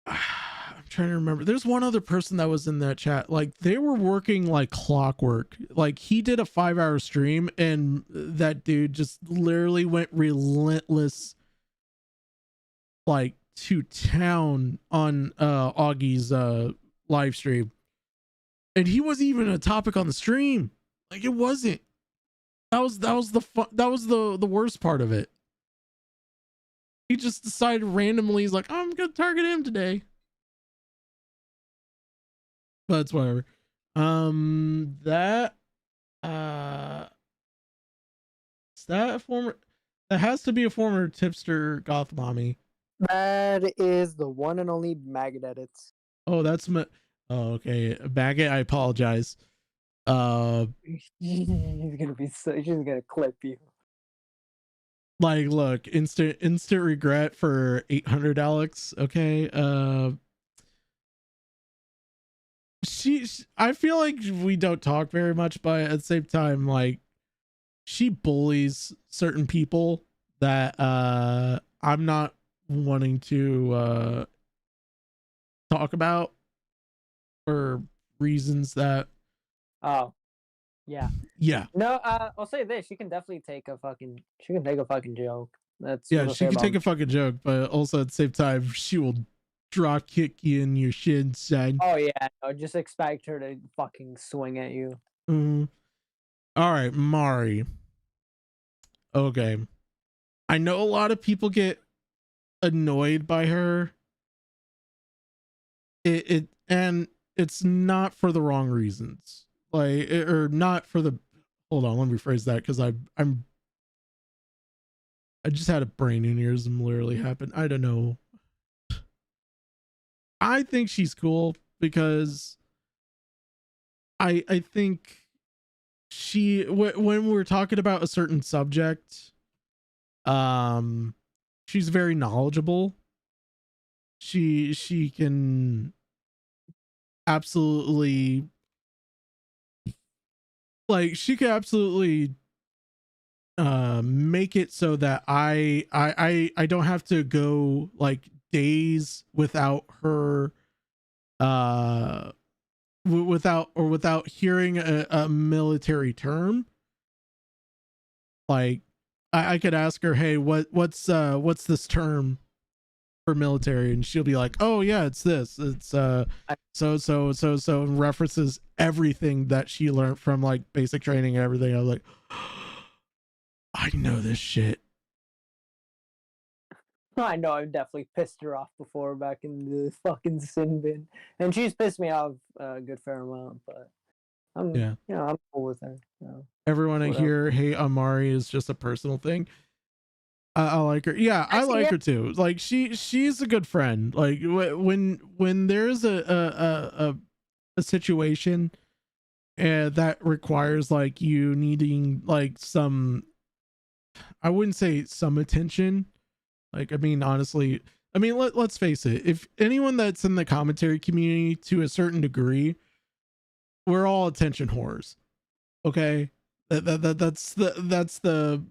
[SPEAKER 1] I'm trying to remember. There's one other person that was in that chat. Like they were working like clockwork. Like he did a 5-hour stream, and that dude just literally went relentless, like to town on Augie's live stream, and he wasn't even a topic on the stream. Like it wasn't. That was the fun. That was the worst part of it. He just decided randomly, he's like, I'm gonna target him today. But it's whatever. That is that a former, that has to be a former tipster goth mommy.
[SPEAKER 5] That is the one and only Maggot Edits.
[SPEAKER 1] Oh, that's my, oh, okay. Maggot, I apologize.
[SPEAKER 3] She's gonna clip you.
[SPEAKER 1] Like, look, instant regret for 800 Alex. Okay. I feel like we don't talk very much, but at the same time, like, she bullies certain people that I'm not wanting to talk about for reasons that.
[SPEAKER 3] Oh, yeah.
[SPEAKER 1] Yeah.
[SPEAKER 3] No, I'll say this: she can definitely take a fucking joke. That's
[SPEAKER 1] Yeah,
[SPEAKER 3] what I'll
[SPEAKER 1] she
[SPEAKER 3] say
[SPEAKER 1] can
[SPEAKER 3] about
[SPEAKER 1] take a fucking joke, but also at the same time, she will drop kick you in your shin, son.
[SPEAKER 3] Oh yeah, no, just expect her to fucking swing at you.
[SPEAKER 1] All right, Mari. Okay. I know a lot of people get annoyed by her. And it's not for the wrong reasons. Like, or not for the, hold on, let me rephrase that, because I just had a brain aneurysm literally happen. I don't know. I think she's cool because I think she, when we're talking about a certain subject, she's very knowledgeable. She can absolutely, like, she can absolutely make it so that I don't have to go like days without her without hearing a military term. Like I could ask her, hey, what's this term for military, and she'll be like, oh yeah, it's this, it's so and references everything that she learned from like basic training and everything. I was like, I know this shit.
[SPEAKER 3] I know I've definitely pissed her off before back in the fucking sin bin, and she's pissed me off a good fair amount. But I'm, I'm cool with her.
[SPEAKER 1] Everyone I hear hate Amari is just a personal thing. I like her. Yeah, I like her too. Like she's a good friend. Like when there's a situation that requires like you needing like some, I wouldn't say some attention. Like, I mean, honestly, I mean, let's face it. If anyone that's in the commentary community to a certain degree, we're all attention whores. Okay. That's the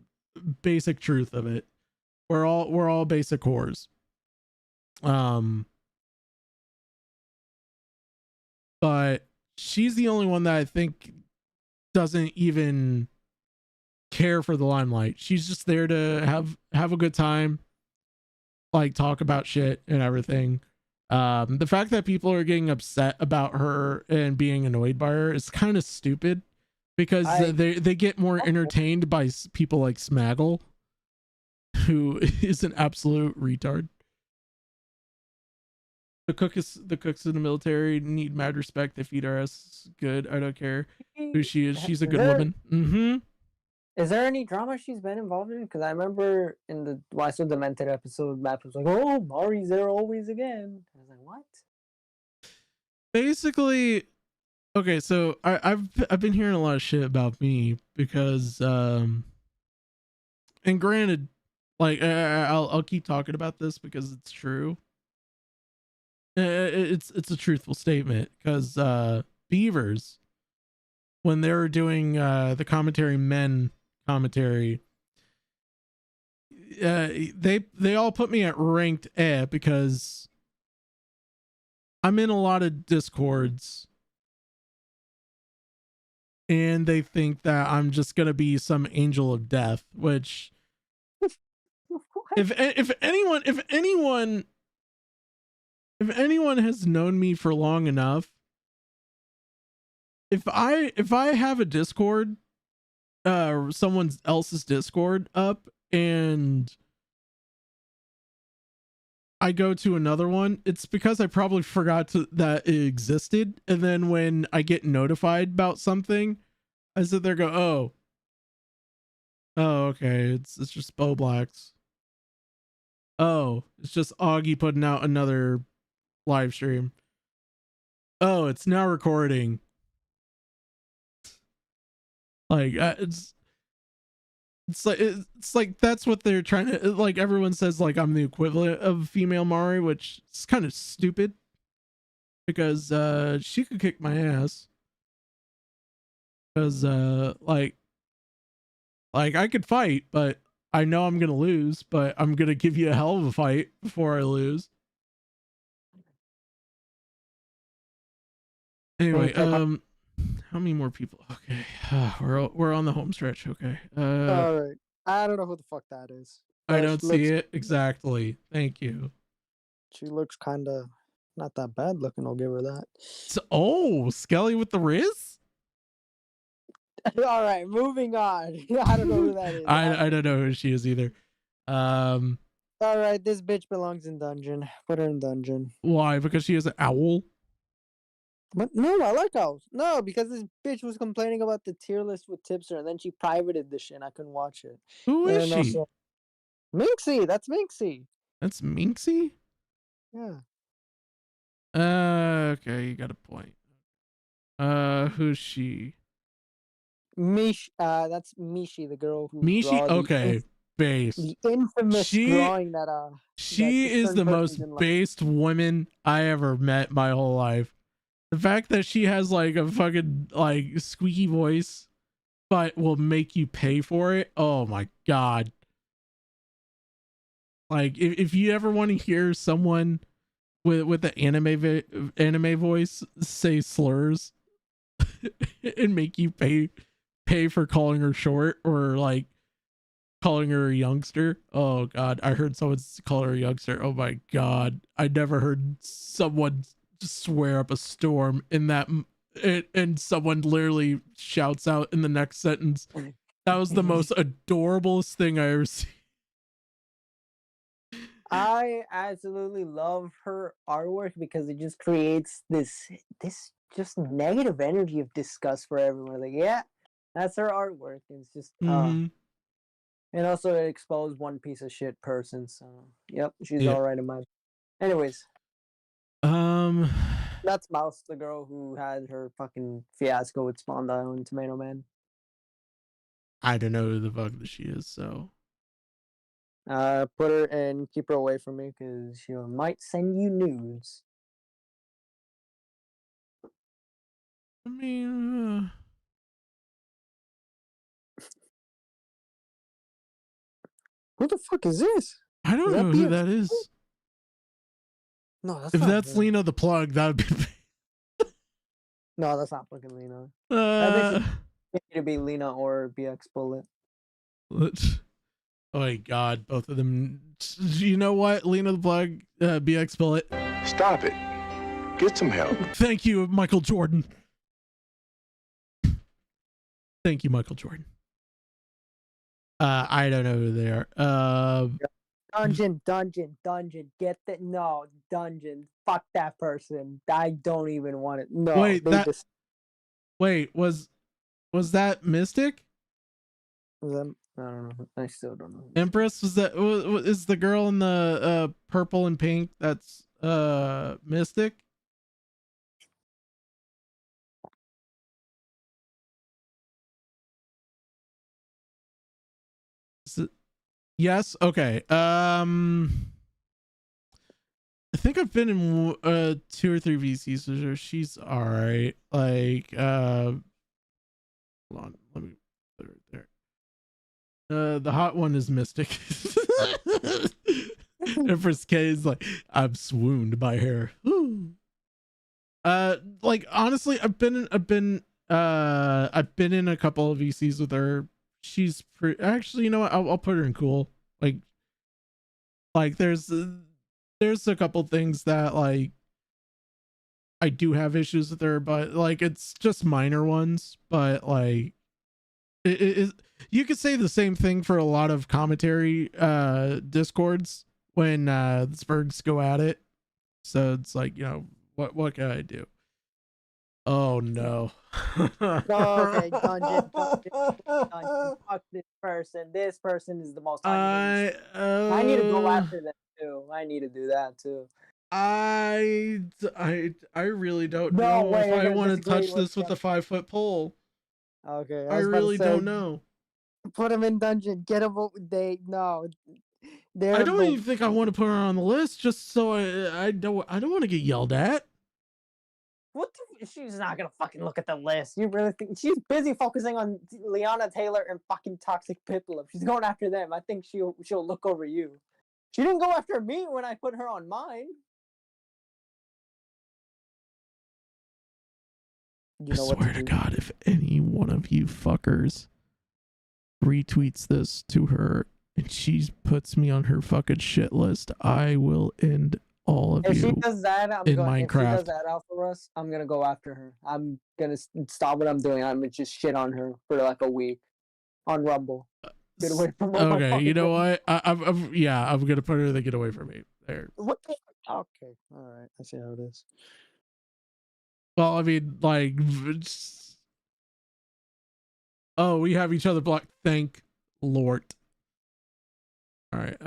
[SPEAKER 1] basic truth of it. We're all basic whores. But she's the only one that I think doesn't even care for the limelight. She's just there to have a good time, like talk about shit and everything. The fact that people are getting upset about her and being annoyed by her is kind of stupid, because they get more entertained by people like Smaggle, who is an absolute retard. The cooks in the military need mad respect. They feed our ass good. I don't care who she is. She's a good woman. Mm-hmm.
[SPEAKER 5] Is there any drama she's been involved in? Because I remember in the Why So Demented episode, Matt was like, "Oh, Mari's there always again." I was like, "What?"
[SPEAKER 1] Basically, okay, so I've been hearing a lot of shit about me because and granted, like I'll keep talking about this because it's true. It's a truthful statement, because Beavers, when they were doing the commentary men commentary, they all put me at ranked A because I'm in a lot of discords and they think that I'm just gonna be some angel of death, which if anyone has known me for long enough, if I have a Discord, someone else's Discord up, and I go to another one, it's because I probably forgot that it existed, and then when I get notified about something, I sit there and go, oh, okay, it's just Bo Blacks. Oh, it's just Augie putting out another live stream. Oh, it's now recording. Like it's like that's what they're trying to, like, everyone says like I'm the equivalent of female Mari, which is kind of stupid because she could kick my ass, because like I could fight, but I know I'm gonna lose, but I'm gonna give you a hell of a fight before I lose. Anyway, how many more people? Okay, we're on the home stretch. Okay,
[SPEAKER 5] All right. I don't know who the fuck that is.
[SPEAKER 1] I
[SPEAKER 5] but
[SPEAKER 1] don't
[SPEAKER 5] she
[SPEAKER 1] see
[SPEAKER 5] looks-
[SPEAKER 1] it exactly. Thank you.
[SPEAKER 5] She looks kind of not that bad looking. I'll give her that.
[SPEAKER 1] So, oh, Skelly with the Riz?
[SPEAKER 5] All right, moving on. I don't know who that is.
[SPEAKER 1] I don't know who she is either.
[SPEAKER 5] All right, this bitch belongs in dungeon. Put her in dungeon.
[SPEAKER 1] Why? Because she is an owl?
[SPEAKER 5] But no, I like owls. No, because this bitch was complaining about the tier list with Tipster, and then she privated the shit, and I couldn't watch it.
[SPEAKER 1] Who is
[SPEAKER 5] And
[SPEAKER 1] she?
[SPEAKER 5] also, Minxie, that's Minxie.
[SPEAKER 1] That's Minxie?
[SPEAKER 5] Yeah.
[SPEAKER 1] Okay, you got a point. Who's she?
[SPEAKER 5] That's Mishi, the girl who
[SPEAKER 1] Mishi?
[SPEAKER 5] draw the
[SPEAKER 1] Okay, base.
[SPEAKER 5] the infamous
[SPEAKER 1] She-
[SPEAKER 5] drawing that
[SPEAKER 1] She is
[SPEAKER 5] certain
[SPEAKER 1] the
[SPEAKER 5] person
[SPEAKER 1] most
[SPEAKER 5] didn't like.
[SPEAKER 1] based woman I ever met my whole life. The fact that she has like a fucking like squeaky voice, but will make you pay for it. Oh my god. Like if you ever want to hear someone with the anime voice say slurs and make you pay for calling her short or like calling her a youngster. Oh god, I heard someone call her a youngster. Oh my god, I never heard someone swear up a storm in that, and someone literally shouts out in the next sentence, that was the most adorablest thing I ever seen.
[SPEAKER 5] I absolutely love her artwork because it just creates this just negative energy of disgust for everyone. Like, yeah, that's her artwork. It's just
[SPEAKER 1] Mhm.
[SPEAKER 5] and also it exposed one piece of shit person. So yep, she's
[SPEAKER 1] Yeah.
[SPEAKER 5] all right in my. Anyways,
[SPEAKER 1] Um,
[SPEAKER 5] that's Mouse, the girl who had her fucking fiasco with Spondyle and Tomato Man.
[SPEAKER 1] I don't know who the fuck she is, so
[SPEAKER 5] Put her and keep her away from me because she might send you nudes.
[SPEAKER 1] I mean,
[SPEAKER 5] Who the fuck is this?
[SPEAKER 1] I don't
[SPEAKER 5] Is that
[SPEAKER 1] know who
[SPEAKER 5] BX?
[SPEAKER 1] that is.
[SPEAKER 5] No, that's
[SPEAKER 1] If
[SPEAKER 5] not
[SPEAKER 1] that's
[SPEAKER 5] her.
[SPEAKER 1] Lena the Plug, that would be.
[SPEAKER 5] No, that's not fucking Lena.
[SPEAKER 1] Uh,
[SPEAKER 5] It need to be Lena or BX Bullet.
[SPEAKER 1] let's- oh my god, both of them. You know what? Lena the Plug, BX Bullet.
[SPEAKER 2] Stop it. Get some help.
[SPEAKER 1] Thank you, Michael Jordan. Thank you, Michael Jordan. I don't know who they are.
[SPEAKER 5] Dungeon. Get that? No, Dungeon. Fuck that person. I don't even want it. No,
[SPEAKER 1] Wait,
[SPEAKER 5] they
[SPEAKER 1] that-
[SPEAKER 5] just.
[SPEAKER 1] Wait, was that Mystic?
[SPEAKER 5] Them. I don't know. I still don't know.
[SPEAKER 1] Empress? Was that is the girl in the purple and pink? That's Mystic. Yes. Okay. I think I've been in 2 or 3 VCs with her. She's all right. Like hold on, let me put her right there. The hot one is Mystic. Empress K is like, I'm swooned by her. Like honestly, I've been in a couple of VCs with her. She's actually, you know what? I'll put her in cool. Like there's a couple things that like I do have issues with her, but like it's just minor ones. But like it you could say the same thing for a lot of commentary discords when the Spurgs go at it. So it's like, you know, what can I do? Oh no.
[SPEAKER 5] Okay, Dungeon. Fuck this person. This person is the most. I need to go after them too. I need to do that too.
[SPEAKER 1] I really don't
[SPEAKER 5] No
[SPEAKER 1] know
[SPEAKER 5] way,
[SPEAKER 1] if
[SPEAKER 5] I'm
[SPEAKER 1] I
[SPEAKER 5] gonna
[SPEAKER 1] want to
[SPEAKER 5] disagree
[SPEAKER 1] touch
[SPEAKER 5] with
[SPEAKER 1] this with
[SPEAKER 5] you.
[SPEAKER 1] a 5-foot pole.
[SPEAKER 5] Okay,
[SPEAKER 1] I
[SPEAKER 5] was about to
[SPEAKER 1] really
[SPEAKER 5] say,
[SPEAKER 1] don't know.
[SPEAKER 5] Put them in Dungeon. Get them. No.
[SPEAKER 1] I don't even think I want to put her on the list just so I don't want to get yelled at.
[SPEAKER 5] What she's not gonna fucking look at the list. You really think she's busy focusing on Liana Taylor and fucking Toxic Piplup? She's going after them. I think she'll look over you. She didn't go after me when I put her on mine. You know
[SPEAKER 1] I
[SPEAKER 5] what
[SPEAKER 1] swear to
[SPEAKER 5] do.
[SPEAKER 1] God, if any one of you fuckers retweets this to her and she puts me on her fucking shit list, I will end all of
[SPEAKER 5] If she
[SPEAKER 1] you
[SPEAKER 5] does that, I'm
[SPEAKER 1] in
[SPEAKER 5] going. If she
[SPEAKER 1] Minecraft.
[SPEAKER 5] does that out for us, I'm gonna go after her. I'm gonna stop what I'm doing. I'm gonna just shit on her for like a week on Rumble. Get away from my
[SPEAKER 1] Okay, you
[SPEAKER 5] fucking
[SPEAKER 1] know
[SPEAKER 5] Rumble.
[SPEAKER 1] what? I'm gonna put her to get away from me. There.
[SPEAKER 5] What the? Okay, all right. I see how it is.
[SPEAKER 1] Well, I mean, like, oh, we have each other blocked. Thank Lord. All right.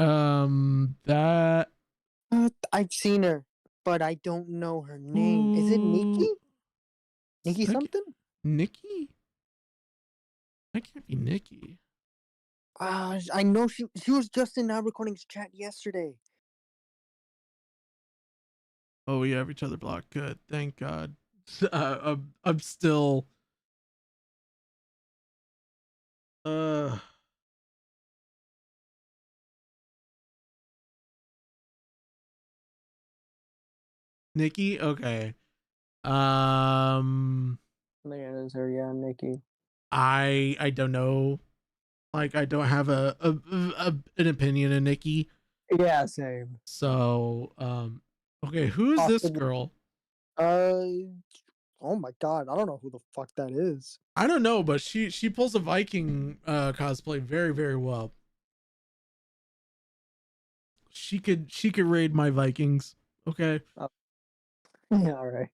[SPEAKER 1] That.
[SPEAKER 5] I've seen her, but I don't know her name. Is it Nikki?
[SPEAKER 1] Ooh,
[SPEAKER 5] Nikki
[SPEAKER 1] that-
[SPEAKER 5] something?
[SPEAKER 1] Nikki? That can't be Nikki.
[SPEAKER 5] I know she was just in Now Recording's chat yesterday.
[SPEAKER 1] Oh, we have each other blocked. Good. Thank God. I'm still. Nikki. Okay.
[SPEAKER 5] There it is her, yeah, Nikki.
[SPEAKER 1] I don't know. Like, I don't have an opinion of Nikki.
[SPEAKER 5] Yeah, same.
[SPEAKER 1] So, okay, who is this
[SPEAKER 5] Possibly.
[SPEAKER 1] girl?
[SPEAKER 5] Oh my god, I don't know who the fuck that is.
[SPEAKER 1] I don't know, but she pulls a Viking cosplay very, very well. She could raid my Vikings. Okay.
[SPEAKER 5] Yeah, all right.